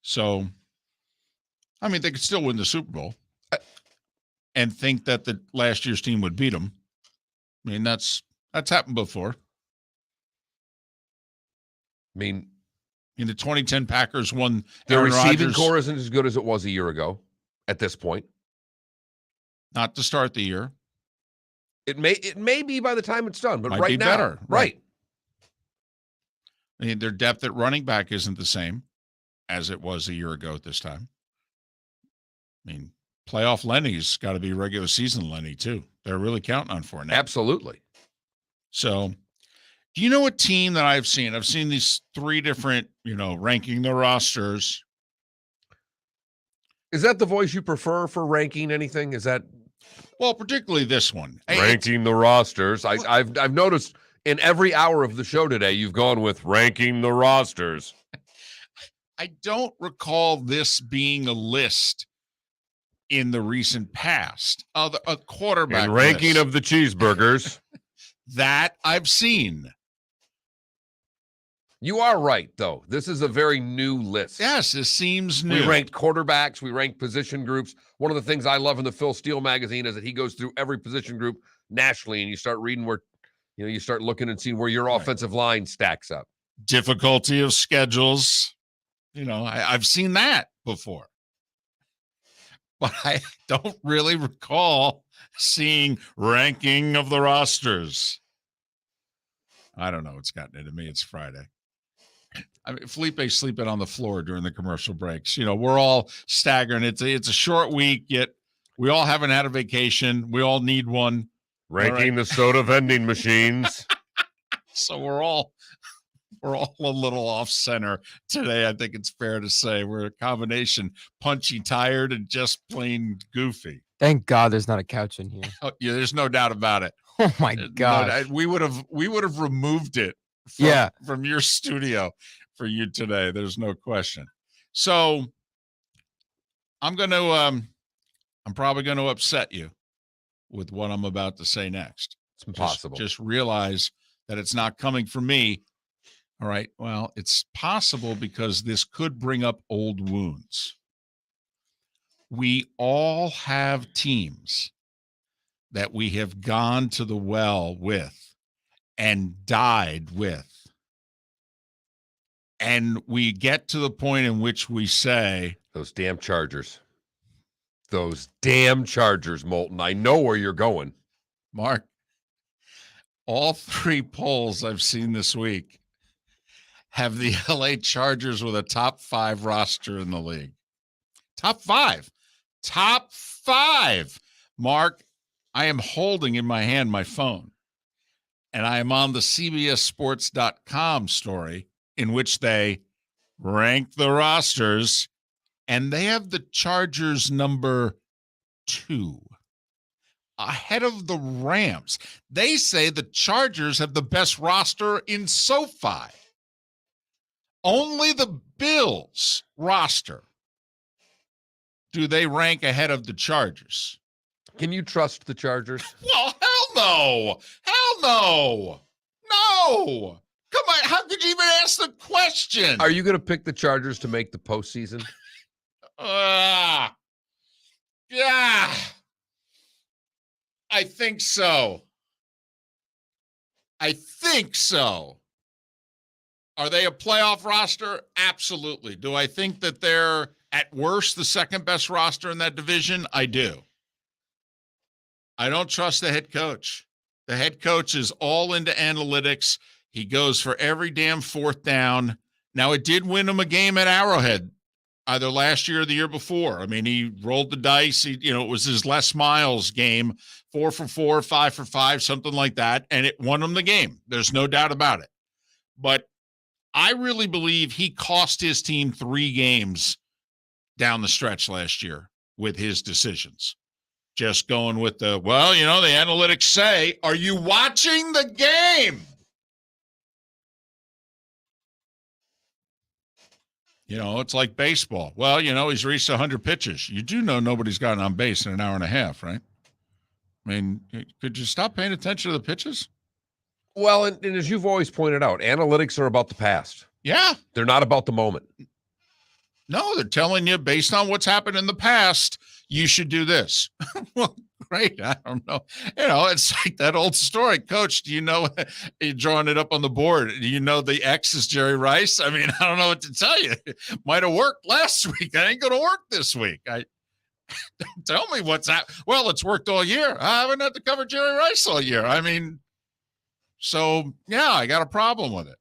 So, I mean, they could still win the Super Bowl and think that the last year's team would beat them. I mean, that's happened before. I mean, in the 2010 Packers won. Their Aaron receiving Rodgers, core isn't as good as it was a year ago at this point. not to start the year. It may be by the time it's done, but Might right be now, better. right. I mean, their depth at running back isn't the same as it was a year ago at this time. I mean, playoff Lenny's got to be regular season Lenny too. They're really counting on for now. Absolutely. So, do you know a team that I've seen? I've seen these 3 different, ranking the rosters. Is that the voice you prefer for ranking anything? Is that Well, particularly this one. ranking the rosters? I've noticed in every hour of the show today, you've gone with ranking the rosters. I don't recall this being a list in the recent past. A quarterback And ranking list of the cheeseburgers. that I've seen. You are right, though. This is a very new list. Yes, this seems new. We ranked quarterbacks. We ranked position groups. One of the things I love in the Phil Steele magazine is that he goes through every position group nationally, and you start reading where, you start looking and seeing where your offensive line stacks up. Difficulty of schedules. I've seen that before. But I don't really recall seeing ranking of the rosters. I don't know what's gotten into me. It's Friday. I mean, Felipe's sleeping on the floor during the commercial breaks. We're all staggering. It's a short week, yet we all haven't had a vacation. We all need one. Ranking the soda vending machines. So we're all a little off center today. I think it's fair to say we're a combination punchy, tired, and just plain goofy. Thank God there's not a couch in here. Oh, yeah, there's no doubt about it. Oh my God. We would have removed it from your studio for you today. There's no question. So I'm probably going to upset you with what I'm about to say next. It's impossible. Just realize that it's not coming from me. All right. Well, it's possible because this could bring up old wounds. We all have teams that we have gone to the well with and died with. And we get to the point in which we say, Those damn Chargers. Those damn Chargers, Moulton. I know where you're going. Mark, all 3 polls I've seen this week have the LA Chargers with a top 5 roster in the league. Top 5. Top 5. Mark, I am holding in my hand my phone, and I am on the CBSSports.com story in which they rank the rosters, and they have the Chargers number 2. Ahead of the Rams. They say the Chargers have the best roster in SoFi. Only the Bills roster do they rank ahead of the Chargers. Can you trust the Chargers? Well, hell no. Hell no. No. Come on. How could you even ask the question? Are you going to pick the Chargers to make the postseason? Yeah. I think so. I think so. Are they a playoff roster? Absolutely. Do I think that they're at worst the second best roster in that division? I do. I don't trust the head coach. The head coach is all into analytics. He goes for every damn fourth down. Now, it did win him a game at Arrowhead, either last year or the year before. I mean, he rolled the dice. It was his Les Miles game, 4 for 4, 5 for 5, something like that, and it won him the game. There's no doubt about it. But I really believe he cost his team 3 games down the stretch last year with his decisions. Just going with the analytics say, are you watching the game? It's like baseball. Well, he's reached 100 pitches. You do know nobody's gotten on base in an hour and a half, right? I mean, could you stop paying attention to the pitches? Well, and as you've always pointed out, analytics are about the past. Yeah. They're not about the moment. No, they're telling you based on what's happened in the past, you should do this. Well, great. I don't know. It's like that old story. Coach, do you know, you're drawing it up on the board, do you know the X is Jerry Rice? I mean, I don't know what to tell you. It might have worked last week. It ain't going to work this week. Don't tell me what's happening. Well, it's worked all year. I haven't had to cover Jerry Rice all year. I mean, so, yeah, I got a problem with it.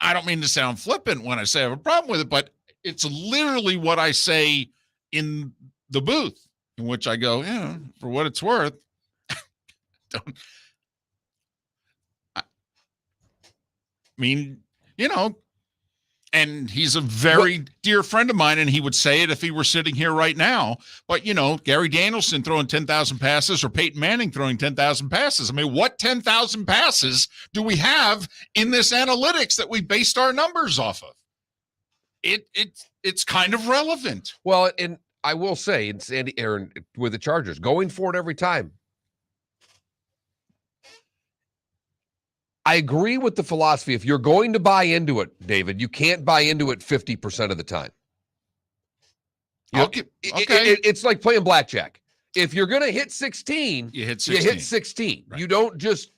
I don't mean to sound flippant when I say I have a problem with it, but it's literally what I say in the booth, in which I go, for what it's worth. And he's a very dear friend of mine, and he would say it if he were sitting here right now. But, Gary Danielson throwing 10,000 passes or Peyton Manning throwing 10,000 passes. I mean, what 10,000 passes do we have in this analytics that we based our numbers off of? It's kind of relevant. Well, and I will say, it's Andy Aaron with the Chargers going for it every time. I agree with the philosophy. If you're going to buy into it, David, you can't buy into it 50% of the time. Okay. It's like playing blackjack. If you're going to hit 16, you hit 16. You hit 16. Right. You don't just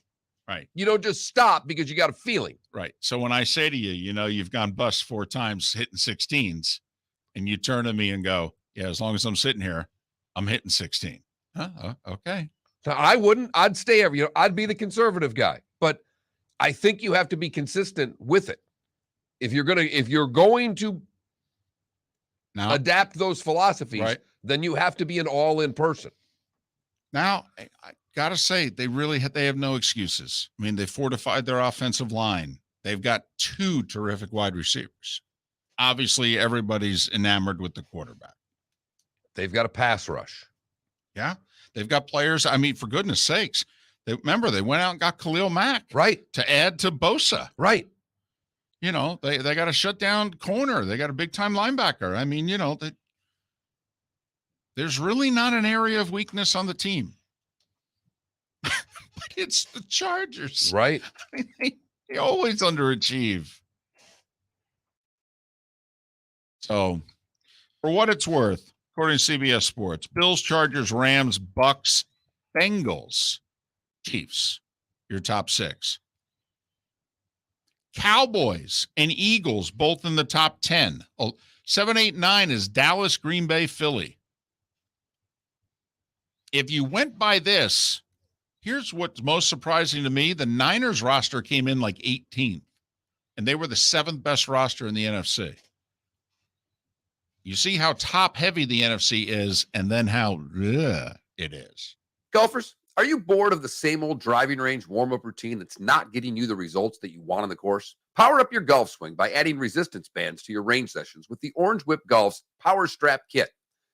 right. You don't just stop because you got a feeling. Right. So when I say to you, you've gone bust 4 times hitting 16s, and you turn to me and go, yeah, as long as I'm sitting here, I'm hitting 16. Huh? Okay. Now, I wouldn't. I'd stay every. I'd be the conservative guy, but I think you have to be consistent with it. If you're going to now adapt those philosophies, right, then you have to be an all-in person. Now, I gotta say, they have no excuses. I mean, they fortified their offensive line. They've got 2 terrific wide receivers. Obviously, everybody's enamored with the quarterback. They've got a pass rush. Yeah, they've got players. I mean, for goodness sakes. They went out and got Khalil Mack, right, to add to Bosa, right. They got a shutdown corner. They got a big time linebacker. I mean, there's really not an area of weakness on the team. But it's the Chargers, right? I mean, they always underachieve. So, for what it's worth, according to CBS Sports, Bills, Chargers, Rams, Bucks, Bengals, Chiefs, your top 6. Cowboys and Eagles, both in the top 10. 7, 8, 9 is Dallas, Green Bay, Philly. If you went by this, here's what's most surprising to me. The Niners roster came in like 18th. and they were the 7th best roster in the NFC. You see how top heavy the NFC is, and then how it is. Golfers, are you bored of the same old driving range warm-up routine that's not getting you the results that you want on the course? Power up your golf swing by adding resistance bands to your range sessions with the Orange Whip Golf's Power Strap Kit.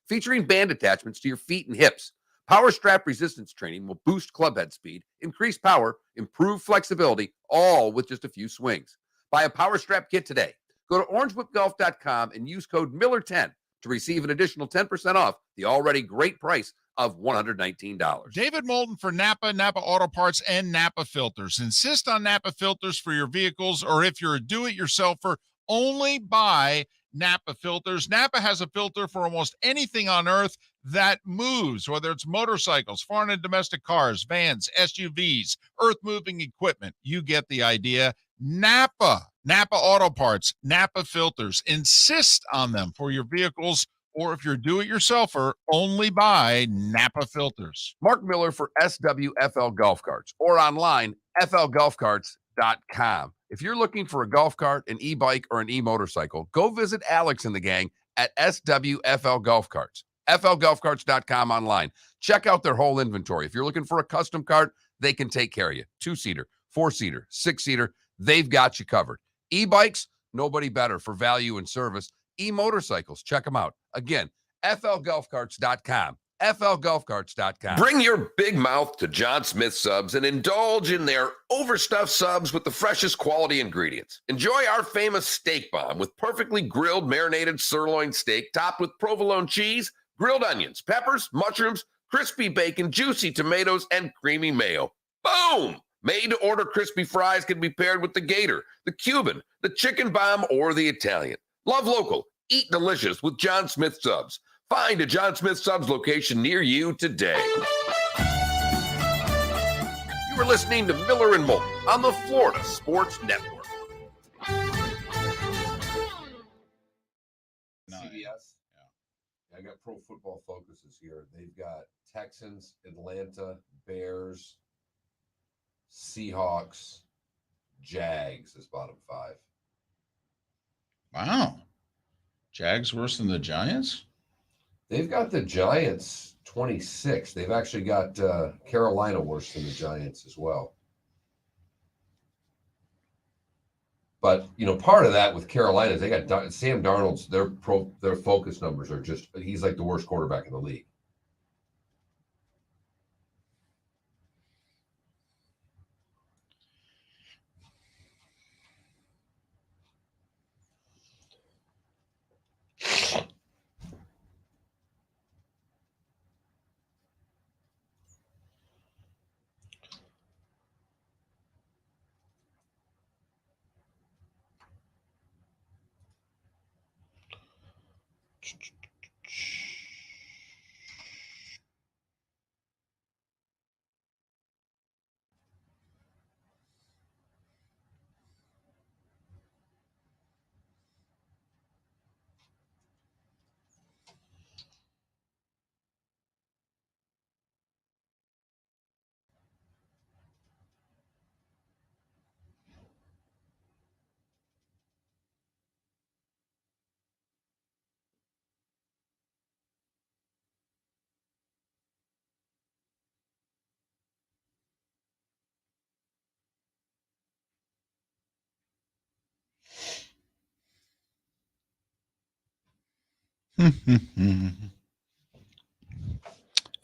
Featuring band attachments to your feet and hips, Power Strap resistance training will boost clubhead speed, increase power, improve flexibility, all with just a few swings. Buy a Power Strap Kit today. Go to orangewhipgolf.com and use code Miller10 to receive an additional 10% off the already great price of $119. David Moulton for Napa, Napa Auto Parts, and Napa Filters. Insist on Napa Filters for your vehicles, or if you're a do-it-yourselfer, only buy Napa Filters. Napa has a filter for almost anything on earth that moves, whether it's motorcycles, foreign and domestic cars, vans, SUVs, earth-moving equipment. You get the idea. Napa Auto Parts, Napa Filters. Insist on them for your vehicles, or if you're a do-it-yourselfer, only buy Napa Filters. Mark Miller for SWFL Golf Carts, or online, flgolfcarts.com. If you're looking for a golf cart, an e-bike, or an e-motorcycle, go visit Alex and the gang at SWFL Golf Carts. flgolfcarts.com online. Check out their whole inventory. If you're looking for a custom cart, they can take care of you. 2-seater, 4-seater, 6-seater, they've got you covered. E-bikes, nobody better for value and service. E-motorcycles, check them out. Again, flgolfcarts.com. flgolfcarts.com. Bring your big mouth to John Smith Subs and indulge in their overstuffed subs with the freshest quality ingredients. Enjoy our famous steak bomb with perfectly grilled marinated sirloin steak topped with provolone cheese, grilled onions, peppers, mushrooms, crispy bacon, juicy tomatoes, and creamy mayo. Boom! Made-to-order crispy fries can be paired with the Gator, the Cuban, the chicken bomb, or the Italian. Love local, eat delicious with John Smith Subs. Find a John Smith Subs location near you today. You are listening to Miller and Moulton on the Florida Sports Network. CBS. I got Pro Football Focuses here. They've got Texans, Atlanta, Bears, Seahawks, Jags as bottom 5. Wow. Jags worse than the Giants? They've got the Giants 26. They've actually got Carolina worse than the Giants as well. But, part of that with Carolina is they got Sam Darnold's, their focus numbers are just, he's like the worst quarterback in the league.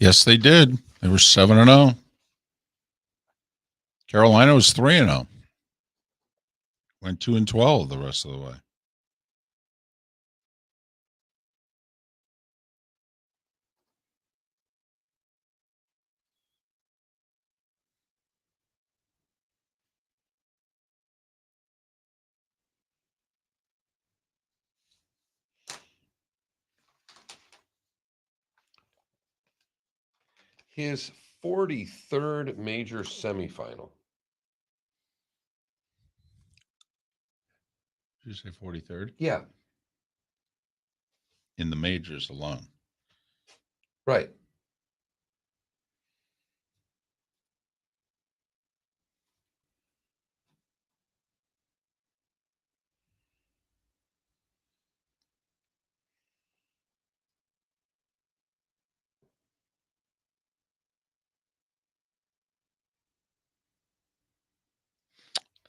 Yes, they did. They were 7-0. Carolina was 3-0. Went 2-12 the rest of the way. His 43rd major semifinal. Did you say 43rd? Yeah, In the majors alone. right.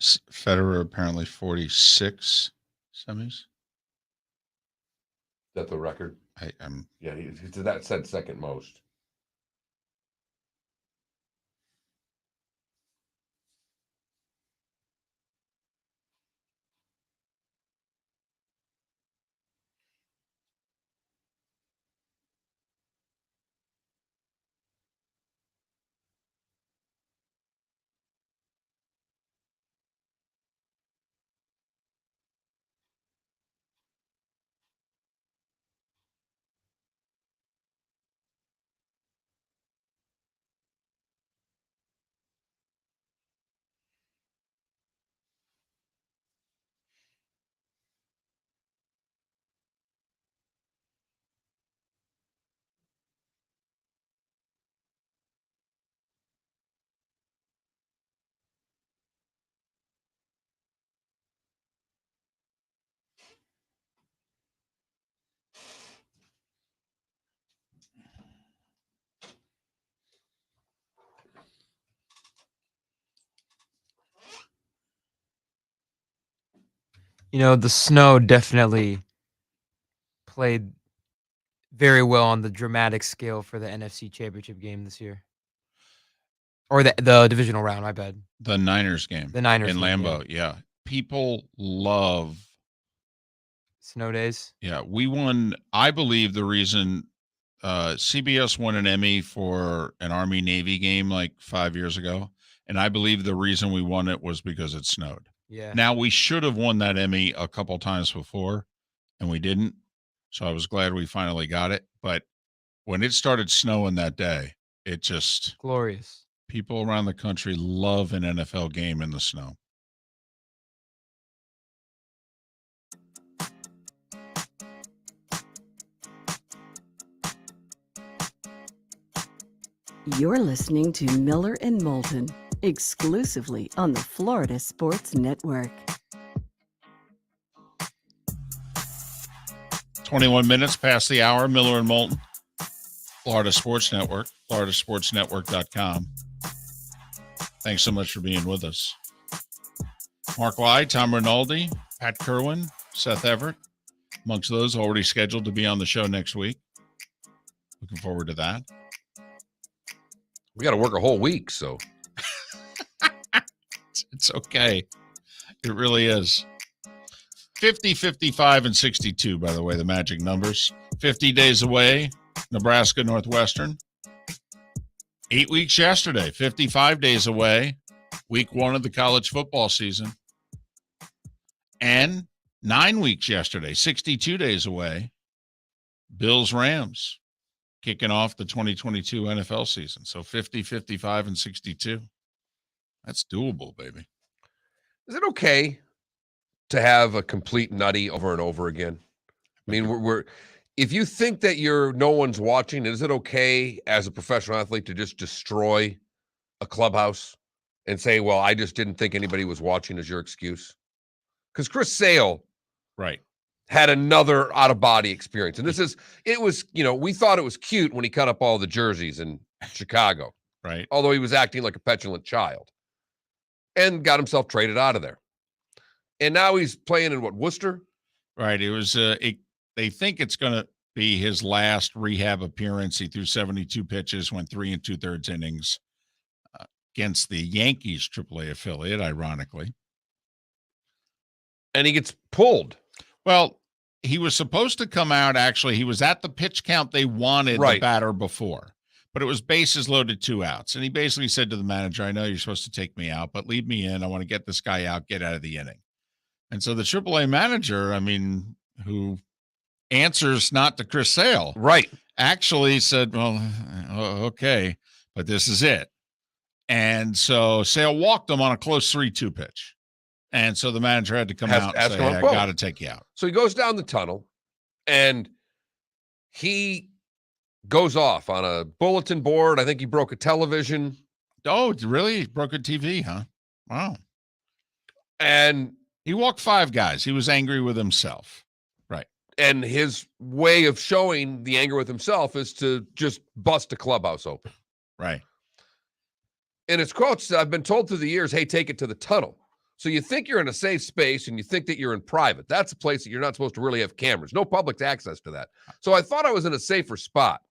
Federer apparently 46 semis. Is that the record? I'm Yeah, that said second most. You know, the snow definitely played very well on the dramatic scale for the NFC Championship game this year. Or the divisional round, my bad. the Niners game. The Niners in game, Lambeau. Yeah. People love Snow days. Yeah, we won. I believe the reason CBS won an Emmy for an Army Navy game like 5 years ago, and I believe the reason we won it was because it snowed. Yeah. Now we should have won that Emmy a couple times before, and we didn't. So I was glad we finally got it. But when it started snowing that day, it just Glorious. people around the country love an NFL game in the snow. You're listening to Miller and Moulton, exclusively on the Florida Sports Network. 21 minutes past the hour, Miller and Moulton, Florida Sports Network, floridasportsnetwork.com. Thanks so much for being with us. Mark Lai, Tom Rinaldi, Pat Kerwin, Seth Everett, amongst those already scheduled to be on the show next week. Looking forward to that. We got to work a whole week, so It's okay. It really is. 50, 55, and 62, by the way, the magic numbers. 50 days away, Nebraska Northwestern. 8 weeks yesterday, 55 days away, week 1 of the college football season. And 9 weeks yesterday, 62 days away, Bills Rams kicking off the 2022 NFL season. So 50, 55, and 62. That's doable, baby. is it okay to have a complete nutty over and over again? I mean, we're if you think that no one's watching, is it okay as a professional athlete to just destroy a clubhouse and say, well, I just didn't think anybody was watching as your excuse? Because Chris Sale Right. had another out-of-body experience. And we thought it was cute when he cut up all the jerseys in Chicago, Right. although he was acting like a petulant child and got himself traded out of there. And now he's playing in Worcester? Right. It was, they think it's going to be his last rehab appearance. He threw 72 pitches, went 3 2/3 innings against the Yankees AAA affiliate, ironically. And he gets pulled. Well, he was supposed to come out. Actually, he was at the pitch count they wanted the batter before, but it was bases loaded, 2 outs. And he basically said to the manager, I know you're supposed to take me out, but leave me in. I want to get this guy out, get out of the inning. And so the AAA manager, who answers not to Chris Sale, right, actually said, well, okay, but this is it. And so Sale walked him on a close 3-2 pitch. And so the manager had to come out and say, hey, I got to take you out. So he goes down the tunnel and he goes off on a bulletin board. I think he broke a television. Oh, really? He broke a TV, huh? Wow. And he walked 5 guys. He was angry with himself. Right. And his way of showing the anger with himself is to just bust a clubhouse open. Right. And his quotes, I've been told through the years, hey, take it to the tunnel. So you think you're in a safe space and you think that you're in private. That's a place that you're not supposed to really have cameras. No public access to that. So I thought I was in a safer spot.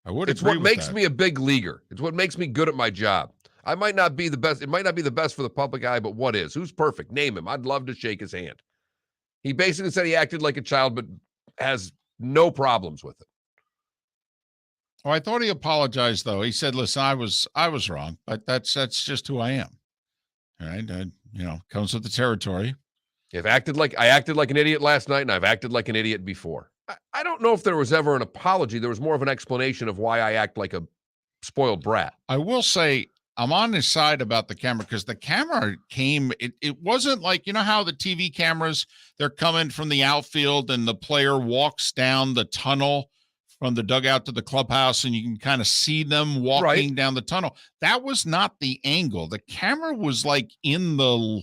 I would It's agree what with makes that. me a big leaguer. It's what makes me good at my job. I might not be the best. It might not be the best for the public eye, but what is? Who's perfect? Name him. I'd love to shake his hand. He basically said he acted like a child, but has no problems with it. Oh, I thought he apologized though. He said, "Listen, I was wrong, but that's just who I am." All right, comes with the territory. I acted like an idiot last night, and I've acted like an idiot before. I don't know if there was ever an apology. There was more of an explanation of why I act like a spoiled brat. I will say I'm on his side about the camera because the camera came. It wasn't like, you know how the TV cameras, they're coming from the outfield and the player walks down the tunnel from the dugout to the clubhouse and you can kind of see them walking down the tunnel. That was not the angle. The camera was like in the,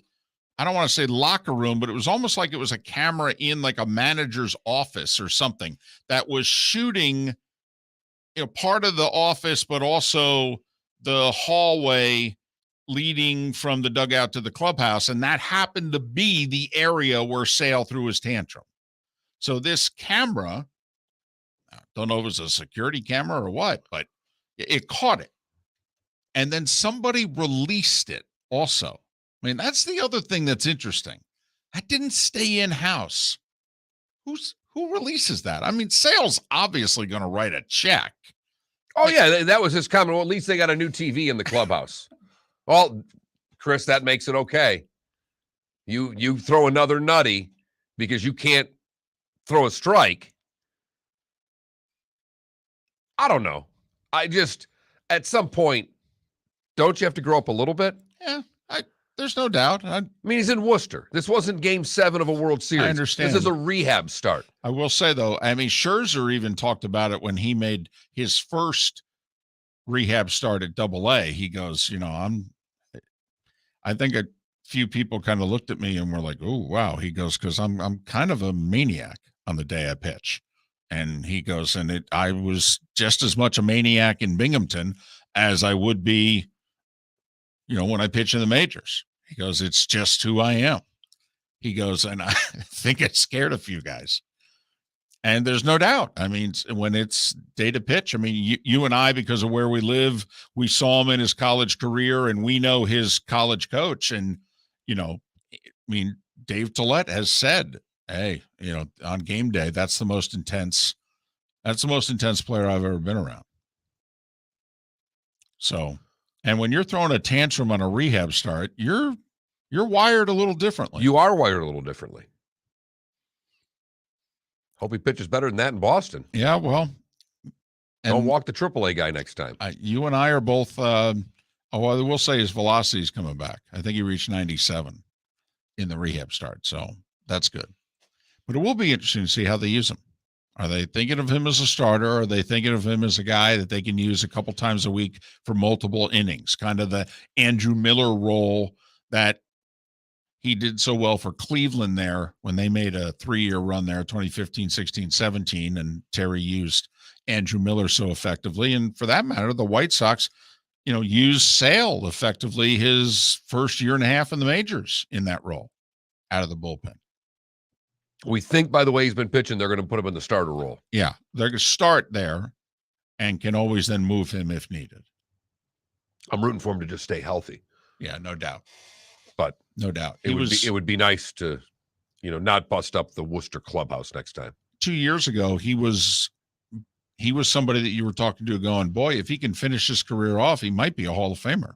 I don't want to say locker room, but it was almost like it was a camera in like a manager's office or something that was shooting, part of the office, but also the hallway leading from the dugout to the clubhouse. And that happened to be the area where Sale threw his tantrum. So this camera, I don't know if it was a security camera or what, but it caught it. And then somebody released it also. I mean, that's the other thing that's interesting. That didn't stay in-house. Who releases that? I mean, Sale's obviously going to write a check. Oh, yeah, that was his comment. Well, at least they got a new TV in the clubhouse. Well, Chris, that makes it okay. You throw another nutty because you can't throw a strike. I don't know. At some point, don't you have to grow up a little bit? Yeah, there's no doubt. I mean, he's in Worcester. This wasn't Game 7 of a World Series. I understand. This is a rehab start. I will say, though, I mean, Scherzer even talked about it when he made his first rehab start at AA. He goes, I think a few people kind of looked at me and were like, oh, wow. He goes, because I'm kind of a maniac on the day I pitch. And he goes, I was just as much a maniac in Binghamton as I would be, when I pitch in the majors. He goes, it's just who I am. He goes, and I think it scared a few guys. And there's no doubt. I mean, when it's day to pitch, I mean, you and I, because of where we live, we saw him in his college career and we know his college coach. And, Dave Tillett has said, hey, on game day, that's the most intense player I've ever been around. So, and when you're throwing a tantrum on a rehab start, you're wired a little differently. You are wired a little differently. Hope he pitches better than that in Boston. Yeah, well. Don't walk the AAA guy next time. You and I are both, I will say his velocity is coming back. I think he reached 97 in the rehab start, so that's good. But it will be interesting to see how they use him. Are they thinking of him as a starter? Or are they thinking of him as a guy that they can use a couple times a week for multiple innings? Kind of the Andrew Miller role that he did so well for Cleveland there when they made a 3-year run there, 2015, 16, 17, and Terry used Andrew Miller so effectively. And for that matter, the White Sox, used Sale effectively his first year and a half in the majors in that role out of the bullpen. We think, by the way, he's been pitching, they're going to put him in the starter role. Yeah, they're going to start there and can always then move him if needed. I'm rooting for him to just stay healthy. Yeah, no doubt. But no doubt. It would be nice to, not bust up the Worcester clubhouse next time. 2 years ago, he was somebody that you were talking to going, boy, if he can finish his career off, he might be a Hall of Famer.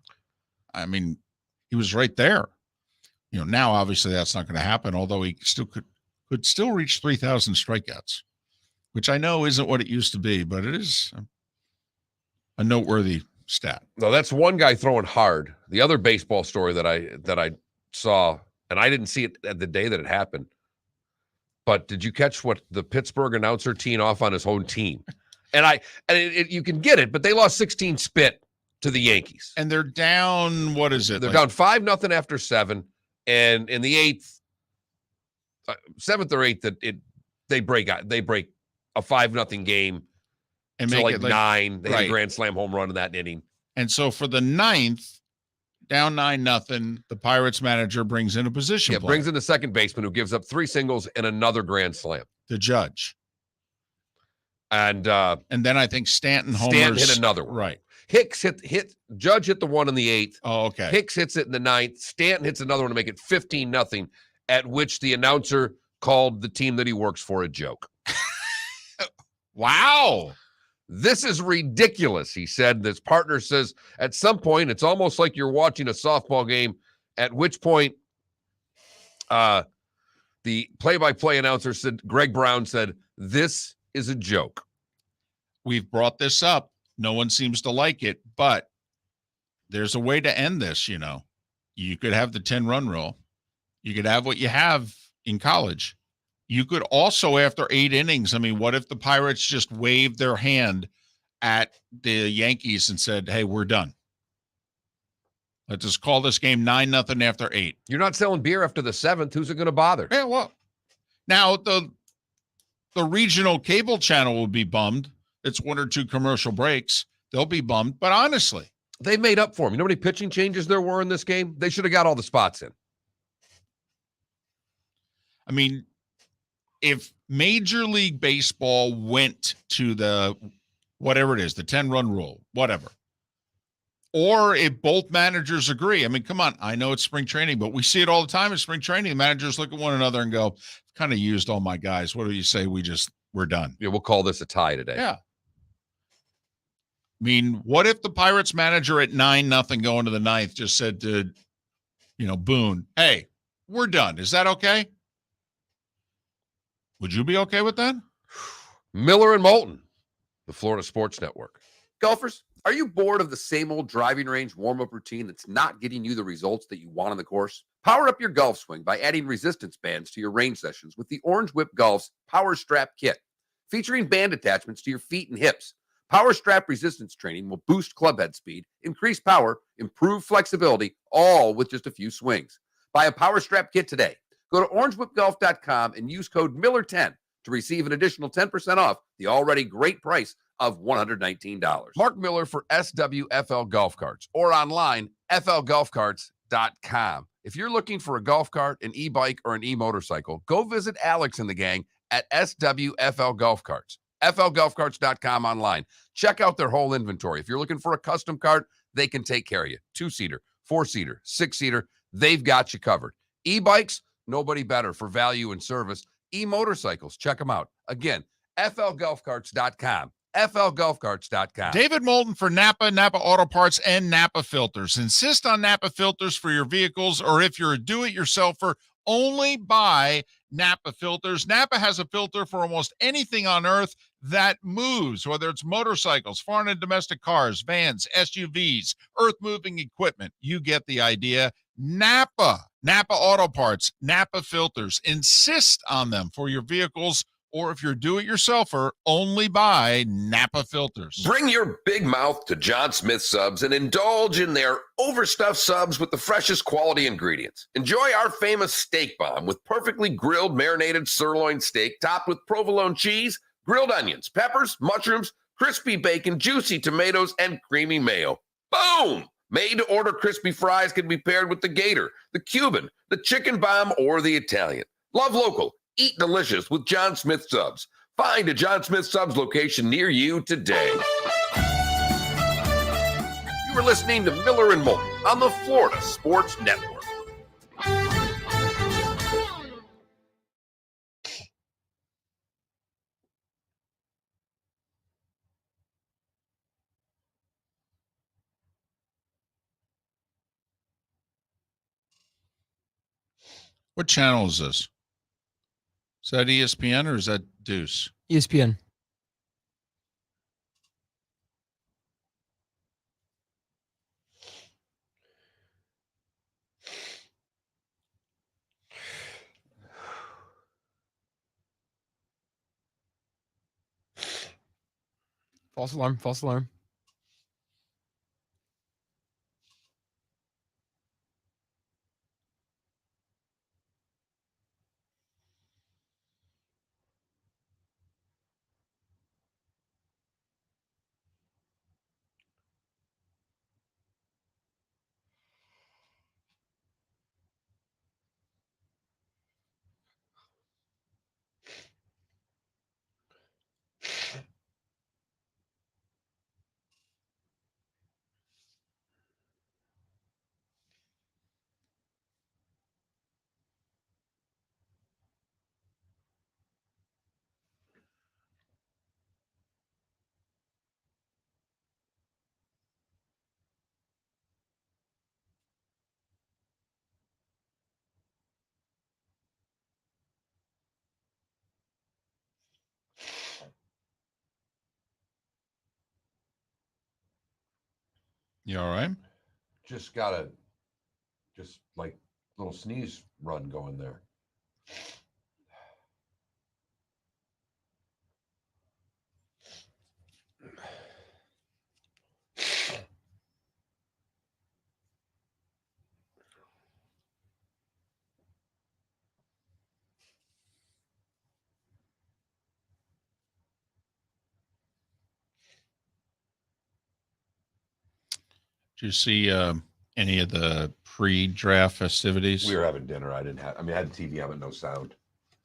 I mean, he was right there. Now obviously that's not going to happen, although he still could still reach 3,000 strikeouts, which I know isn't what it used to be, but it is a noteworthy stat. No, that's one guy throwing hard. The other baseball story that I saw, and I didn't see it at the day that it happened, but did you catch what the Pittsburgh announcer teeing off on his own team? And you can get it, but they lost 16 spit to the Yankees. And they're down, what is it? They're down 5-0 after 7. And in the 7th or 8th, they break a 5-0 game and to make like it 9. They had right. a grand slam home run in that inning. And so for the 9th, down 9-0. The Pirates manager brings in a position player. Brings in the second baseman who gives up 3 singles and another grand slam. The Judge. And then I think Stanton hit another one. Right. Hicks hit Judge hit the one in the 8th. Oh, okay. Hicks hits it in the 9th. Stanton hits another one to make it 15-0, at which the announcer called the team that he works for a joke. Wow. This is ridiculous, he said. His partner says, at some point, it's almost like you're watching a softball game, at which point the play-by-play announcer said, Greg Brown said, this is a joke. We've brought this up. No one seems to like it, but there's a way to end this, you know. You could have the 10-run rule. You could have what you have in college. You could also, after 8 innings, I mean, what if the Pirates just waved their hand at the Yankees and said, hey, we're done. Let's just call this game 9-0 after 8. You're not selling beer after the 7th. Who's it going to bother? Yeah, well, now the regional cable channel will be bummed. It's 1 or 2 commercial breaks. They'll be bummed. But honestly, they made up for him. You know how many pitching changes there were in this game? They should have got all the spots in. I mean, if Major League Baseball went to the, whatever it is, the 10-run rule, whatever, or if both managers agree, I mean, come on, I know it's spring training, but we see it all the time in spring training. The managers look at one another and go, kind of used all my guys. What do you say? We're done. Yeah, we'll call this a tie today. Yeah. I mean, what if the Pirates manager at 9-0 going to the 9th just said to, Boone, hey, we're done. Is that okay? Would you be okay with that? Miller and Moulton, the Florida Sports Network. Golfers, are you bored of the same old driving range warm-up routine that's not getting you the results that you want on the course? Power up your golf swing by adding resistance bands to your range sessions with the Orange Whip Golf's Power Strap Kit. Featuring band attachments to your feet and hips, Power Strap resistance training will boost club head speed, increase power, improve flexibility, all with just a few swings. Buy a Power Strap Kit today. Go to orangewhipgolf.com and use code Miller10 to receive an additional 10% off the already great price of $119. Mark Miller for SWFL Golf Carts or online, flgolfcarts.com. If you're looking for a golf cart, an e-bike, or an e-motorcycle, go visit Alex and the gang at SWFL Golf Carts. flgolfcarts.com online. Check out their whole inventory. If you're looking for a custom cart, they can take care of you. 2-seater, 4-seater, 6-seater, they've got you covered. E-bikes, nobody better for value and service. E-motorcycles, check them out. Again, flgolfcarts.com. flgolfcarts.com. David Moulton for Napa Auto Parts, and Napa Filters. Insist on Napa Filters for your vehicles, or if you're a do-it-yourselfer, only buy Napa Filters. Napa has a filter for almost anything on earth that moves, whether it's motorcycles, foreign and domestic cars, vans, SUVs, earth-moving equipment. You get the idea. Napa Auto Parts, Napa Filters. Insist on them for your vehicles, or if you're do-it-yourselfer, only buy Napa Filters. Bring your big mouth to John Smith Subs and indulge in their overstuffed subs with the freshest quality ingredients. Enjoy our famous steak bomb with perfectly grilled marinated sirloin steak topped with provolone cheese, grilled onions, peppers, mushrooms, crispy bacon, juicy tomatoes, and creamy mayo. Boom! Made-to-order crispy fries can be paired with the Gator, the Cuban, the chicken bomb, or the Italian. Love local. Eat delicious with John Smith Subs. Find a John Smith Subs location near you today. You are listening to Miller and Moulton on the Florida Sports Network. What channel is this? Is that ESPN or is that Deuce? ESPN. False alarm, false alarm. You all right? Just got a like little sneeze run going there. Did you see any of the pre-draft festivities? We were having dinner. I had the TV on, but no sound.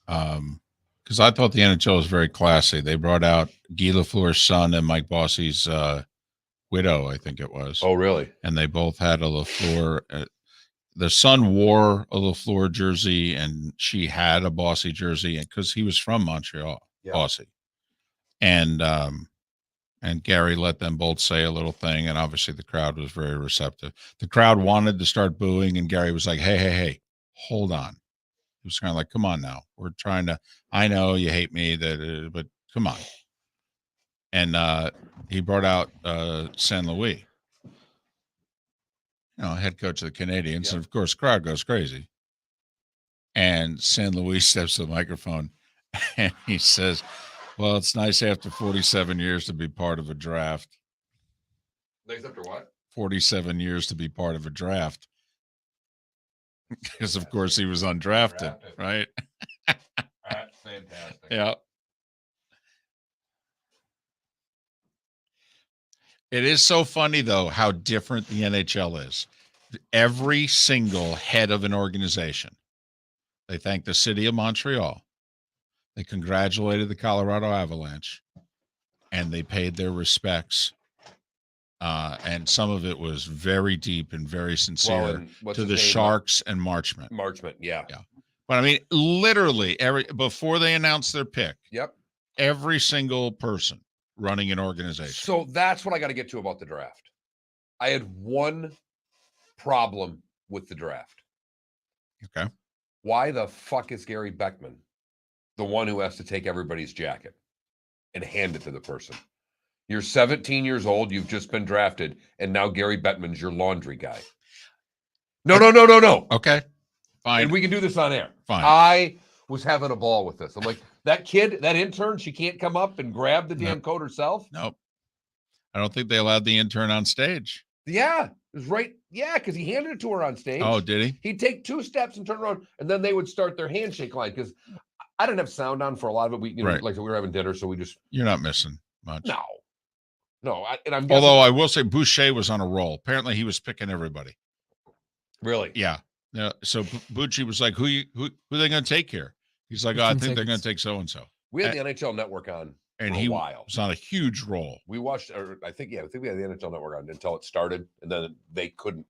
Because I thought the NHL was very classy. They brought out Guy Lafleur's son and Mike Bossy's widow, I think it was. Oh, really? And they both had a Lafleur. The son wore a Lafleur jersey, and she had a Bossy jersey, and because he was from Montreal, Bossy. And Gary let them both say a little thing, and obviously the crowd was very receptive. The crowd wanted to start booing, and Gary was like, hey, hold on. He was kind of like, come on now. We're trying to – I know you hate me, but come on. And he brought out Saint Louis, head coach of the Canadiens, and, of course, crowd goes crazy. And Saint Louis steps to the microphone, and he says – well, it's nice after 47 years to be part of a draft. Nice after what? 47 years to be part of a draft. Because, of course, he was undrafted, right? That's fantastic. Yeah. It is so funny, though, how different the NHL is. Every single head of an organization, they thank the city of Montreal. They congratulated the Colorado Avalanche, and they paid their respects. And some of it was very deep and very sincere to the Sharks and Marchment. Yeah. But I mean, literally before they announced their pick. Yep. Every single person running an organization. So that's what I got to get to about the draft. I had one problem with the draft. Okay. Why the fuck is Gary Bettman the one who has to take everybody's jacket and hand it to the person? You're 17 years old. You've just been drafted. And now Gary Bettman's your laundry guy. No. Okay. Fine. And we can do this on air. Fine. I was having a ball with this. I'm like, that kid, that intern, she can't come up and grab the damn coat herself. Nope. I don't think they allowed the intern on stage. Yeah. It was right. Yeah. Because he handed it to her on stage. Oh, did he? He'd take 2 steps and turn around. And then they would start their handshake line. Because I didn't have sound on for a lot of it. We, right. Like we were having dinner, so we just. You're not missing much. No. I'm guessing, although I will say Boucher was on a roll. Apparently, he was picking everybody. Really? Yeah. So Boucher was like, "Who are they going to take here?" He's like, "I think they're going to take so and so." We had the NHL Network on and for he a while. was on a huge roll. We watched, or I think we had the NHL Network on until it started, and then they couldn't.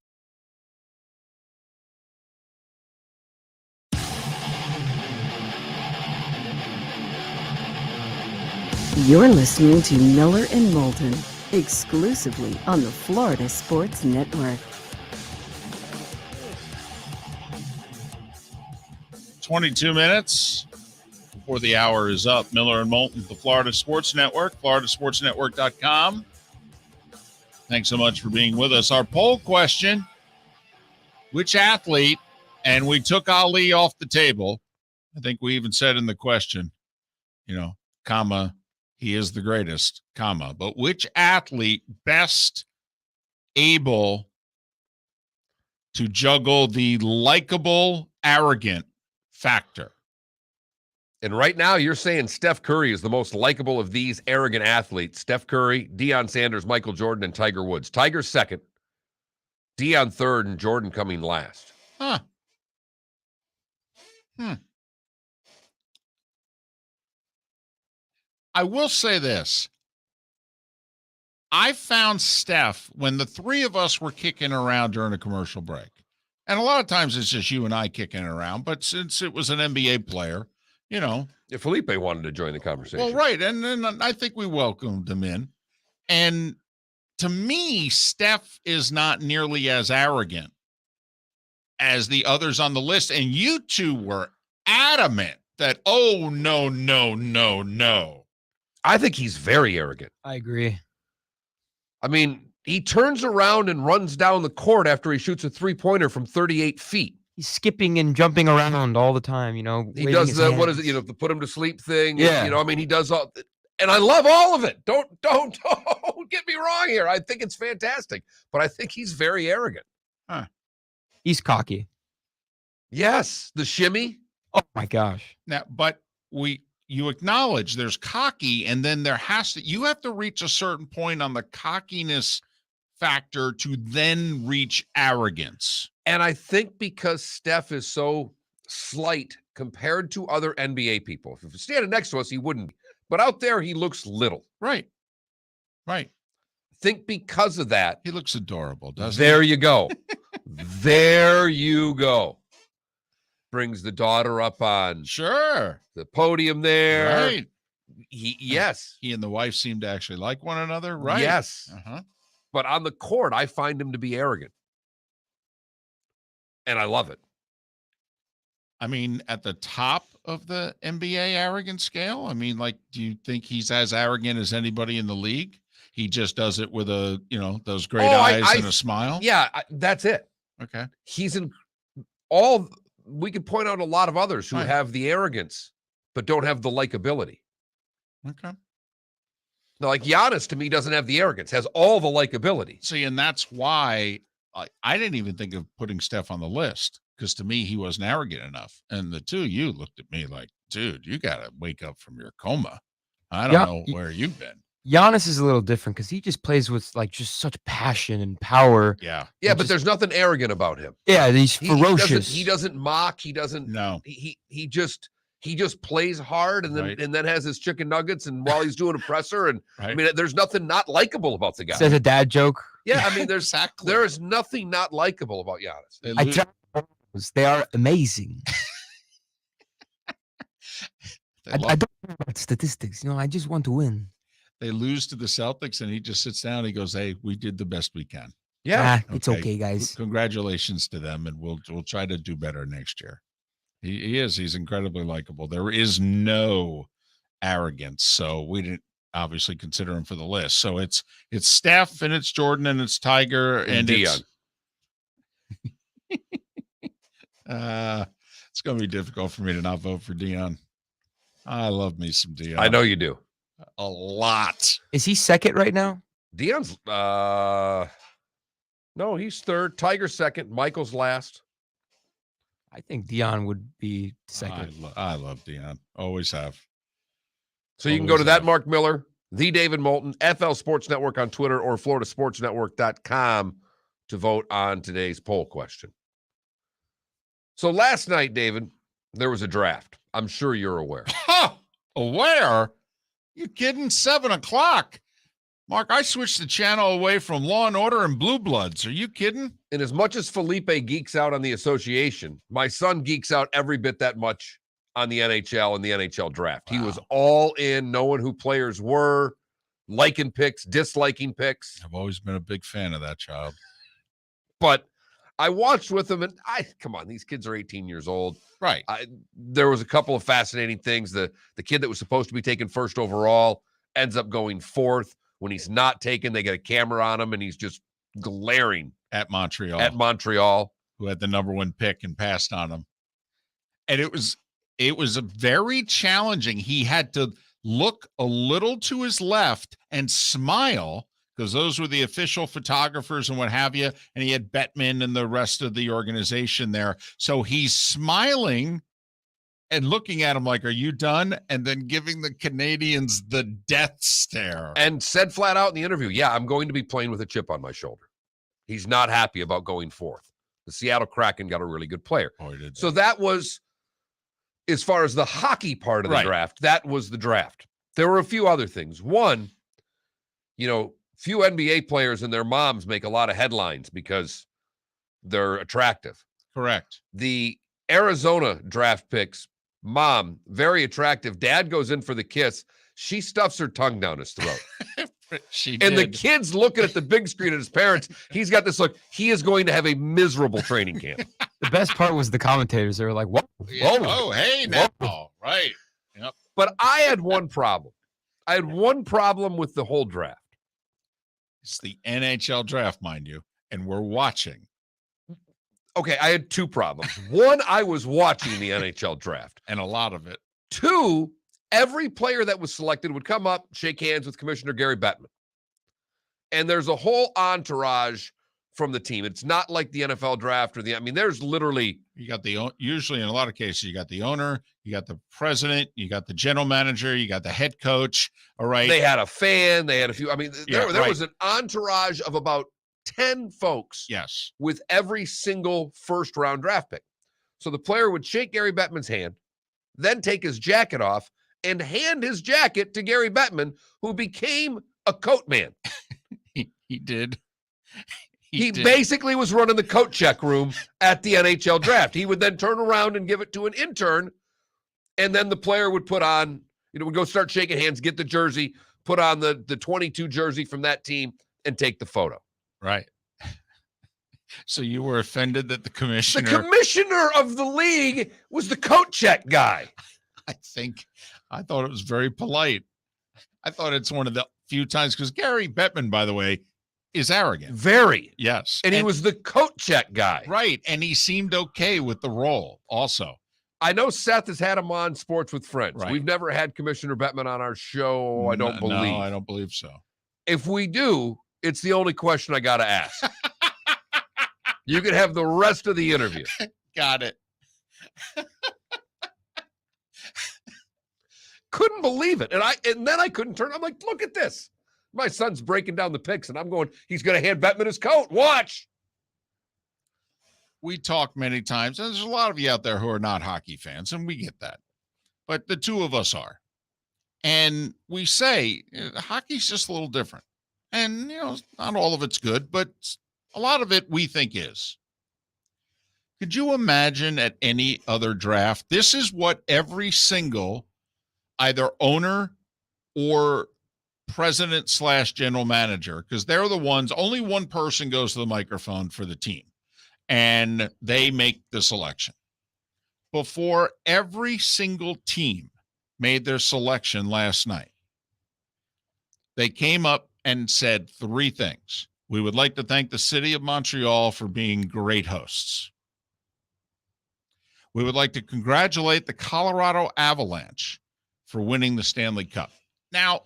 You're listening to Miller and Moulton, exclusively on the Florida Sports Network. 22 minutes before the hour is up. Miller and Moulton, the Florida Sports Network, floridasportsnetwork.com. Thanks so much for being with us. Our poll question, which athlete, and we took Ali off the table. I think we even said in the question, comma, he is the greatest, comma, but which athlete best able to juggle the likable, arrogant factor? And right now you're saying Steph Curry is the most likable of these arrogant athletes. Steph Curry, Deion Sanders, Michael Jordan, and Tiger Woods. Tiger's second, Deion third, and Jordan coming last. Huh. I will say this. I found Steph when the three of us were kicking around during a commercial break. And a lot of times it's just you and I kicking it around. But since it was an NBA player, If Felipe wanted to join the conversation. Well, right. And then I think we welcomed him in. And to me, Steph is not nearly as arrogant as the others on the list. And you two were adamant that, oh, no. I think he's very arrogant. I agree. I mean, He turns around and runs down the court after he shoots a 3-pointer from 38 feet. He's skipping and jumping around all the time, He waving does his the, what is it, hands. the put him to sleep thing. Yeah. I mean, he does all, and I love all of it. Don't get me wrong here. I think it's fantastic, but I think he's very arrogant. He's cocky. Yes. The shimmy. Oh my gosh. Now, but you acknowledge there's cocky, and then you have to reach a certain point on the cockiness factor to then reach arrogance. And I think because Steph is so slight compared to other NBA people, if he was standing next to us, he wouldn't be. But out there, he looks little. Right. I think because of that, He looks adorable, doesn't there you go. There you go. Brings the daughter up on he? Sure. the podium there. Right. Yes. He and the wife seem to actually like one another. Right. Yes. Uh-huh. But on the court, I find him to be arrogant. And I love it. I mean, at the top of the NBA arrogant scale, I mean, like, do you think he's as arrogant as anybody in the league? He just does it with those great eyes and a smile. Yeah, that's it. Okay. He's in we could point out a lot of others who Right. have the arrogance, but don't have the likability. Okay. Now, like Giannis, to me, doesn't have the arrogance, has all the likability. See, and that's why I didn't even think of putting Steph on the list, because to me, he wasn't arrogant enough. And the two of you looked at me like, dude, you got to wake up from your coma. I don't know where you've been. Giannis is a little different because he just plays with just such passion and power. Yeah. Yeah, but there's nothing arrogant about him. Yeah, he's ferocious. He doesn't mock. He doesn't. No. He just plays hard and then Right. and then has his chicken nuggets and while he's doing a presser and I Right. mean there's nothing not likable about the guy. Says a dad joke. Yeah, I mean there's Exactly. there is nothing not likable about Giannis. They I lose- tried those. They are amazing. they I love- don't know about statistics. I just want to win. they lose to the Celtics, and he just sits down. He goes, "Hey, we did the best we can. Yeah. It's okay, guys. Congratulations to them, and we'll try to do better next year." He's incredibly likable. There is no arrogance, so we didn't obviously consider him for the list. So it's Steph, and it's Jordan, and it's Tiger, and Dion. It's going to be difficult for me to not vote for Dion. I love me some Dion. I know you do. a lot. Is he second right now? Dion's no, he's third. Tiger's second. Michael's last. I think Dion would be second. I love Dion. Always have. So you can go to Always that have. Mark Miller, the David Moulton, FL Sports Network on Twitter or FloridaSportsNetwork.com to vote on today's poll question. So last night, David, there was a draft. I'm sure you're aware. Huh, aware? You kidding? 7:00. Mark, I switched the channel away from Law and Order and Blue Bloods. Are you kidding? And as much as Felipe geeks out on the association, my son geeks out every bit that much on the NHL and the NHL draft. He was Wow. all in, knowing who players were, liking picks, disliking picks. I've always been a big fan of that child. But I watched with him, and come on, these kids are 18 years old. Right. There was a couple of fascinating things. The kid that was supposed to be taken first overall ends up going fourth. When he's not taken, they get a camera on him, and he's just glaring At Montreal. at Montreal. Who had the number one pick and passed on him. And it was a very challenging. He had to look a little to his left and smile, because those were the official photographers and what have you. And he had Bettman and the rest of the organization there. So he's smiling and looking at him like, "Are you done?" And then giving the Canadians the death stare. And said flat out in the interview, yeah, I'm going to be playing with a chip on my shoulder. He's not happy about going fourth. The Seattle Kraken got a really good player. Boy, did So they. that was, as far as the hockey part of the Right. draft, that was the draft. There were a few other things. One, few NBA players and their moms make a lot of headlines because they're attractive. Correct. The Arizona draft picks, mom, very attractive. Dad goes in for the kiss. She stuffs her tongue down his throat. She And the did. kid's looking at the big screen at his parents. He's got this look. He is going to have a miserable training camp. The best part was the commentators. They were like, "What? Yeah. Oh, hey, now. Right. But I had one problem. I had one problem with the whole draft. It's the NHL draft, mind you, and we're watching. Okay, I had two problems. One, I was watching the NHL draft. And a lot of it. Two, every player that was selected would come up, shake hands with Commissioner Gary Bettman. And there's a whole entourage from the team. It's not like the NFL draft there's literally. You got usually in a lot of cases, you got the owner, you got the president, you got the general manager, you got the head coach. All right. They had a fan. They had a few. There right. was an entourage of about 10 folks. Yes. With every single first round draft pick. So the player would shake Gary Bettman's hand, then take his jacket off and hand his jacket to Gary Bettman, who became a coat man. He did. He basically was running the coat check room at the NHL draft. He would then turn around and give it to an intern, and then the player would put on, would go start shaking hands, get the jersey, put on the 22 jersey from that team, and take the photo. Right. So you were offended that the commissioner... The commissioner of the league was the coat check guy. I thought it was very polite. I thought it's one of the few times, because Gary Bettman, by the way, is arrogant. Very. Yes. And he was the coat check guy. Right. And he seemed okay with the role also. I know Seth has had him on Sports with Friends. Right. We've never had Commissioner Bettman on our show, I don't believe. No, I don't believe so. If we do, it's the only question I got to ask. You can have the rest of the interview. Got it. Couldn't believe it. And then I couldn't turn. I'm like, look at this. My son's breaking down the picks, and I'm going, he's going to hand Bettman his coat. Watch. We talk many times, and there's a lot of you out there who are not hockey fans, and we get that. But the two of us are. And we say hockey's just a little different. And, not all of it's good, but a lot of it we think is. Could you imagine at any other draft? This is what every single either owner or president / general manager, because they're the ones, only one person goes to the microphone for the team, and they make the selection. Before every single team made their selection last night, they came up and said three things. We would like to thank the city of Montreal for being great hosts. We would like to congratulate the Colorado Avalanche for winning the Stanley Cup. Now,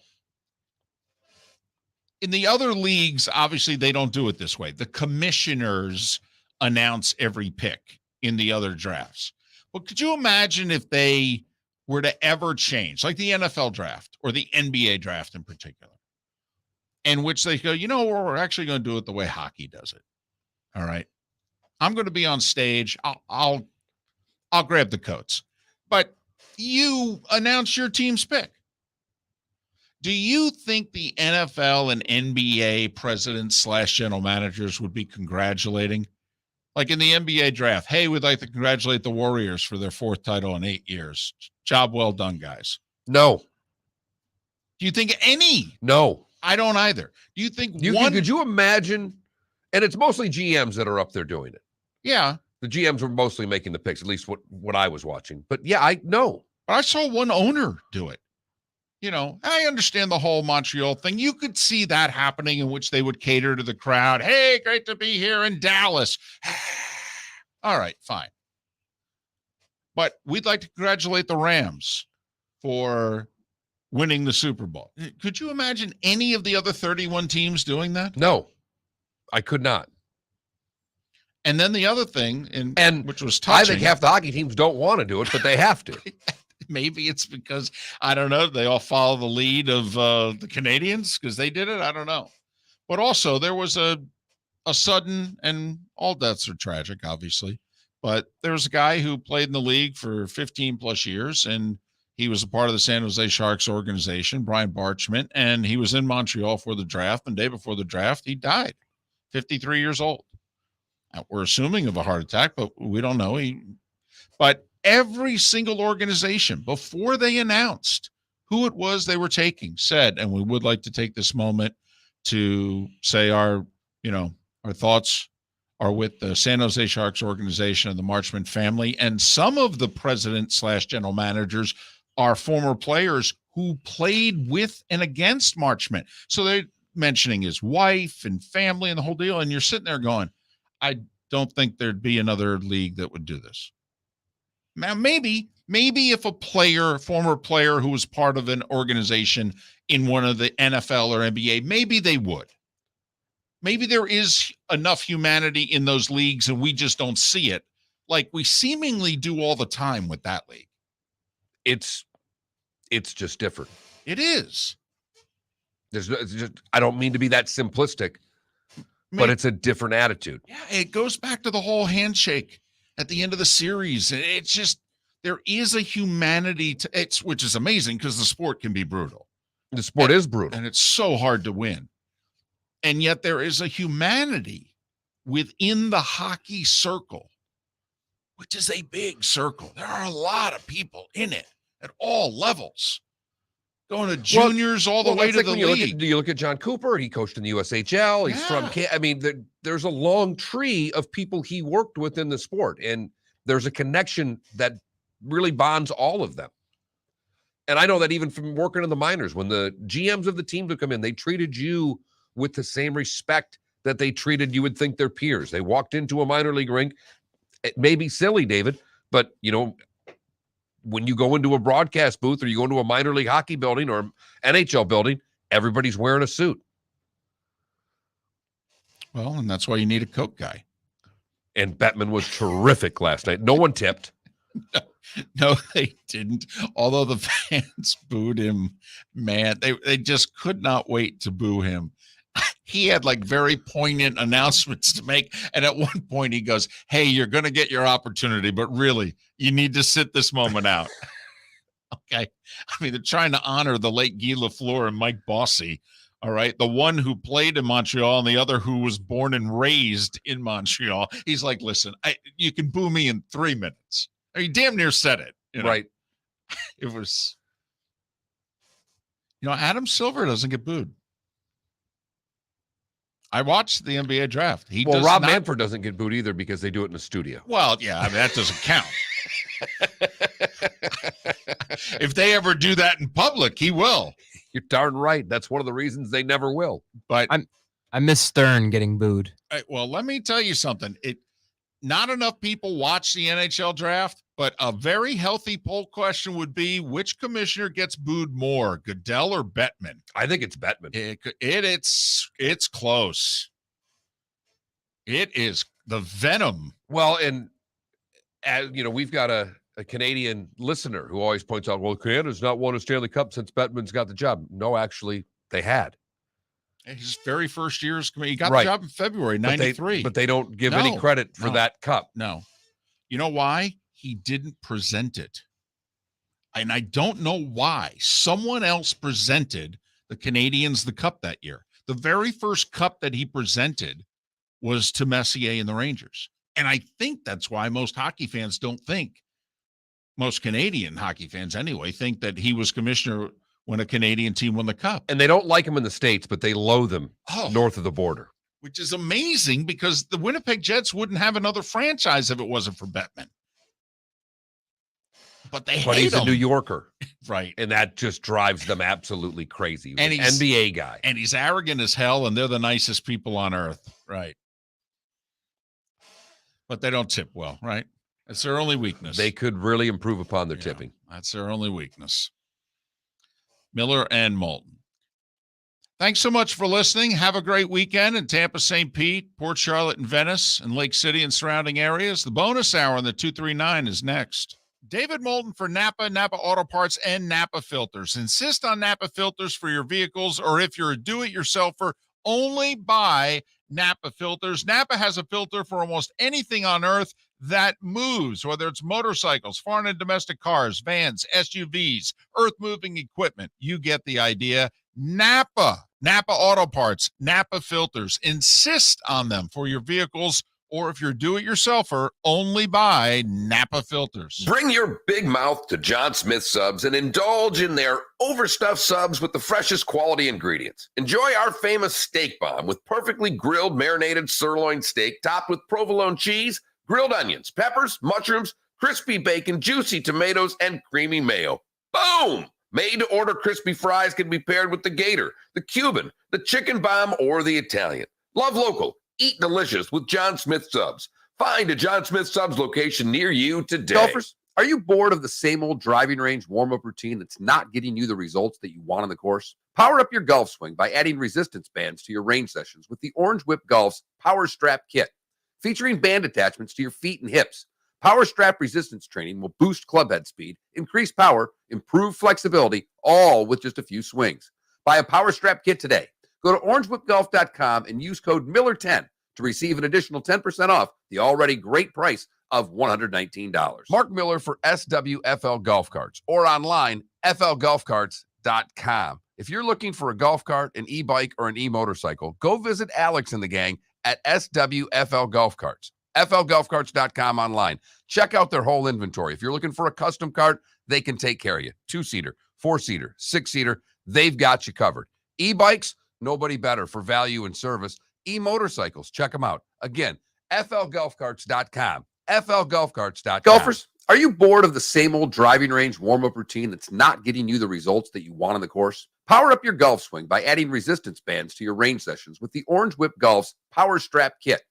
in the other leagues, obviously they don't do it this way. The commissioners announce every pick in the other drafts. But could you imagine if they were to ever change, like the NFL draft or the NBA draft in particular, in which they go, we're actually going to do it the way hockey does it. All right. I'm going to be on stage. I'll grab the coats, but you announce your team's pick. Do you think the NFL and NBA presidents / general managers would be congratulating? Like in the NBA draft, hey, we'd like to congratulate the Warriors for their 4th title in 8 years. Job well done, guys. No. Do you think any? No. I don't either. Do you think could you imagine? And it's mostly GMs that are up there doing it. Yeah. The GMs were mostly making the picks, at least what I was watching. But yeah, I know. But I saw one owner do it. I understand the whole Montreal thing. You could see that happening, in which they would cater to the crowd. Hey, great to be here in Dallas. All right, fine. But we'd like to congratulate the Rams for winning the Super Bowl. Could you imagine any of the other 31 teams doing that? No, I could not. And then the other thing, which was touching. I think half the hockey teams don't want to do it, but they have to. Maybe it's because, I don't know, they all follow the lead of the Canadians because they did it. I don't know. But also there was a sudden, and all deaths are tragic, obviously, but there was a guy who played in the league for 15 plus years, and he was a part of the San Jose Sharks organization, Brian Barchment, and he was in Montreal for the draft. And the day before the draft, he died, 53 years old. Now, we're assuming of a heart attack, but we don't know. But every single organization, before they announced who it was they were taking, said, and we would like to take this moment to say our thoughts are with the San Jose Sharks organization and the Marchment family. And some of the president / general managers are former players who played with and against Marchment. So they mentioning his wife and family and the whole deal. And you're sitting there going, I don't think there'd be another league that would do this. Now, maybe if a former player who was part of an organization in one of the NFL or NBA, maybe they would. Maybe there is enough humanity in those leagues and we just don't see it like we seemingly do all the time with that league. It's just different. It is. I don't mean to be that simplistic, but it's a different attitude. Yeah, it goes back to the whole handshake at the end of the series. It's just, there is a humanity to it, which is amazing because the sport can be brutal. The sport is brutal. And it's so hard to win. And yet there is a humanity within the hockey circle, which is a big circle. There are a lot of people in it at all levels, going to juniors all the way to the league. You look at John Cooper. He coached in the USHL. He's from. I mean, there's a long tree of people he worked with in the sport, and there's a connection that really bonds all of them. And I know that even from working in the minors, when the GMs of the teams would come in, they treated you with the same respect that they treated you would think their peers. They walked into a minor league rink. It may be silly, David, but when you go into a broadcast booth or you go into a minor league hockey building or NHL building, everybody's wearing a suit. Well, and that's why you need a Coke guy. And Bettman was terrific last night. No one tipped. No, they didn't. Although the fans booed him, man, they just could not wait to boo him. He had like very poignant announcements to make. And at one point he goes, hey, you're going to get your opportunity, but really you need to sit this moment out. Okay. I mean, they're trying to honor the late Guy Lafleur and Mike Bossy. All right. The one who played in Montreal and the other who was born and raised in Montreal. He's like, listen, you can boo me in 3 minutes. I mean, damn near said it. Right. It was, Adam Silver doesn't get booed. I watched the NBA draft. Rob Manfred doesn't get booed either because they do it in the studio. Well, yeah, I mean, that doesn't count. If they ever do that in public, he will. You're darn right. That's one of the reasons they never will. But I miss Stern getting booed. Well, let me tell you something. Not enough people watch the NHL draft, but a very healthy poll question would be, which commissioner gets booed more, Goodell or Bettman? I think it's Bettman. It's close. It is the venom. Well, and we've got a Canadian listener who always points out, well, Canada's not won a Stanley Cup since Bettman's got the job. No, actually, they had. His very first year, he got the job in February, 93. But they don't give any credit for that cup. No. You know why? He didn't present it. And I don't know why. Someone else presented the Canadians the cup that year. The very first cup that he presented was to Messier and the Rangers. And I think that's why most Canadian hockey fans anyway, think that he was commissioner when a Canadian team won the cup. And they don't like him in the States, but they loathe him north of the border. Which is amazing because the Winnipeg Jets wouldn't have another franchise if it wasn't for Bettman. But he's a New Yorker. Right. And that just drives them absolutely crazy. And he's an NBA guy. And he's arrogant as hell, and they're the nicest people on earth. Right. But they don't tip well, right? That's their only weakness. They could really improve upon their tipping. That's their only weakness. Miller and Moulton. Thanks so much for listening. Have a great weekend in Tampa, St. Pete, Port Charlotte, and Venice, and Lake City and surrounding areas. The bonus hour on the 239 is next. David Moulton for Napa Auto Parts, and Napa Filters. Insist on Napa Filters for your vehicles, or if you're a do-it-yourselfer, only buy Napa Filters. Napa has a filter for almost anything on earth that moves, whether it's motorcycles, foreign and domestic cars, vans, SUVs, earth-moving equipment. You get the idea. Napa Auto Parts, Napa Filters. Insist on them for your vehicles, or if you're do-it-yourselfer, only buy Napa Filters. Bring your big mouth to John Smith Subs and indulge in their overstuffed subs with the freshest quality ingredients. Enjoy our famous steak bomb with perfectly grilled, marinated sirloin steak topped with provolone cheese, grilled onions, peppers, mushrooms, crispy bacon, juicy tomatoes, and creamy mayo. Boom! Made to order crispy fries can be paired with the Gator, the Cuban, the Chicken Bomb, or the Italian. Love local, eat delicious with John Smith Subs. Find a John Smith Subs location near you today. Golfers, are you bored of the same old driving range warm-up routine that's not getting you the results that you want on the course? Power up your golf swing by adding resistance bands to your range sessions with the Orange Whip Golf's Power Strap Kit. Featuring band attachments to your feet and hips, Power Strap resistance training will boost club head speed, increase power, improve flexibility, all with just a few swings. Buy a Power Strap Kit today. Go to orangewhipgolf.com and use code Miller10 to receive an additional 10% off the already great price of $119. Mark Miller for SWFL Golf Carts or online, flgolfcarts.com. If you're looking for a golf cart, an e-bike, or an e-motorcycle, go visit Alex and the gang at SWFL Golf Carts. flgolfcarts.com online. Check out their whole inventory. If you're looking for a custom cart, they can take care of you. 2-seater, 4-seater, 6-seater, they've got you covered. E-bikes, nobody better for value and service. E-motorcycles, check them out. Again, flgolfcarts.com. flgolfcarts.com. Golfers, are you bored of the same old driving range warm-up routine that's not getting you the results that you want on the course? Power up your golf swing by adding resistance bands to your range sessions with the Orange Whip Golf's Power Strap Kit.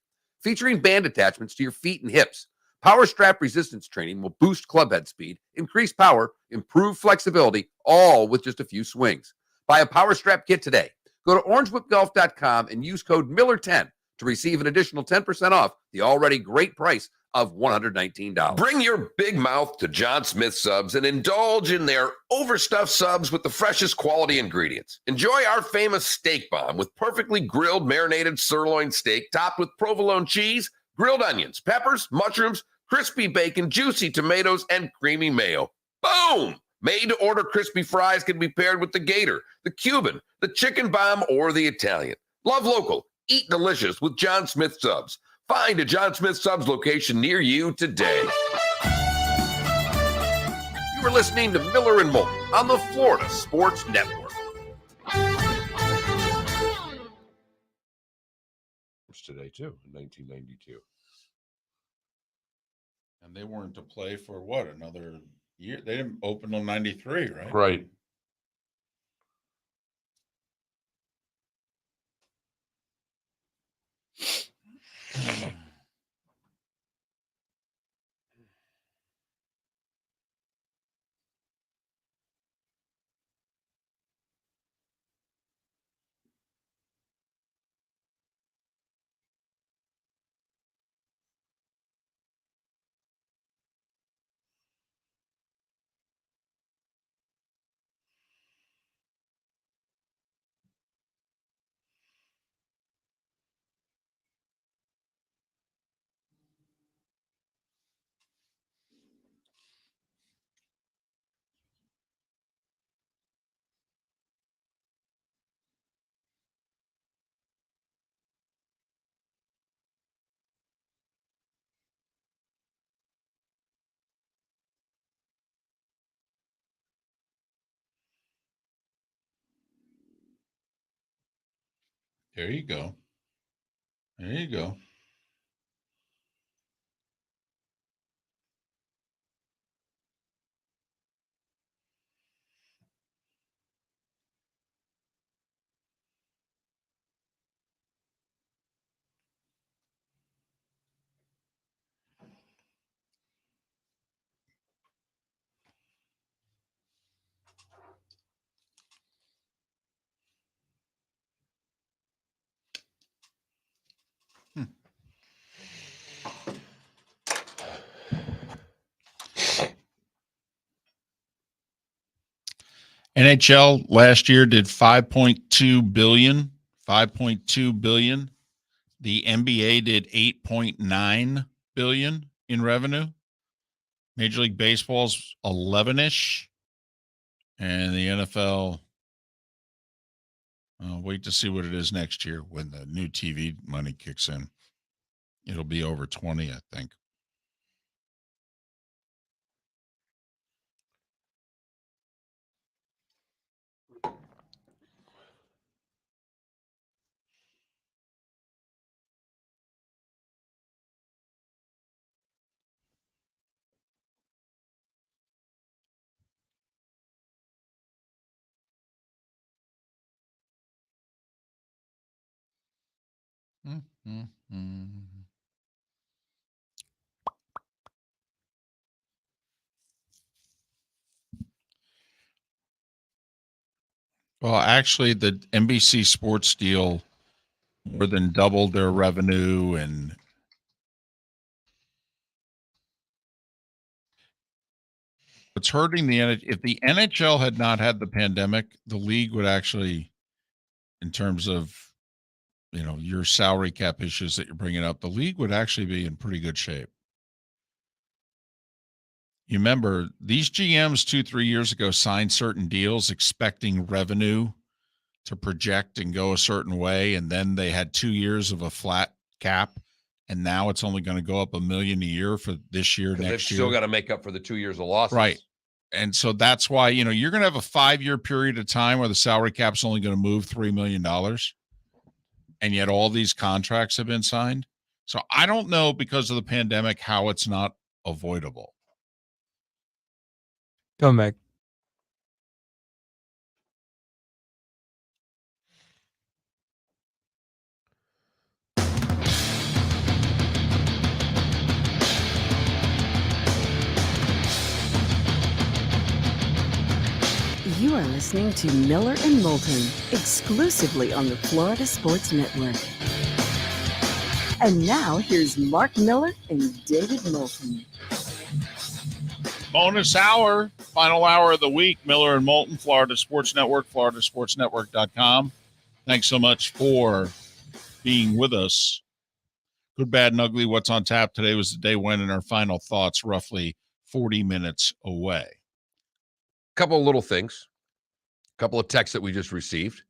Featuring band attachments to your feet and hips, Power Strap resistance training will boost club head speed, increase power, improve flexibility, all with just a few swings. Buy a Power Strap Kit today. Go to orangewhipgolf.com and use code Miller10 to receive an additional 10% off the already great price of $119. Bring your big mouth to John Smith Subs and indulge in their overstuffed subs with the freshest quality ingredients. Enjoy our famous steak bomb with perfectly grilled marinated sirloin steak topped with provolone cheese, grilled onions, peppers, mushrooms, crispy bacon, juicy tomatoes, and creamy mayo. Boom! Made to order crispy fries can be paired with the Gator, the Cuban, the Chicken Bomb, or the Italian. Love local, eat delicious with John Smith Subs. Find a John Smith Subs location near you today. You are listening to Miller and Moulton on the Florida Sports Network. Today, too, in 1992. And they weren't to play for what, another year? They didn't open till 93, right? Right. There you go. There you go. NHL last year did 5.2 billion. 5.2 billion. The NBA did 8.9 billion in revenue. Major League Baseball's 11-ish. And the NFL, wait to see what it is next year when the new TV money kicks in. It'll be over 20, I think. Well, actually, the NBC Sports deal more than doubled their revenue, and it's hurting the NHL. If the NHL had not had the pandemic, the league would actually, in terms of your salary cap issues that you're bringing up, the league would actually be in pretty good shape. You remember these GMs 2-3 years ago signed certain deals expecting revenue to project and go a certain way, and then they had 2 years of a flat cap, and now it's only going to go up $1 million a year for this year, next year. They've still got to make up for the 2 years of losses. Right. And so that's why, you're going to have a 5-year period of time where the salary cap's only going to move $3 million. And yet all these contracts have been signed. So I don't know, because of the pandemic, how it's not avoidable. Go, Meg. You are listening to Miller and Moulton, exclusively on the Florida Sports Network. And now here's Mark Miller and David Moulton. Bonus hour, final hour of the week. Miller and Moulton, Florida Sports Network, floridasportsnetwork.com. Thanks so much for being with us. Good, bad, and ugly. What's on tap today was the day when, and our final thoughts roughly 40 minutes away. Couple of little things. Couple of texts that we just received.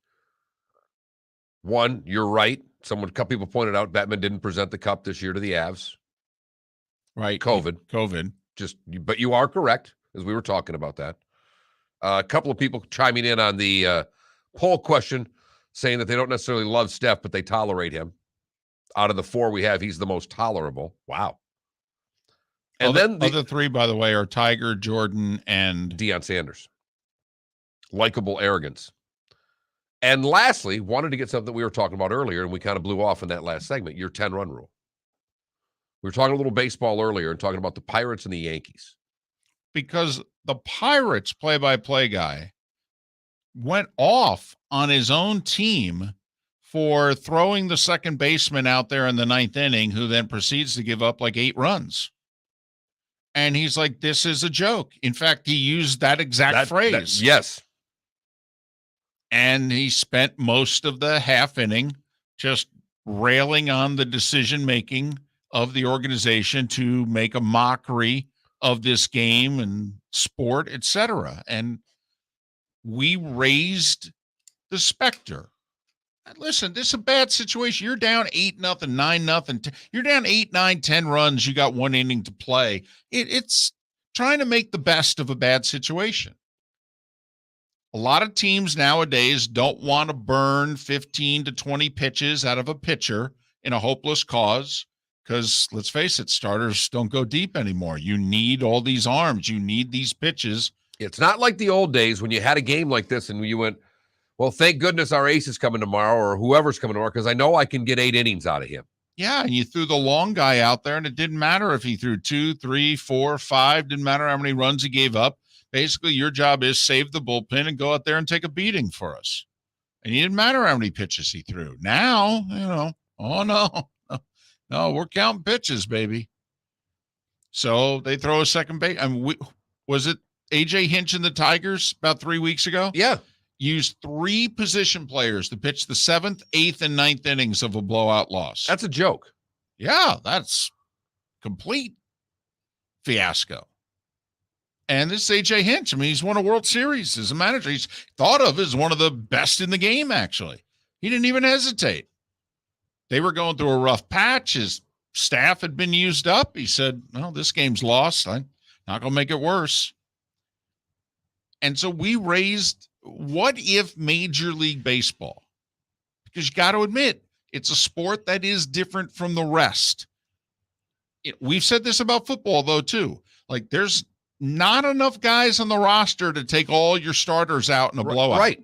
One, you're right. A couple people pointed out Bettman didn't present the cup this year to the Avs. Right. COVID. But you are correct, as we were talking about that. A couple of people chiming in on the poll question, saying that they don't necessarily love Steph, but they tolerate him. Out of the 4 we have, he's the most tolerable. Wow. And then the other 3, by the way, are Tiger, Jordan, and Deion Sanders. Likeable arrogance. And lastly, wanted to get something we were talking about earlier, and we kind of blew off in that last segment, your 10-run rule. We were talking a little baseball earlier and talking about the Pirates and the Yankees. Because the Pirates play-by-play guy went off on his own team for throwing the second baseman out there in the 9th inning, who then proceeds to give up like 8 runs. And he's like, this is a joke. In fact, he used that exact phrase. Yes. And he spent most of the half inning just railing on the decision-making of the organization to make a mockery of this game and sport, etc. And we raised the specter. Listen, this is a bad situation. You're down 8-0, 9-0. You're down 8, 9, 10 runs. You got 1 inning to play. It's trying to make the best of a bad situation. A lot of teams nowadays don't want to burn 15 to 20 pitches out of a pitcher in a hopeless cause because, let's face it, starters don't go deep anymore. You need all these arms. You need these pitches. It's not like the old days when you had a game like this and you went, well, thank goodness our ace is coming tomorrow or whoever's coming tomorrow because I know I can get 8 innings out of him. Yeah, and you threw the long guy out there, and it didn't matter if he threw 2, 3, 4, 5. Didn't matter how many runs he gave up. Basically, your job is save the bullpen and go out there and take a beating for us. And it didn't matter how many pitches he threw. Now, oh, no, we're counting pitches, baby. So they throw a second base. Was it A.J. Hinch and the Tigers about 3 weeks ago? Yeah. Used 3 position players to pitch the 7th, 8th, and 9th innings of a blowout loss. That's a joke. Yeah, that's complete fiasco. And this is A.J. Hinch. I mean, he's won a World Series as a manager. He's thought of as one of the best in the game, actually. He didn't even hesitate. They were going through a rough patch. His staff had been used up. He said, well, this game's lost. I'm not going to make it worse. And so we raised, what if Major League Baseball? Because you got to admit, it's a sport that is different from the rest. We've said this about football, though, too. Like, there's not enough guys on the roster to take all your starters out in a blowout. Right.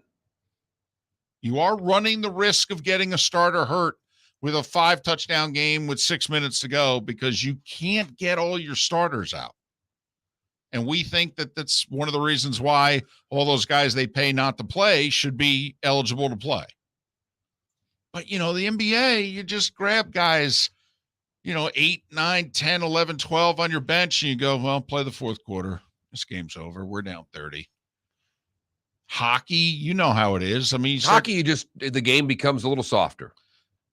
You are running the risk of getting a starter hurt with a 5-touchdown game with 6 minutes to go because you can't get all your starters out. And we think that that's one of the reasons why all those guys they pay not to play should be eligible to play. But, the NBA, you just grab guys, 8, 9, 10, 11, 12 on your bench, and you go, well, play the fourth quarter. This game's over. We're down 30. Hockey, you know how it is. I mean, Hockey, the game becomes a little softer.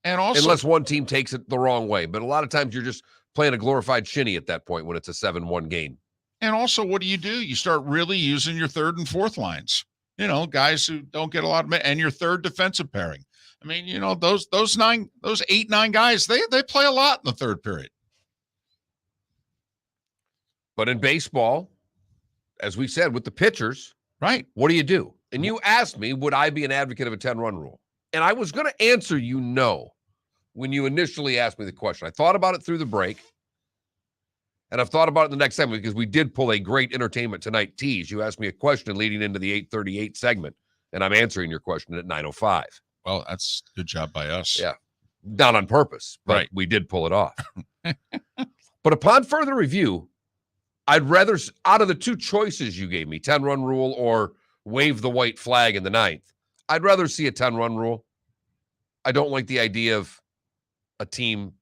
And also, unless one team takes it the wrong way. But a lot of times you're just playing a glorified shinny at that point when it's a 7-1 game. And also, what do? You start really using your third and fourth lines, guys who don't get a lot of and your third defensive pairing. I mean, those 8, 9 guys, they play a lot in the third period. But in baseball, as we said, with the pitchers, right? What do you do? And you asked me, would I be an advocate of a 10-run rule? And I was going to answer you no when you initially asked me the question. I thought about it through the break, and I've thought about it the next segment because we did pull a great Entertainment Tonight tease. You asked me a question leading into the 8:38 segment, and I'm answering your question at 9:05. Well, that's a good job by us. Yeah. Not on purpose, but right. We did pull it off. But upon further review, I'd rather, out of the two choices you gave me, 10-run rule or wave the white flag in the 9th, I'd rather see a 10-run rule. I don't like the idea of a team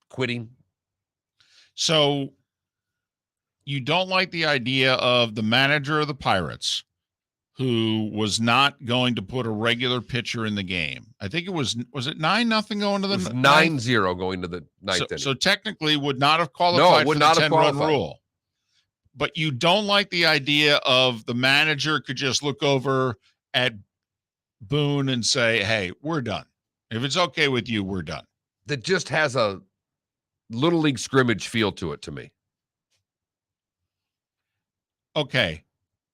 quitting. So you don't like the idea of the manager of the Pirates who was not going to put a regular pitcher in the game. I think it was it 9-0 going to the 9-0 going to the 9th inning. So technically would not have qualified for the 10-run rule. But you don't like the idea of the manager could just look over at Boone and say, hey, we're done. If it's okay with you, we're done. That just has a little league scrimmage feel to it to me. Okay.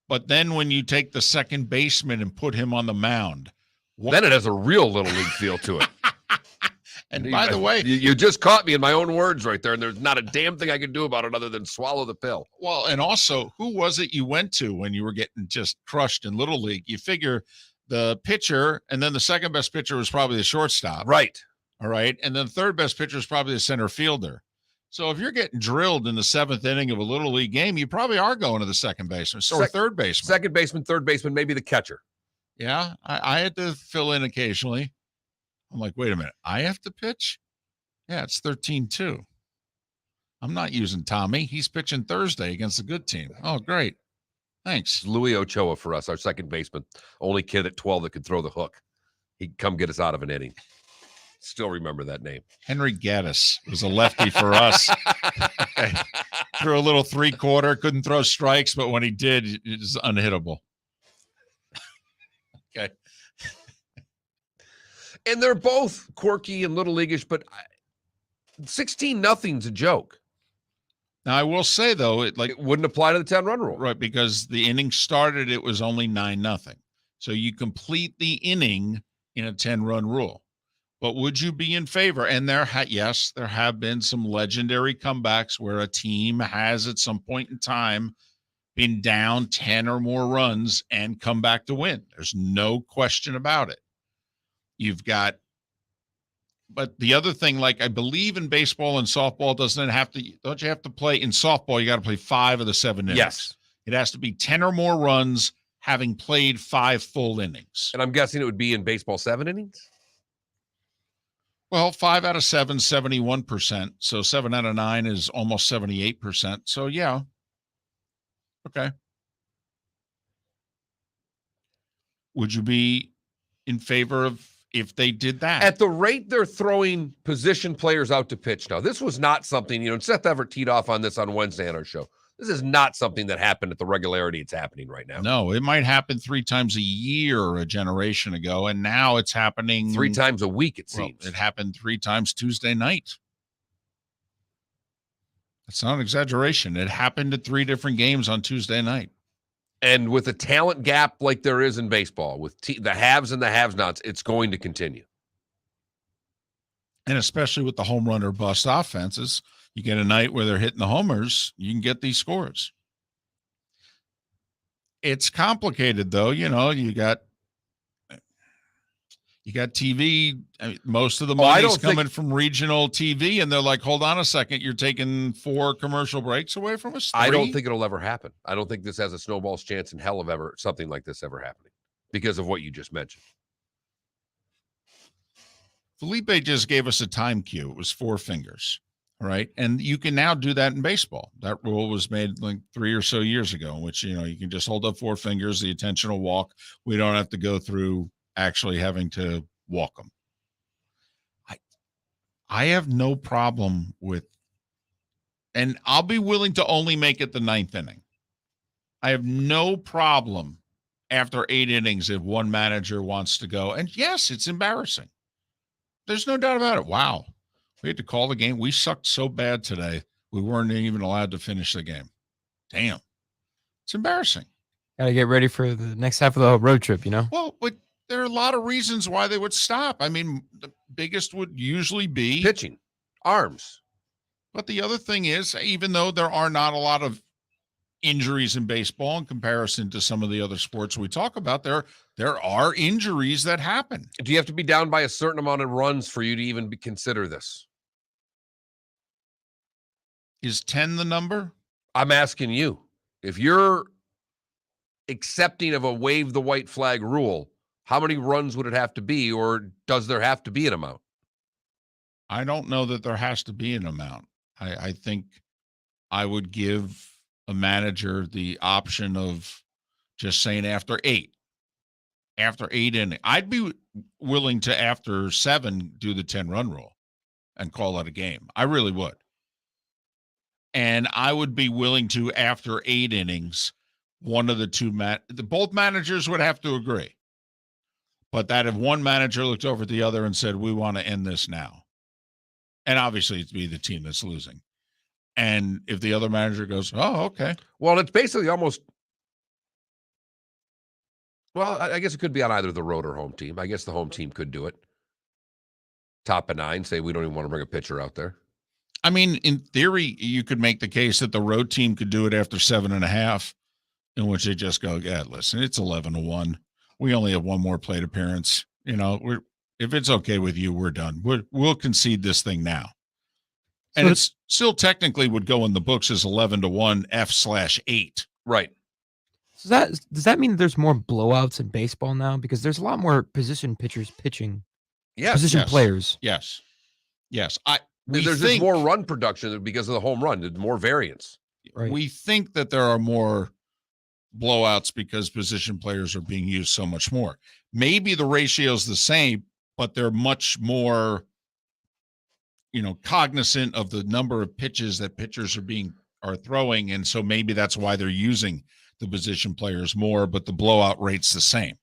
But then when you take the second baseman and put him on the mound, then it has a real little league feel to it. And by the way, you just caught me in my own words right there, and there's not a damn thing I can do about it other than swallow the pill. Well, and also, who was it you went to when you were getting just crushed in Little League? You figure the pitcher, and then the second best pitcher was probably the shortstop. Right. All right. And then the third best pitcher is probably the center fielder. So if you're getting drilled in the 7th inning of a Little League game, you probably are going to the second baseman or third baseman. Second baseman, third baseman, maybe the catcher. Yeah. I had to fill in occasionally. I'm like, wait a minute. I have to pitch? Yeah, it's 13-2. I'm not using Tommy. He's pitching Thursday against a good team. Oh, great. Thanks. Louis Ochoa for us, our second baseman. Only kid at 12 that could throw the hook. He'd come get us out of an inning. Still remember that name. Henry Gaddis was a lefty for us. Okay. Threw a little 3-quarter, couldn't throw strikes, but when he did, it was unhittable. Okay. And they're both quirky and little leaguish, but 16-0's a joke. Now, I will say, though, it wouldn't apply to the 10-run rule. Right, because the inning started, it was only 9-0. So you complete the inning in a 10-run rule. But would you be in favor? And yes, there have been some legendary comebacks where a team has at some point in time been down 10 or more runs and come back to win. There's no question about it. But the other thing, like I believe in baseball and softball, don't you have to play in softball? You got to play 5 of the 7 innings. Yes. It has to be 10 or more runs having played 5 full innings. And I'm guessing it would be in baseball 7 innings? Well, 5 out of 7, 71%. So 7 out of 9 is almost 78%. So yeah. Okay. Would you be in favor of if they did that? At the rate they're throwing position players out to pitch now, this was not something, and Seth Everett teed off on this on Wednesday on our show. This is not something that happened at the regularity it's happening right now. No, it might happen 3 times a year a generation ago, and now it's happening 3 times a week, it seems. It happened 3 times Tuesday night. That's not an exaggeration. It happened at 3 different games on Tuesday night. And with a talent gap like there is in baseball, with the haves and the have-nots, it's going to continue. And especially with the home run or bust offenses, you get a night where they're hitting the homers, you can get these scores. It's complicated, though. You You got TV. I mean, most of the Oh, I money's don't think- coming from regional TV, and they're like, hold on a second, you're taking 4 commercial breaks away from us? 3? I don't think it'll ever happen. I don't think this has a snowball's chance in hell of ever something like this ever happening because of what you just mentioned. Felipe just gave us a time cue. It was 4 fingers, right? And you can now do that in baseball. That rule was made like 3 or so years ago, in which, you can just hold up 4 fingers, the attentional walk. We don't have to go through actually having to walk them. I have no problem with, and I'll be willing to only make it the 9th inning. I have no problem after 8 innings if one manager wants to go. And yes, it's embarrassing. There's no doubt about it. Wow. We had to call the game. We sucked so bad today. We weren't even allowed to finish the game. Damn. It's embarrassing. Got to get ready for the next half of the road trip, Well, but there are a lot of reasons why they would stop. I mean, the biggest would usually be Pitching, arms. But the other thing is, even though there are not a lot of injuries in baseball in comparison to some of the other sports we talk about, there are injuries that happen. Do you have to be down by a certain amount of runs for you to even consider this? Is 10 the number? I'm asking you. If you're accepting of a wave the white flag rule, how many runs would it have to be, or does there have to be an amount? I don't know that there has to be an amount. I think I would give a manager the option of just saying after 8 innings. I'd be willing to, after 7, do the 10-run rule and call it a game. I really would. And I would be willing to, after 8 innings, one of the two both managers would have to agree. But that if one manager looked over at the other and said, we want to end this now. And obviously it'd be the team that's losing. And if the other manager goes, oh, okay. Well, it's basically almost, well, I guess it could be on either the road or home team. I guess the home team could do it. Top of 9, say we don't even want to bring a pitcher out there. I mean, in theory, you could make the case that the road team could do it after 7.5, in which they just go, yeah, listen, it's 11-1. We only have one more plate appearance. If it's okay with you, we're done. We'll concede this thing now. And it's still technically would go in the books as 11-1 F/8. Right. So does that mean that there's more blowouts in baseball now? Because there's a lot more position pitchers pitching. Yes. Position players. Yes. There's just more run production because of the home run. There's more variance. Right. We think that there are more blowouts because position players are being used so much more. Maybe the ratio is the same, but they're much more, cognizant of the number of pitches that pitchers are throwing. And so maybe that's why they're using the position players more, but the blowout rate's the same.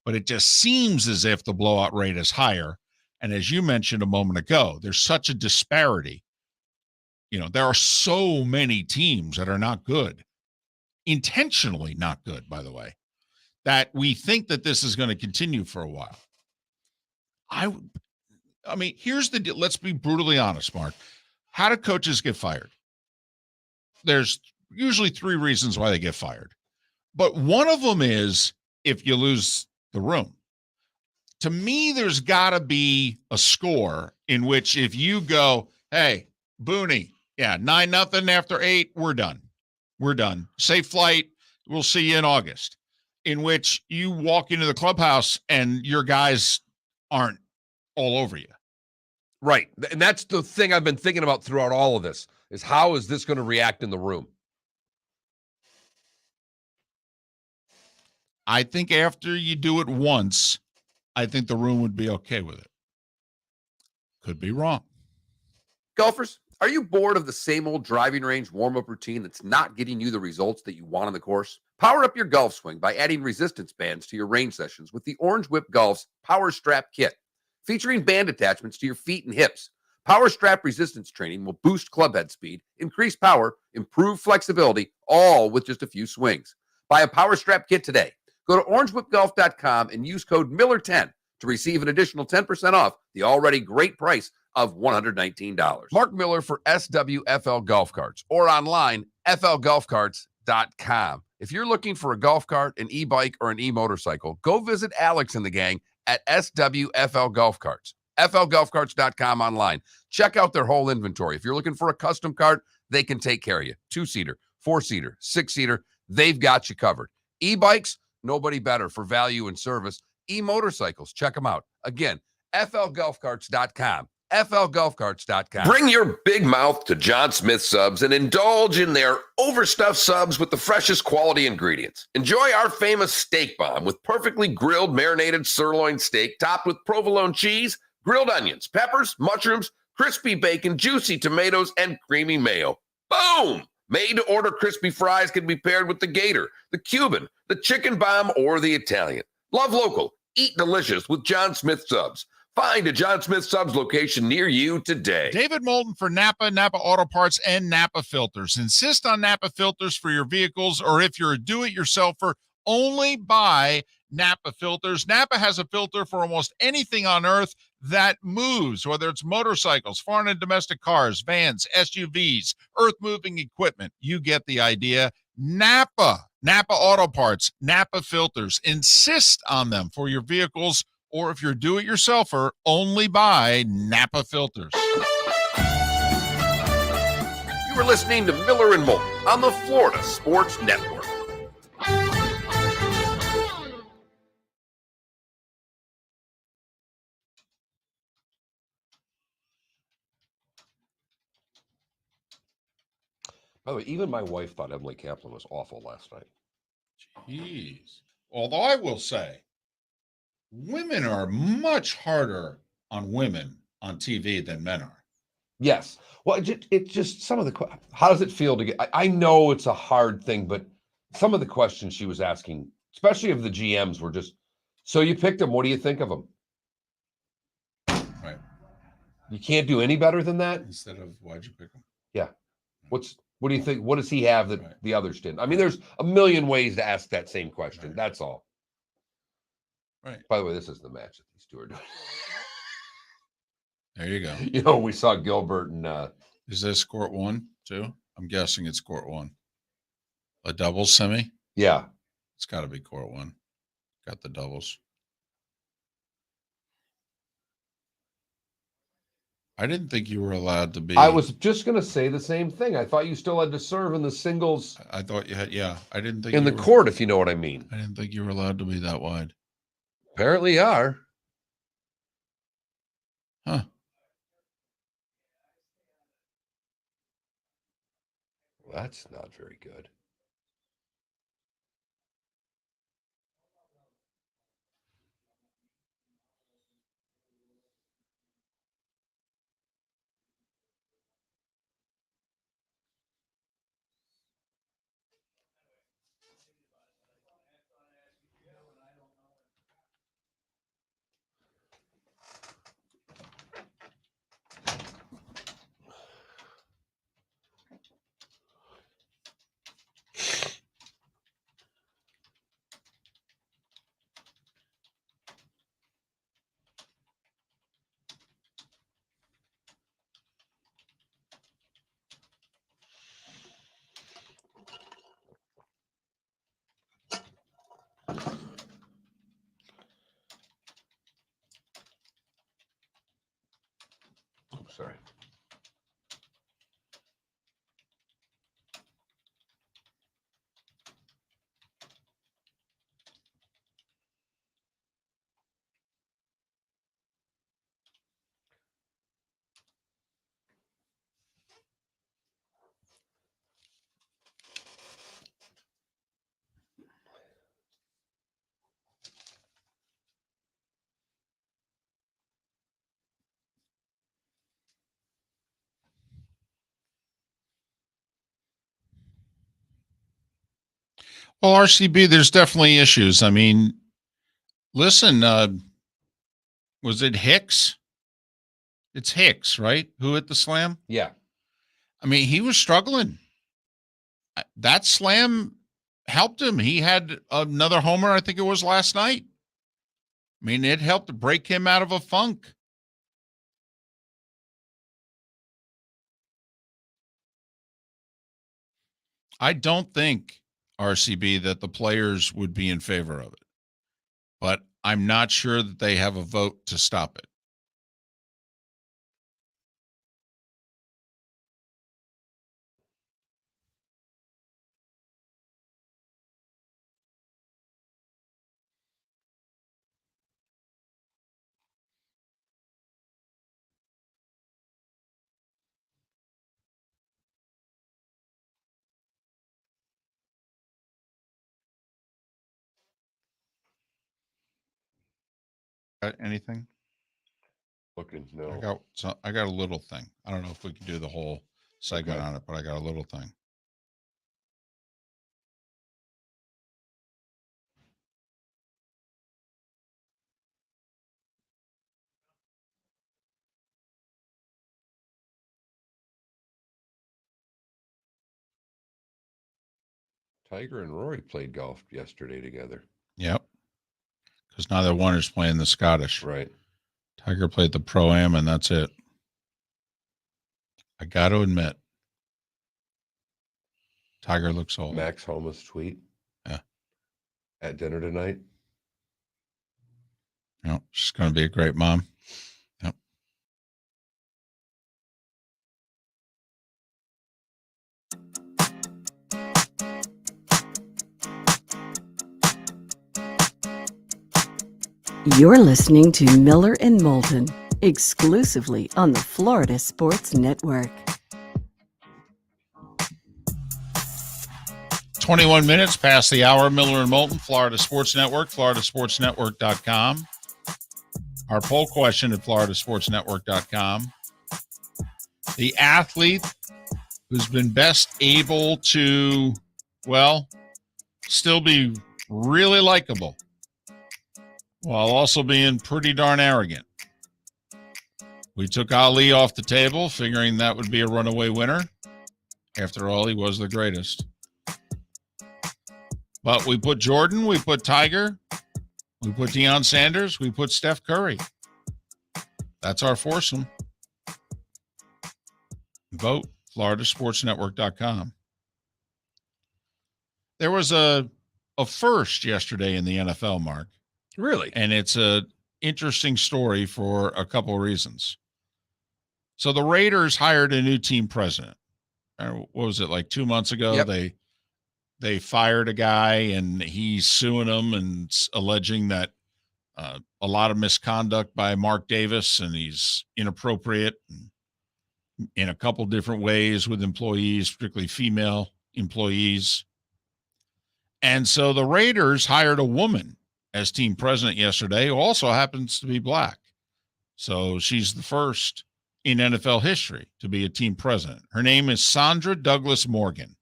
But it just seems as if the blowout rate is higher. And as you mentioned a moment ago, there's such a disparity. There are so many teams that are not good, intentionally not good, by the way, that we think that this is going to continue for a while. I mean, here's the deal. Let's be brutally honest, Mark. How do coaches get fired? There's usually 3 reasons why they get fired. But one of them is if you lose the room. To me, there's got to be a score in which if you go, hey, Booney, 9-0 after 8, we're done. We're done. Safe flight. We'll see you in August. In which you walk into the clubhouse and your guys aren't all over you. Right. And that's the thing I've been thinking about throughout all of this is how is this going to react in the room? I think after you do it once, I think the room would be okay with it. Could be wrong. Golfers, are you bored of the same old driving range warm-up routine that's not getting you the results that you want on the course? Power up your golf swing by adding resistance bands to your range sessions with the Orange Whip Golf's Power Strap Kit. Featuring band attachments to your feet and hips, Power Strap resistance training will boost clubhead speed, increase power, improve flexibility, all with just a few swings. Buy a Power Strap Kit today. Go to orangewhipgolf.com and use code Miller10 to receive an additional 10% off the already great price of $119. Mark Miller for SWFL Golf Carts or online, flgolfcarts.com. If you're looking for a golf cart, an e-bike, or an e-motorcycle, go visit Alex and the gang at SWFL Golf Carts. FLGolfCarts.com online. Check out their whole inventory. If you're looking for a custom cart, they can take care of you. 2-seater, 4-seater, 6-seater, they've got you covered. E-bikes, nobody better for value and service. E-motorcycles, check them out. Again, FLGolfCarts.com. FLGolfCarts.com. Bring your big mouth to John Smith Subs and indulge in their overstuffed subs with the freshest quality ingredients. Enjoy our famous steak bomb with perfectly grilled marinated sirloin steak topped with provolone cheese, grilled onions, peppers, mushrooms, crispy bacon, juicy tomatoes, and creamy mayo. Boom! Made-to-order crispy fries can be paired with the Gator, the Cuban, the chicken bomb, or the Italian. Love local. Eat delicious with John Smith Subs. Find a John Smith Subs location near you today. David Moulton for Napa, Napa Auto Parts, and Napa Filters. Insist on Napa Filters for your vehicles, or if you're a do-it-yourselfer, only buy Napa Filters. Napa has a filter for almost anything on earth that moves, whether it's motorcycles, foreign and domestic cars, vans, SUVs, earth-moving equipment. You get the idea. Napa Auto Parts, Napa Filters. Insist on them for your vehicles, or if you're a do-it-yourselfer, only buy Napa Filters. You were listening to Miller and Moulton on the Florida Sports Network. By the way, even my wife thought Emily Kaplan was awful last night. Jeez. Although I will say, women are much harder on women on TV than men are. Yes. Well, it's just some of the. How does it feel to get? I know it's a hard thing, but some of the questions she was asking, especially of the GMs, were just. So you picked him. What do you think of him? Right. You can't do any better than that. Instead of why'd you pick him? Yeah. What do you think? What does he have that Right. the others didn't? I mean, there's a million ways to ask that same question. Right. That's all. Right. By the way, this is the match that these two are doing. There you go. You know, we saw Gilbert and Is this court one too? I'm guessing it's court one. A doubles semi? yeah. It's got to be court one. Got the doubles. I didn't think you were allowed to be. I was just going to say the same thing. I thought you still had to serve in the singles I thought you had. Yeah, I didn't think in you the were- court, if you know what I mean. I didn't think you were allowed to be that wide. Apparently you are. Huh? Well, that's not very good. Oops, sorry. Well, RCB, there's definitely issues. I mean, listen, was it Hicks? It's Hicks, right? Who hit the slam? Yeah. I mean, he was struggling. That slam helped him. He had another homer, I think it was last night. I mean, it helped to break him out of a funk. I don't think, RCB, that the players would be in favor of it. But I'm not sure that they have a vote to stop it. Got anything? Looking, I got a little thing. I don't know if we can do the whole segment Okay. on it, but I got a little thing. Tiger and Rory played golf yesterday together. Yep. Because neither one is playing the Scottish. Right. Tiger played the Pro-Am, and that's it. I got to admit, Tiger looks old. Max Homa's tweet. Yeah. At dinner tonight. Yep. She's going to be a great mom. Yep. You're listening to Miller and Moulton, exclusively on the Florida Sports Network. 21 minutes past the hour. Miller and Moulton, Florida Sports Network, floridasportsnetwork.com. Our poll question at floridasportsnetwork.com. The athlete who's been best able to, well, still be really likable while also being pretty darn arrogant. We took Ali off the table, figuring that would be a runaway winner. After all, he was the greatest. But we put Jordan, we put Tiger, we put Deion Sanders, we put Steph Curry. That's our foursome. Vote, floridasportsnetwork.com. There was a first yesterday in the NFL, Mark. Really? And it's a interesting story for a couple of reasons. So the Raiders hired a new team president. What was it, like 2 months ago? Yep. They fired a guy, and he's suing them and alleging that a lot of misconduct by Mark Davis, and he's inappropriate in a couple different ways with employees, particularly female employees. And so the Raiders hired a woman as team president yesterday, who also happens to be black. So she's the first in NFL history to be a team president. Her name is Sandra Douglas Morgan.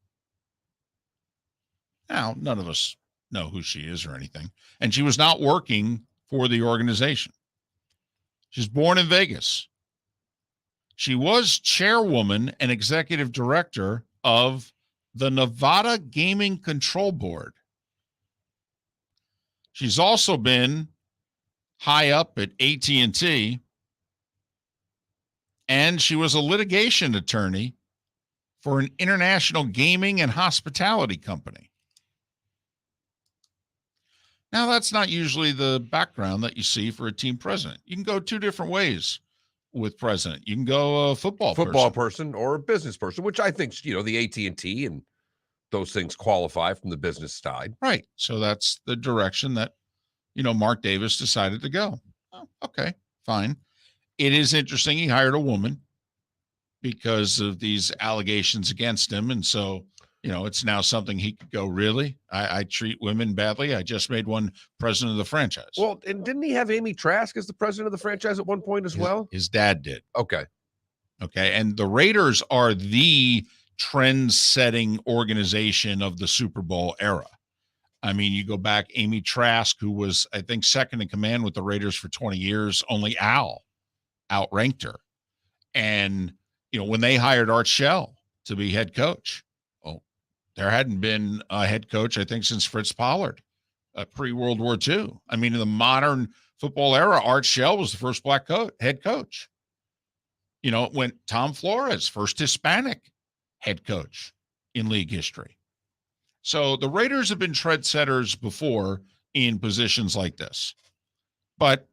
Now, none of us know who she is or anything. And she was not working for the organization. She's born in Vegas. She was chairwoman and executive director of the Nevada Gaming Control Board. She's also been high up at AT&T, and she was a litigation attorney for an international gaming and hospitality company. Now, that's not usually the background that you see for a team president. You can go two different ways with president. You can go a football person or a business person, which I think, the AT&T and those things qualify from the business side. Right. So that's the direction that, Mark Davis decided to go. Oh, okay, fine. It is interesting. He hired a woman because of these allegations against him. And so, it's now something he could go, really? I treat women badly. I just made one president of the franchise. Well, and didn't he have Amy Trask as the president of the franchise at one point as well? His dad did. Okay. And the Raiders are the trend-setting organization of the Super Bowl era. I mean, you go back, Amy Trask, who was, I think, second in command with the Raiders for 20 years, only Al outranked her. And, when they hired Art Shell to be head coach, there hadn't been a head coach, I think, since Fritz Pollard, pre-World War II. I mean, in the modern football era, Art Shell was the first black head coach. It went Tom Flores, first Hispanic head coach in league history. So the Raiders have been trendsetters before in positions like this. But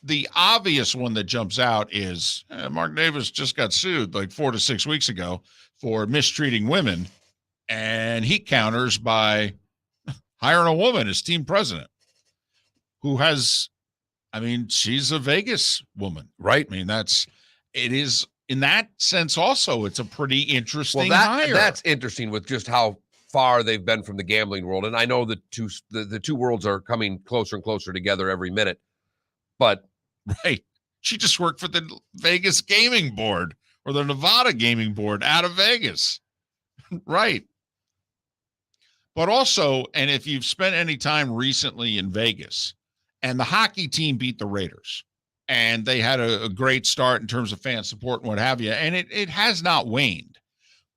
the obvious one that jumps out is Mark Davis just got sued like 4 to 6 weeks ago for mistreating women. And he counters by hiring a woman as team president who has, I mean, she's a Vegas woman, Right. I mean, it is in that sense also, it's a pretty interesting Well, hire. that's interesting with just how far they've been from the gambling world. And I know the two worlds are coming closer and closer together every minute. But right. She just worked for the Vegas Gaming Board or the Nevada Gaming Board out of Vegas. Right. But also, and if you've spent any time recently in Vegas, and the hockey team beat the Raiders, and they had a great start in terms of fan support and what have you, and it has not waned.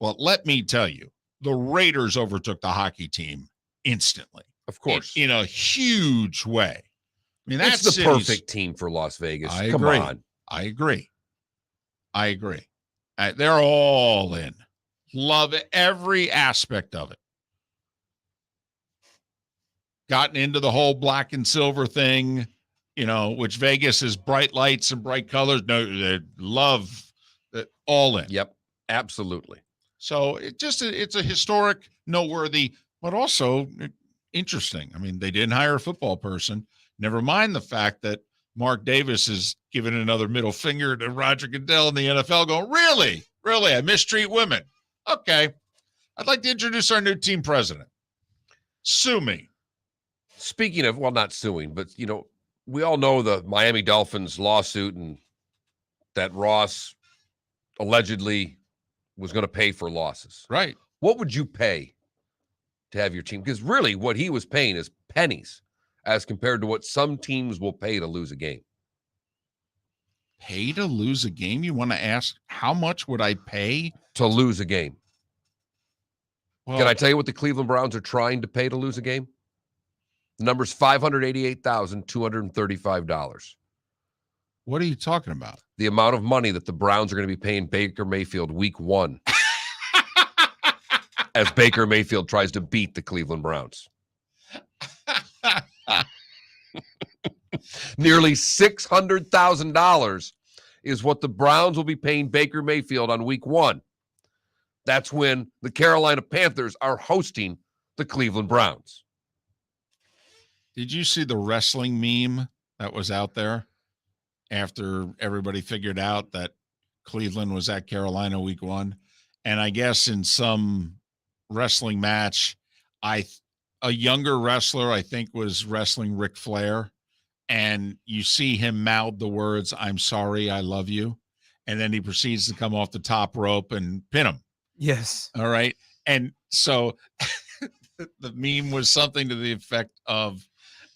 Well, let me tell you, the Raiders overtook the hockey team instantly. of course, In a huge way. I mean, it's that's the perfect team for Las Vegas. I Come agree. on. I agree. They're all in. Love every aspect of it. Gotten into the whole black and silver thing, which Vegas is bright lights and bright colors. No, they love it, all in. Yep, absolutely. So it's a historic, noteworthy, but also interesting. I mean, they didn't hire a football person. Never mind the fact that Mark Davis is giving another middle finger to Roger Goodell in the NFL going, really? I mistreat women. Okay. I'd like to introduce our new team president. Sue me. Speaking of, well, not suing, but, we all know the Miami Dolphins lawsuit and that Ross allegedly was going to pay for losses. Right. What would you pay to have your team? Because really what he was paying is pennies as compared to what some teams will pay to lose a game. Pay to lose a game? You want to ask, how much would I pay? To lose a game. Well, Can I tell you what the Cleveland Browns are trying to pay to lose a game? The number's $588,235. what are you talking about? The amount of money that the Browns are going to be paying Baker Mayfield week 1 as Baker Mayfield tries to beat the Cleveland Browns. Nearly $600,000 is what the Browns will be paying Baker Mayfield on week 1. That's when the Carolina Panthers are hosting the Cleveland Browns. Did you see the wrestling meme that was out there after everybody figured out that Cleveland was at Carolina week 1? And I guess in some wrestling match, a younger wrestler, I think, was wrestling Ric Flair. And you see him mouth the words, "I'm sorry, I love you." And then he proceeds to come off the top rope and pin him. Yes. All right. And so the meme was something to the effect of,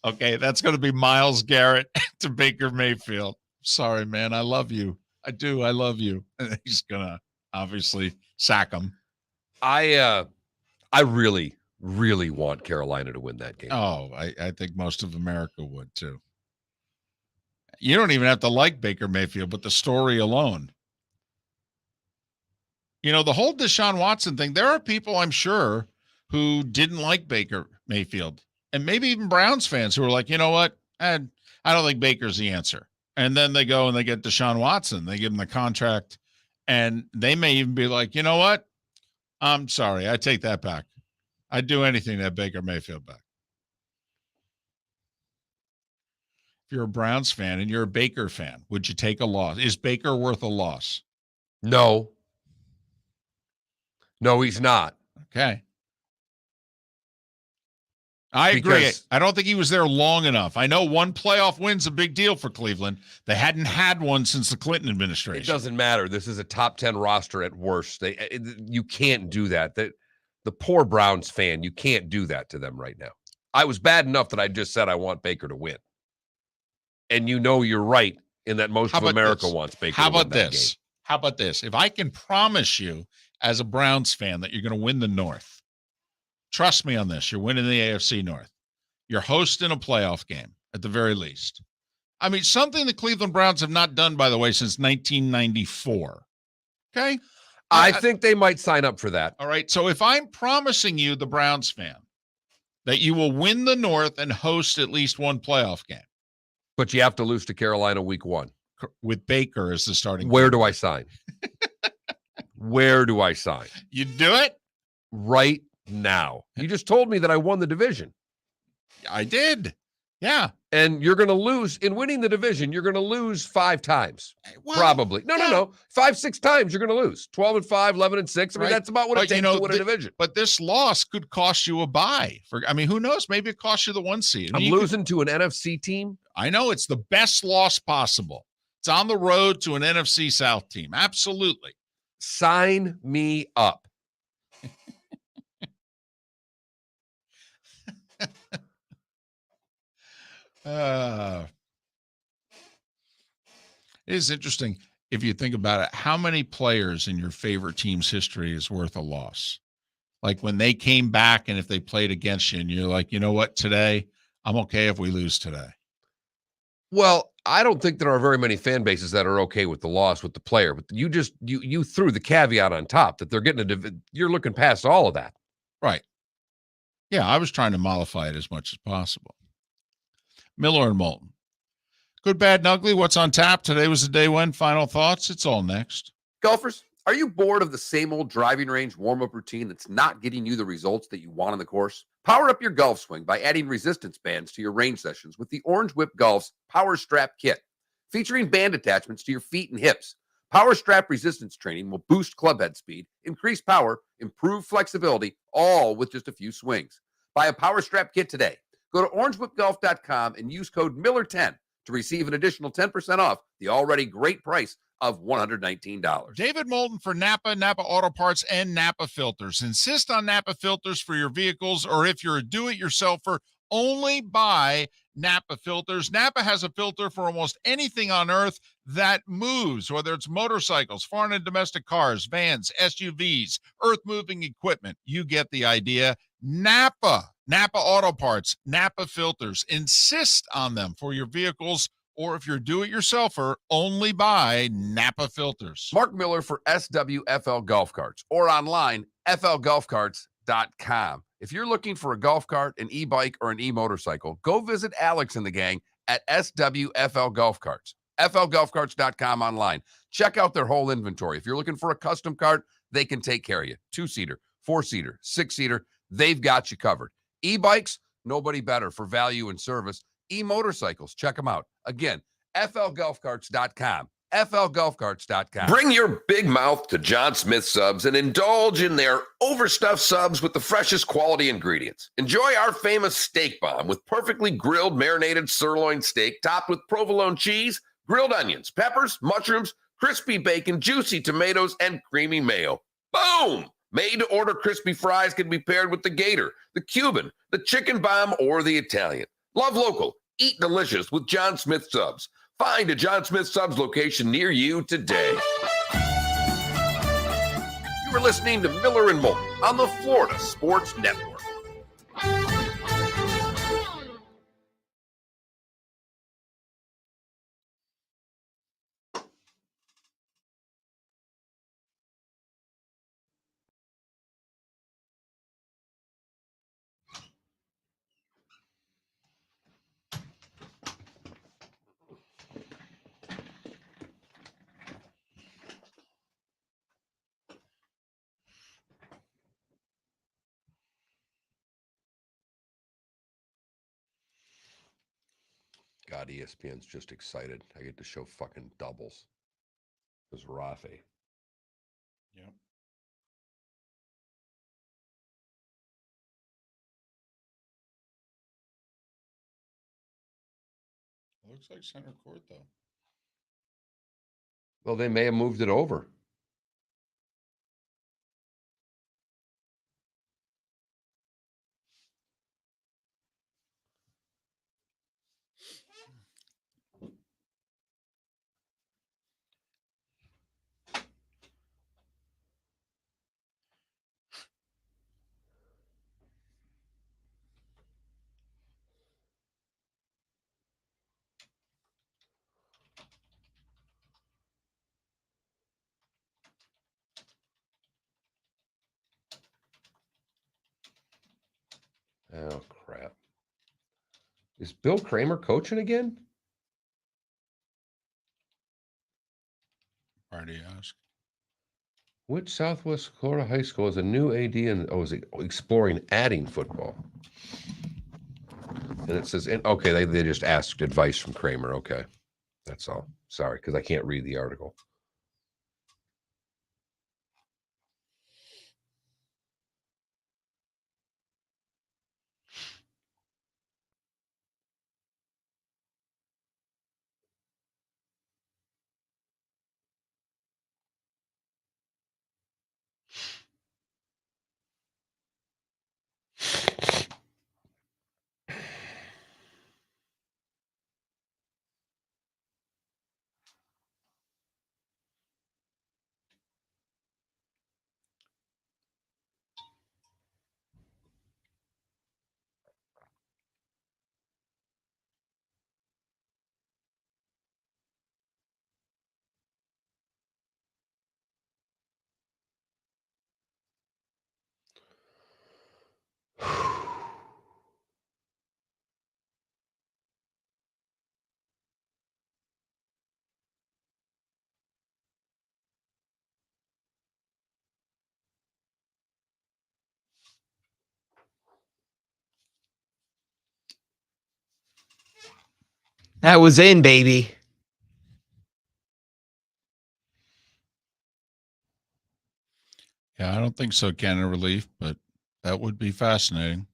okay, that's going to be Myles Garrett to Baker Mayfield. Sorry, man. I love you. I do. I love you. And he's going to obviously sack him. I really, really want Carolina to win that game. Oh, I think most of America would too. You don't even have to like Baker Mayfield, but the story alone. The whole Deshaun Watson thing, there are people, I'm sure, who didn't like Baker Mayfield. And maybe even Browns fans who are like, you know what? I don't think Baker's the answer. And then they go and they get Deshaun Watson. They give him the contract. And they may even be like, you know what? I'm sorry. I take that back. I'd do anything to have Baker Mayfield back. If you're a Browns fan and you're a Baker fan, would you take a loss? Is Baker worth a loss? No. No, he's not. Okay. I agree. Because- I don't think he was there long enough. I know one playoff win's a big deal for Cleveland. They hadn't had one since the Clinton administration. It doesn't matter. This is a top 10 roster at worst. You can't do that. The poor Browns fan, you can't do that to them right now. I was bad enough that I just said I want Baker to win. And you're right in that most of America wants Baker How to win about that this? game. How about this? If I can promise you as a Browns fan that you're going to win the North, trust me on this. You're winning the AFC North. You're hosting a playoff game at the very least. I mean, something the Cleveland Browns have not done, by the way, since 1994. Okay? I think they might sign up for that. All right. So if I'm promising you, the Browns fan, that you will win the North and host at least one playoff game But you have to lose to Carolina week 1. with Baker as the starting. Where do I sign? Where do I sign? You do it? Right now. You just told me that I won the division. I did. Yeah. And you're going to lose in winning the division. You're going to lose 5 times. Well, Probably. No, yeah. no. 5, 6 times you're going to lose. 12-5, 11-6. I mean, Right. that's about what it But, takes to win a division. But this loss could cost you a bye. Who knows? Maybe it costs you the 1 seed. I'm losing to an NFC team. I know it's the best loss possible. It's on the road to an NFC South team. Absolutely. Sign me up. It is interesting if you think about it. How many players in your favorite team's history is worth a loss? Like when they came back and if they played against you and you're like, you know what, today, I'm okay if we lose today. Well, I don't think there are very many fan bases that are okay with the loss with the player, but you threw the caveat on top that they're getting you're looking past all of that. Right. Yeah, I was trying to mollify it as much as possible. Miller and Moulton. Good, bad, and ugly. What's on tap? Today was the day when. Final thoughts. It's all next. Golfers, are you bored of the same old driving range warm-up routine that's not getting you the results that you want on the course? Power up your golf swing by adding resistance bands to your range sessions with the Orange Whip Golf's Power Strap Kit. Featuring band attachments to your feet and hips, Power Strap resistance training will boost clubhead speed, increase power, improve flexibility, all with just a few swings. Buy a Power Strap Kit today. Go to orangewhipgolf.com and use code Miller10 to receive an additional 10% off the already great price of $119. David Moulton for Napa Auto Parts, and Napa Filters. Insist on Napa Filters for your vehicles, or if you're a do-it-yourselfer, only buy Napa Filters. Napa has a filter for almost anything on earth that moves, whether it's motorcycles, foreign and domestic cars, vans, SUVs, earth-moving equipment. You get the idea. Napa Auto Parts, Napa Filters. Insist on them for your vehicles, or if you're a do-it-yourselfer, only buy Napa Filters. Mark Miller for SWFL Golf Carts, or online, flgolfcarts.com. If you're looking for a golf cart, an e-bike, or an e-motorcycle, go visit Alex and the gang at SWFL Golf Carts. flgolfcarts.com online. Check out their whole inventory. If you're looking for a custom cart, they can take care of you. 2-seater, 4-seater, 6-seater, they've got you covered. E-bikes, nobody better for value and service. E-motorcycles, check them out. Again, flgolfcarts.com. flgolfcarts.com. Bring your big mouth to John Smith Subs and indulge in their overstuffed subs with the freshest quality ingredients. Enjoy our famous steak bomb with perfectly grilled marinated sirloin steak topped with provolone cheese, grilled onions, peppers, mushrooms, crispy bacon, juicy tomatoes, and creamy mayo. Boom! Made-to-order crispy fries can be paired with the Gator, the Cuban, the chicken bomb, or the Italian. Love local. Eat delicious with John Smith Subs. Find a John Smith Subs location near you today. You are listening to Miller and Moulton on the Florida Sports Network. God, ESPN's just excited. I get to show fucking doubles. It was Rafi. Yep. Looks like center court, though. Well, they may have moved it over. Oh, crap. Is Bill Kramer coaching again? Why do you ask? Which Southwest Florida high school has a new AD and is exploring adding football? And it says, okay, they just asked advice from Kramer. Okay, that's all. Sorry, because I can't read the article. That was in, baby. Yeah, I don't think so, Canada Relief, but that would be fascinating.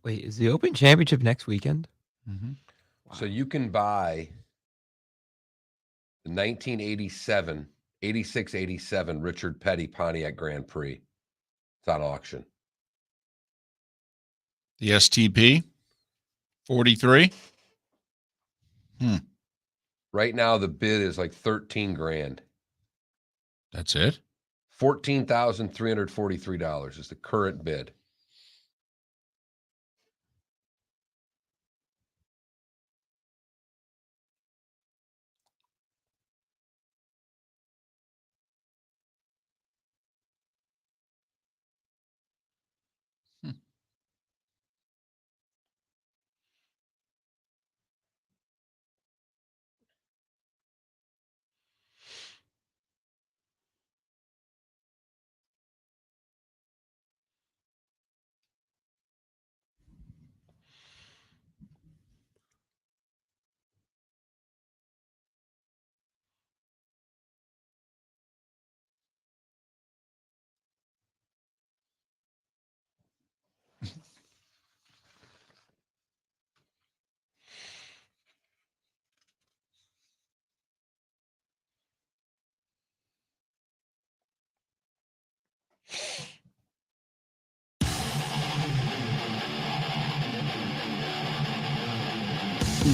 Wait, is the Open Championship next weekend? Mm-hmm. So you can buy the 1987, 86, 87 Richard Petty Pontiac Grand Prix. It's on auction. The STP 43. Right now, the bid is like 13 grand. That's it. $14,343 is the current bid.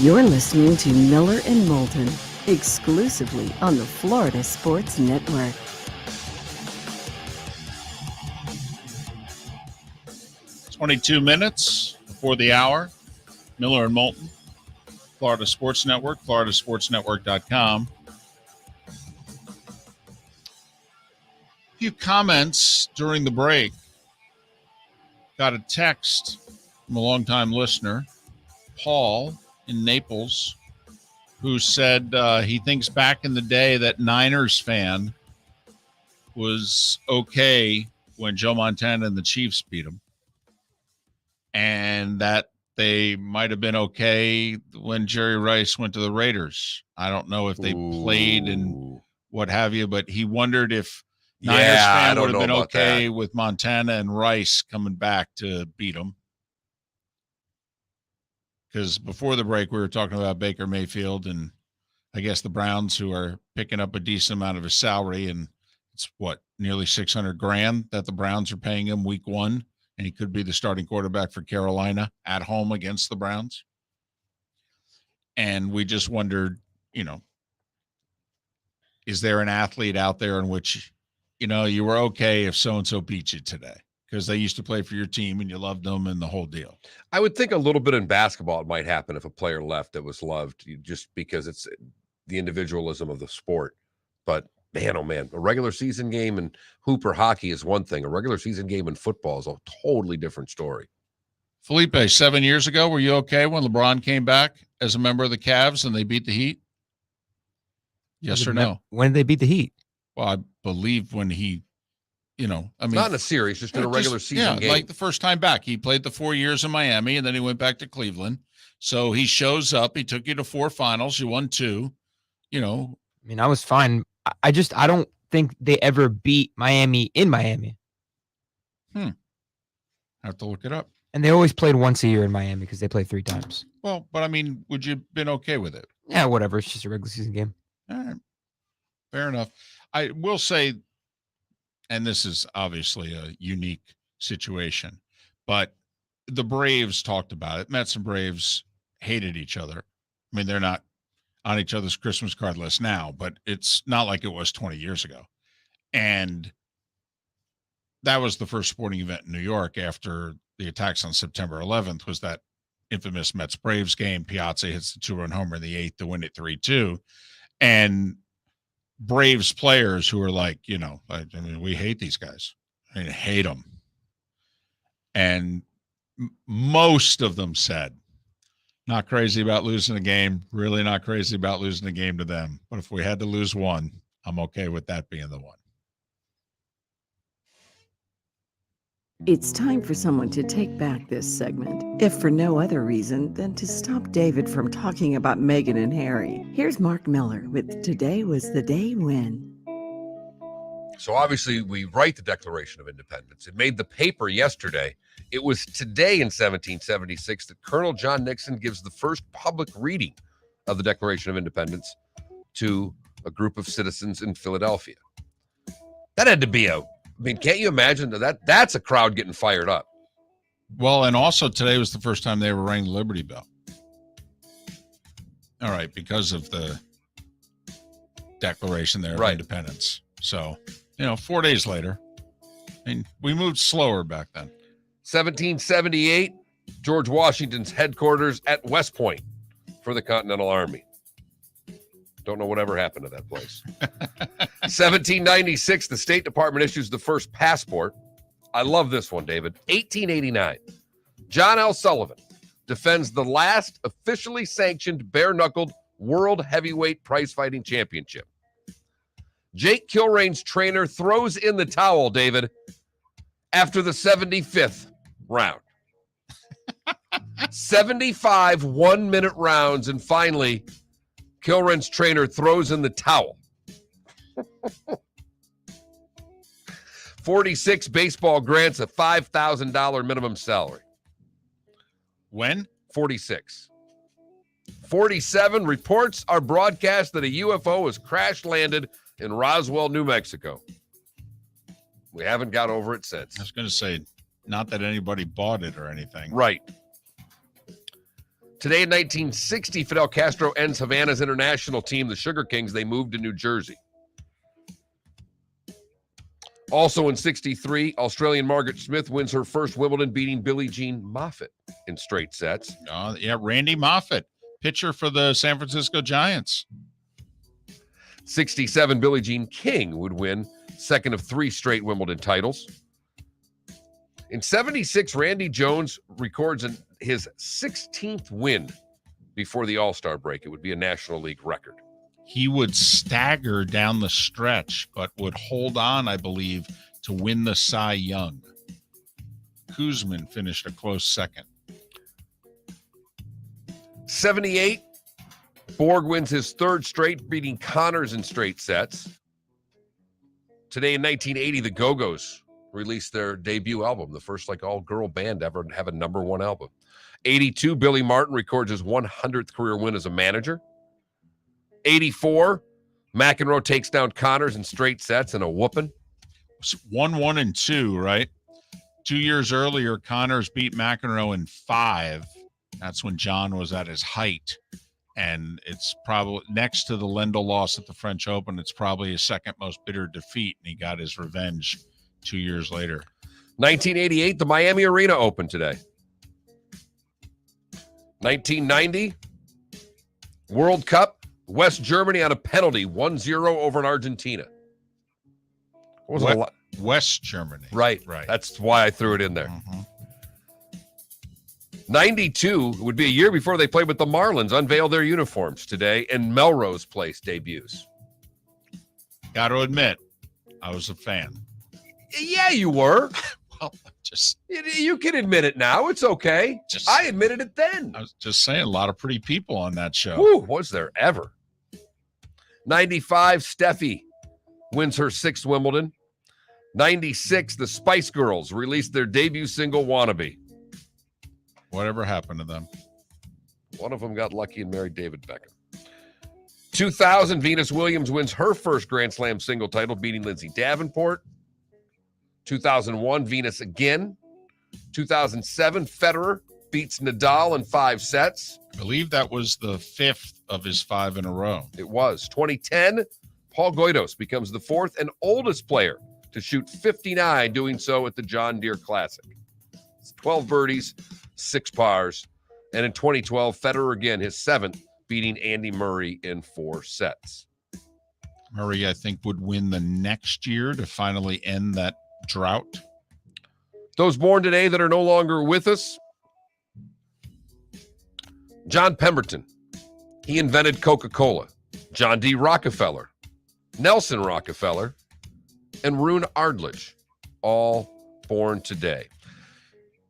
You're listening to Miller and Moulton, exclusively on the Florida Sports Network. It's 22 minutes before the hour. Miller and Moulton, Florida Sports Network, floridasportsnetwork.com. A few comments during the break. Got a text from a longtime listener, Paul in Naples, who said he thinks back in the day that Niners fan was okay when Joe Montana and the Chiefs beat him, and that they might have been okay when Jerry Rice went to the Raiders. I don't know if they played and what have you, but he wondered if Niners fan would have been okay with Montana and Rice coming back to beat them. Because before the break, we were talking about Baker Mayfield and I guess the Browns, who are picking up a decent amount of his salary, and it's nearly $600,000 that the Browns are paying him week one, and he could be the starting quarterback for Carolina at home against the Browns. And we just wondered, is there an athlete out there in which, you were okay if so-and-so beat you today? because they used to play for your team and you loved them and the whole deal. I would think a little bit in basketball it might happen if a player left that was loved, just because it's the individualism of the sport. But man, oh man, a regular season game in hoop or hockey is one thing. A regular season game in football is a totally different story. Felipe, 7 years ago, were you okay when LeBron came back as a member of the Cavs and they beat the Heat? Yes or no? When did they beat the Heat? Well, I believe when he, not in a series, just in a regular season game. Like the first time back. He played the 4 years in Miami, and then he went back to Cleveland. So he shows up. He took you to 4 finals. You won 2. I was fine. I don't think they ever beat Miami in Miami. Have to look it up. And they always played once a year in Miami because they played 3 times. Well, but would you have been okay with it? Yeah, whatever. It's just a regular season game. All right. Fair enough. I will say, and this is obviously a unique situation, but the Braves talked about it. Mets and Braves hated each other. They're not on each other's Christmas card list now, but it's not like it was 20 years ago. And that was the first sporting event in New York after the attacks on September 11th, was that infamous Mets-Braves game. Piazza hits the 2-run homer in the 8th to win it 3-2. And Braves players who are like, we hate these guys. Hate them. And most of them said, not crazy about losing a game, really not crazy about losing a game to them. But if we had to lose one, I'm okay with that being the one. It's time for someone to take back this segment, if for no other reason than to stop David from talking about Meghan and Harry. Here's Mark Miller with Today Was the Day When. So obviously we write the Declaration of Independence. It made the paper yesterday. It was today in 1776 that Colonel John Nixon gives the first public reading of the Declaration of Independence to a group of citizens in Philadelphia. That had to be can't you imagine that's a crowd getting fired up? Well, and also today was the first time they ever rang the Liberty Bell. All right, because of the Declaration there of Independence. So, 4 days later, we moved slower back then. 1778, George Washington's headquarters at West Point for the Continental Army. Don't know whatever happened to that place. 1796, the State Department issues the first passport. I love this one, David. 1889, John L. Sullivan defends the last officially sanctioned bare-knuckled World Heavyweight Prize-Fighting Championship. Jake Kilrain's trainer throws in the towel, David, after the 75th round. 75 one-minute rounds, and finally, Kilrain's trainer throws in the towel. 46, baseball grants a $5,000 minimum salary. When? 46. 47, reports are broadcast that a UFO has crash-landed in Roswell, New Mexico. We haven't got over it since. I was going to say, not that anybody bought it or anything. Right. Today in 1960, Fidel Castro ends Havana's international team, the Sugar Kings. They moved to New Jersey. Also in 63, Australian Margaret Smith wins her first Wimbledon, beating Billie Jean Moffitt in straight sets. Randy Moffitt, pitcher for the San Francisco Giants. 67, Billie Jean King would win second of 3 straight Wimbledon titles. In 76, Randy Jones records his 16th win before the All-Star break. It would be a National League record. He would stagger down the stretch, but would hold on, I believe, to win the Cy Young. Kuzman finished a close second. 78, Borg wins his 3rd straight, beating Connors in straight sets. Today in 1980, the Go-Go's released their debut album, the first all-girl band ever to have a #1 album. 82, Billy Martin records his 100th career win as a manager. 84, McEnroe takes down Connors in straight sets and a whooping. 1-1 and 2, right? 2 years earlier, Connors beat McEnroe in 5. That's when John was at his height. And it's probably next to the Lendl loss at the French Open. It's probably his second most bitter defeat, and he got his revenge 2 years later. 1988, the Miami Arena opened today. 1990, World Cup, West Germany on a penalty, 1-0 over in Argentina. What was it a lot? West Germany. Right. That's why I threw it in there. 92 would be a year before they played with the Marlins, unveiled their uniforms today, and Melrose Place debuts. Got to admit, I was a fan. Yeah, you were. Well, just You can admit it now. It's okay. I admitted it then. I was just saying, a lot of pretty people on that show. Whew, was there ever? 95, Steffi wins her 6th Wimbledon. 96, the Spice Girls released their debut single, Wannabe. Whatever happened to them? One of them got lucky and married David Beckham. 2000, Venus Williams wins her first Grand Slam single title, beating Lindsay Davenport. 2001, Venus again. 2007, Federer beats Nadal in 5 sets. I believe that was the 5th of his 5 in a row. It was. 2010, Paul Goydos becomes the 4th and oldest player to shoot 59, doing so at the John Deere Classic. It's 12 birdies, 6 pars. And in 2012, Federer again, his 7th, beating Andy Murray in 4 sets. Murray, I think, would win the next year to finally end that drought. Those born today that are no longer with us. John Pemberton. He invented Coca-Cola. John D. Rockefeller. Nelson Rockefeller. And Rune Ardlich. All born today.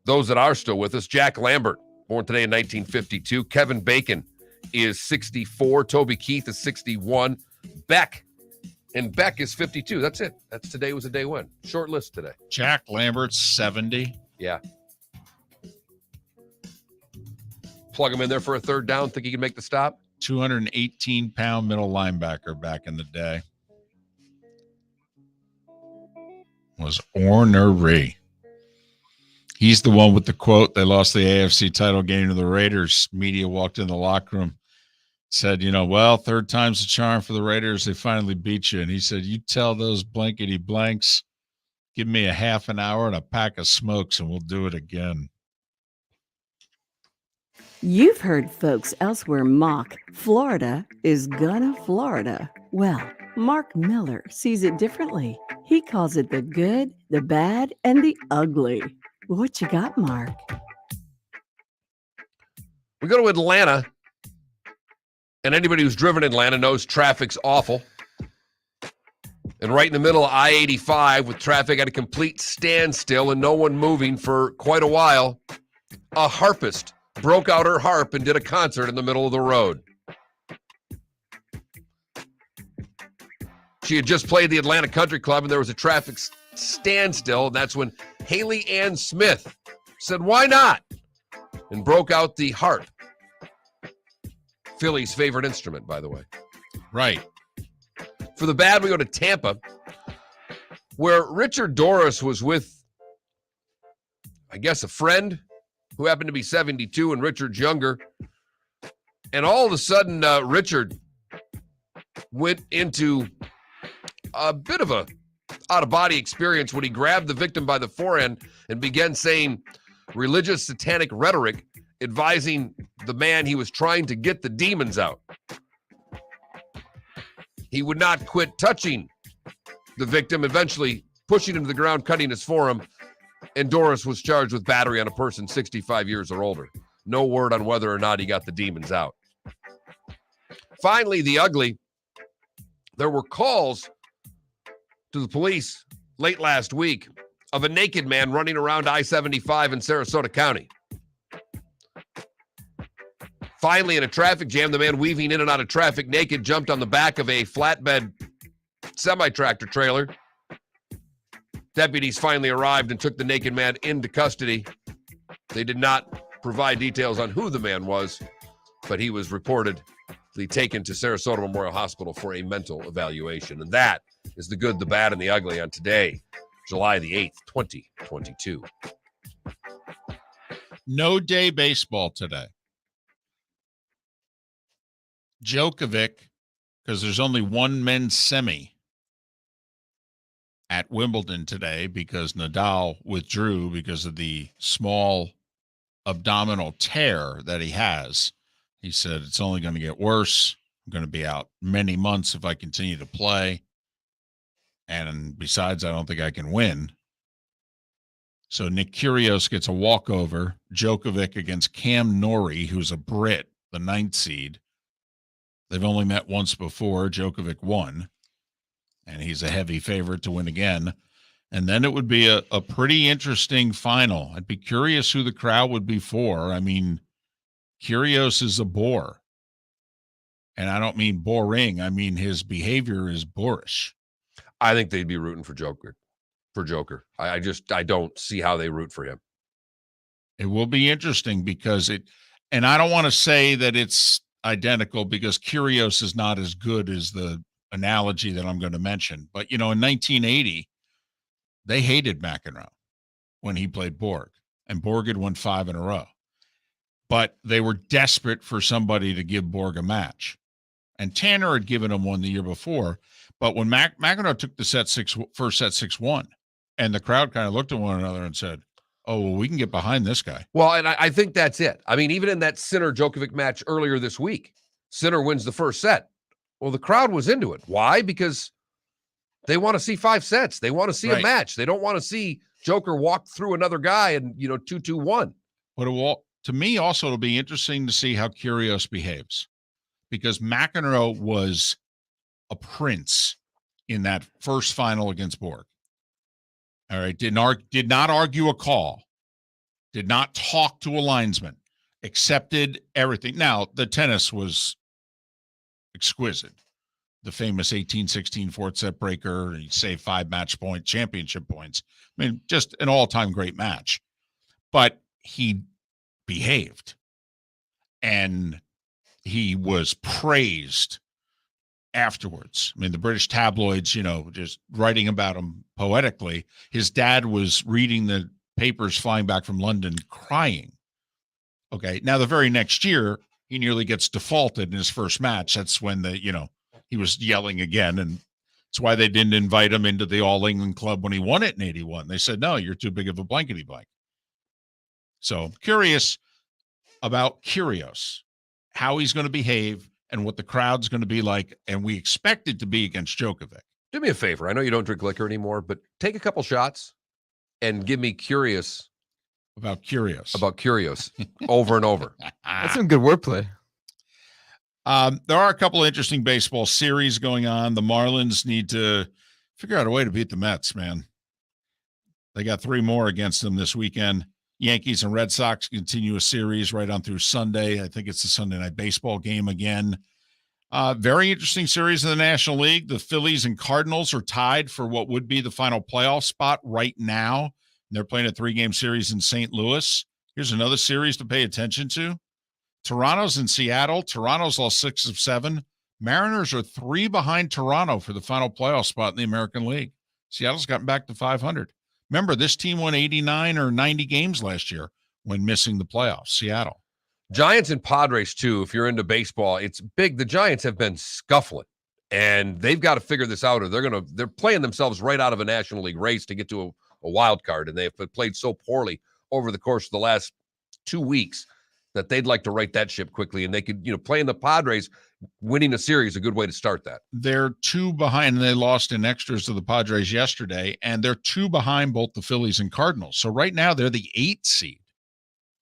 Those that are still with us. Jack Lambert, born today in 1952. Kevin Bacon is 64. Toby Keith is 61. Beck is 52. That's it. That's today was a day one. Short list today. Jack Lambert's 70. Yeah. Plug him in there for a third down. Think he can make the stop? 218-pound middle linebacker back in the day. Was ornery. He's the one with the quote, they lost the AFC title game to the Raiders. Media walked in the locker room, said, well, 3rd time's the charm for the Raiders. They finally beat you. And he said, you tell those blankety blanks, give me a half an hour and a pack of smokes and we'll do it again. You've heard folks elsewhere mock Florida is gonna Florida. Well, Mark Miller sees it differently. He calls it the good, the bad, and the ugly. What you got, Mark? We go to Atlanta, and anybody who's driven Atlanta knows traffic's awful. And right in the middle of I-85 with traffic at a complete standstill and no one moving for quite a while, a harpist broke out her harp and did a concert in the middle of the road. She had just played the Atlanta Country Club and there was a traffic standstill, and that's when Haley Ann Smith said, why not? And broke out the harp. Philly's favorite instrument, by the way. Right. For the bad, we go to Tampa, where Richard Doris was with, I guess, a friend who happened to be 72 and Richard's younger. And all of a sudden, Richard went into a bit of a out-of-body experience when he grabbed the victim by the forehand and began saying religious satanic rhetoric, advising the man he was trying to get the demons out. He would not quit touching the victim, eventually pushing him to the ground, cutting his forearm, and Doris was charged with battery on a person 65 years or older. No word on whether or not he got the demons out. Finally, the ugly. There were calls to the police late last week of a naked man running around I-75 in Sarasota County. Finally, in a traffic jam, the man weaving in and out of traffic naked jumped on the back of a flatbed semi-tractor trailer. Deputies finally arrived and took the naked man into custody. They did not provide details on who the man was, but he was reportedly taken to Sarasota Memorial Hospital for a mental evaluation. And that is the good, the bad, and the ugly on today, July the 8th, 2022. No day baseball today. Djokovic, because there's only one men's semi at Wimbledon today because Nadal withdrew because of the small abdominal tear that he has. He said, it's only going to get worse. I'm going to be out many months if I continue to play. And besides, I don't think I can win. So Nick Kyrgios gets a walkover. Djokovic against Cam Norrie, who's a Brit, the 9th seed. They've only met once before. Djokovic won, and he's a heavy favorite to win again. And then it would be a pretty interesting final. I'd be curious who the crowd would be for. I mean, Kyrgios is a bore. And I don't mean boring. I mean his behavior is boorish. I think they'd be rooting for Joker. I don't see how they root for him. It will be interesting because and I don't want to say that it's identical because Kyrgios is not as good as the analogy that I'm going to mention. But, in 1980, they hated McEnroe when he played Borg, and Borg had won 5 in a row. But they were desperate for somebody to give Borg a match. And Tanner had given him one the year before. But when McEnroe took the first set 6-1, and the crowd kind of looked at one another and said, oh, well, we can get behind this guy. Well, and I think that's it. I mean, even in that Sinner-Djokovic match earlier this week, Sinner wins the first set. Well, the crowd was into it. Why? Because they want to see 5 sets. They want to see a match. They don't want to see Joker walk through another guy and, 2-2-1. But to me, also, it'll be interesting to see how Kyrgios behaves because McEnroe was a prince in that first final against Borg. All right. Did not argue a call, did not talk to a linesman, accepted everything. Now, the tennis was exquisite. The famous 18-16 fourth set breaker, he saved 5 match point championship points. I mean, just an all-time great match. But he behaved, and he was praised afterwards. I mean, the British tabloids, just writing about him poetically. His dad was reading the papers flying back from London crying. Okay. Now, the very next year, he nearly gets defaulted in his first match. That's when he was yelling again. And it's why they didn't invite him into the All England club when he won it in 81. They said, no, you're too big of a blankety blank. So curious about Kyrgios, how he's going to behave and what the crowd's going to be like. And we expect it to be against Djokovic. Do me a favor. I know you don't drink liquor anymore, but take a couple shots and give me curious about Kyrgios over and over. That's some good wordplay. There are a couple of interesting baseball series going on. The Marlins need to figure out a way to beat the Mets, man. They got 3 more against them this weekend. Yankees and Red Sox continue a series right on through Sunday. I think it's the Sunday night baseball game again. Very interesting series in the National League. The Phillies and Cardinals are tied for what would be the final playoff spot right now. They're playing a 3-game series in St. Louis. Here's another series to pay attention to. Toronto's in Seattle. Toronto's lost 6 of 7. Mariners are 3 behind Toronto for the final playoff spot in the American League. Seattle's gotten back to 500. Remember, this team won 89 or 90 games last year when missing the playoffs, Seattle. Giants and Padres, too, if you're into baseball, it's big. The Giants have been scuffling, and they've got to figure this out, or they're playing themselves right out of a National League race to get to a wild card, and they've played so poorly over the course of the last 2 weeks that they'd like to right that ship quickly, and they could, playing the Padres, winning a series is a good way to start that. They're 2 behind, and they lost in extras to the Padres yesterday, and they're 2 behind both the Phillies and Cardinals. So right now they're the 8th seed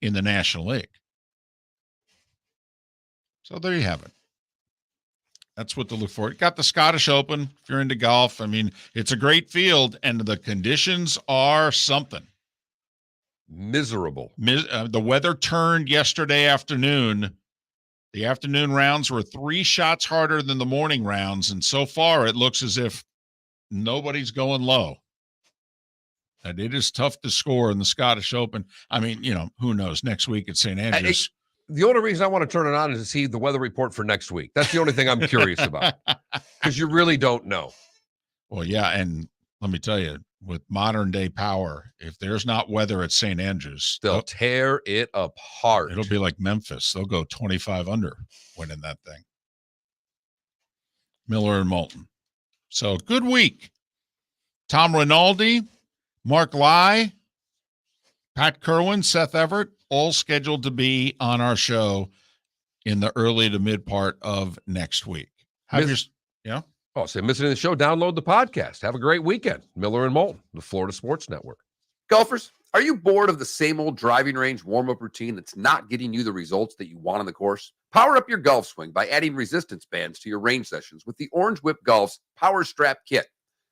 in the National League. So there you have it. That's what to look for. Got the Scottish Open if you're into golf. I mean, it's a great field, and the conditions are something. Miserable. The weather turned yesterday afternoon. The afternoon rounds were 3 shots harder than the morning rounds, and so far it looks as if nobody's going low. And it is tough to score in the Scottish Open. I mean, who knows? Next week at St. Andrews. The only reason I want to turn it on is to see the weather report for next week. That's the only thing I'm curious about, because you really don't know. Well, yeah, and let me tell you, with modern day power, if there's not weather at St. Andrews, they'll tear it apart. It'll be like Memphis. They'll go 25 under winning that thing. Miller and Moulton. So good week. Tom Rinaldi, Mark Lai, Pat Kerwin, Seth Everett, all scheduled to be on our show in the early to mid part of next week. Yeah. Oh, so missing the show, download the podcast. Have a great weekend. Miller and Moulton, the Florida Sports Network. Golfers, are you bored of the same old driving range warm-up routine that's not getting you the results that you want on the course? Power up your golf swing by adding resistance bands to your range sessions with the Orange Whip Golf's Power Strap Kit.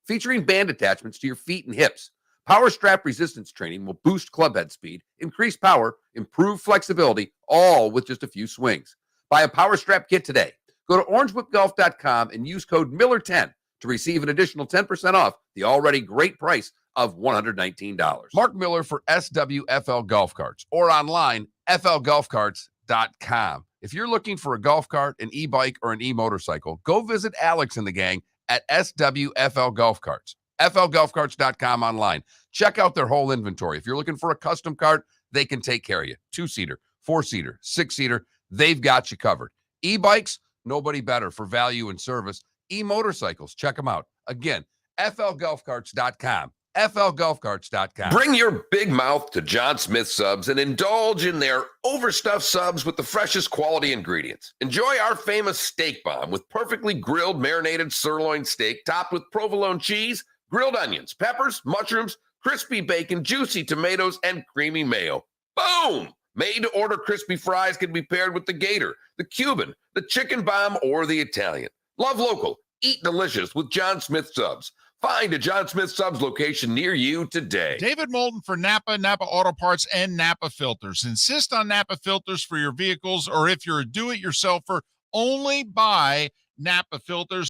Featuring band attachments to your feet and hips, Power Strap resistance training will boost club head speed, increase power, improve flexibility, all with just a few swings. Buy a Power Strap Kit today. Go to orangewhipgolf.com and use code Miller10 to receive an additional 10% off the already great price of $119. Mark Miller for SWFL Golf Carts or online, flgolfcarts.com. If you're looking for a golf cart, an e-bike, or an e-motorcycle, go visit Alex and the gang at SWFL Golf Carts. flgolfcarts.com online. Check out their whole inventory. If you're looking for a custom cart, they can take care of you. 2-seater, 4-seater, 6-seater, they've got you covered. E-bikes, nobody better for value and service. E-motorcycles, check them out. Again, flgolfcarts.com. flgolfcarts.com. Bring your big mouth to John Smith Subs and indulge in their overstuffed subs with the freshest quality ingredients. Enjoy our famous steak bomb with perfectly grilled marinated sirloin steak topped with provolone cheese, grilled onions, peppers, mushrooms, crispy bacon, juicy tomatoes, and creamy mayo. Boom! Made-to-order crispy fries can be paired with the Gator, the Cuban, the chicken bomb, or the Italian. Love local. Eat delicious with John Smith Subs. Find a John Smith Subs location near you today. David Moulton for Napa Auto Parts, and Napa Filters. Insist on Napa Filters for your vehicles, or if you're a do-it-yourselfer, only buy Napa Filters.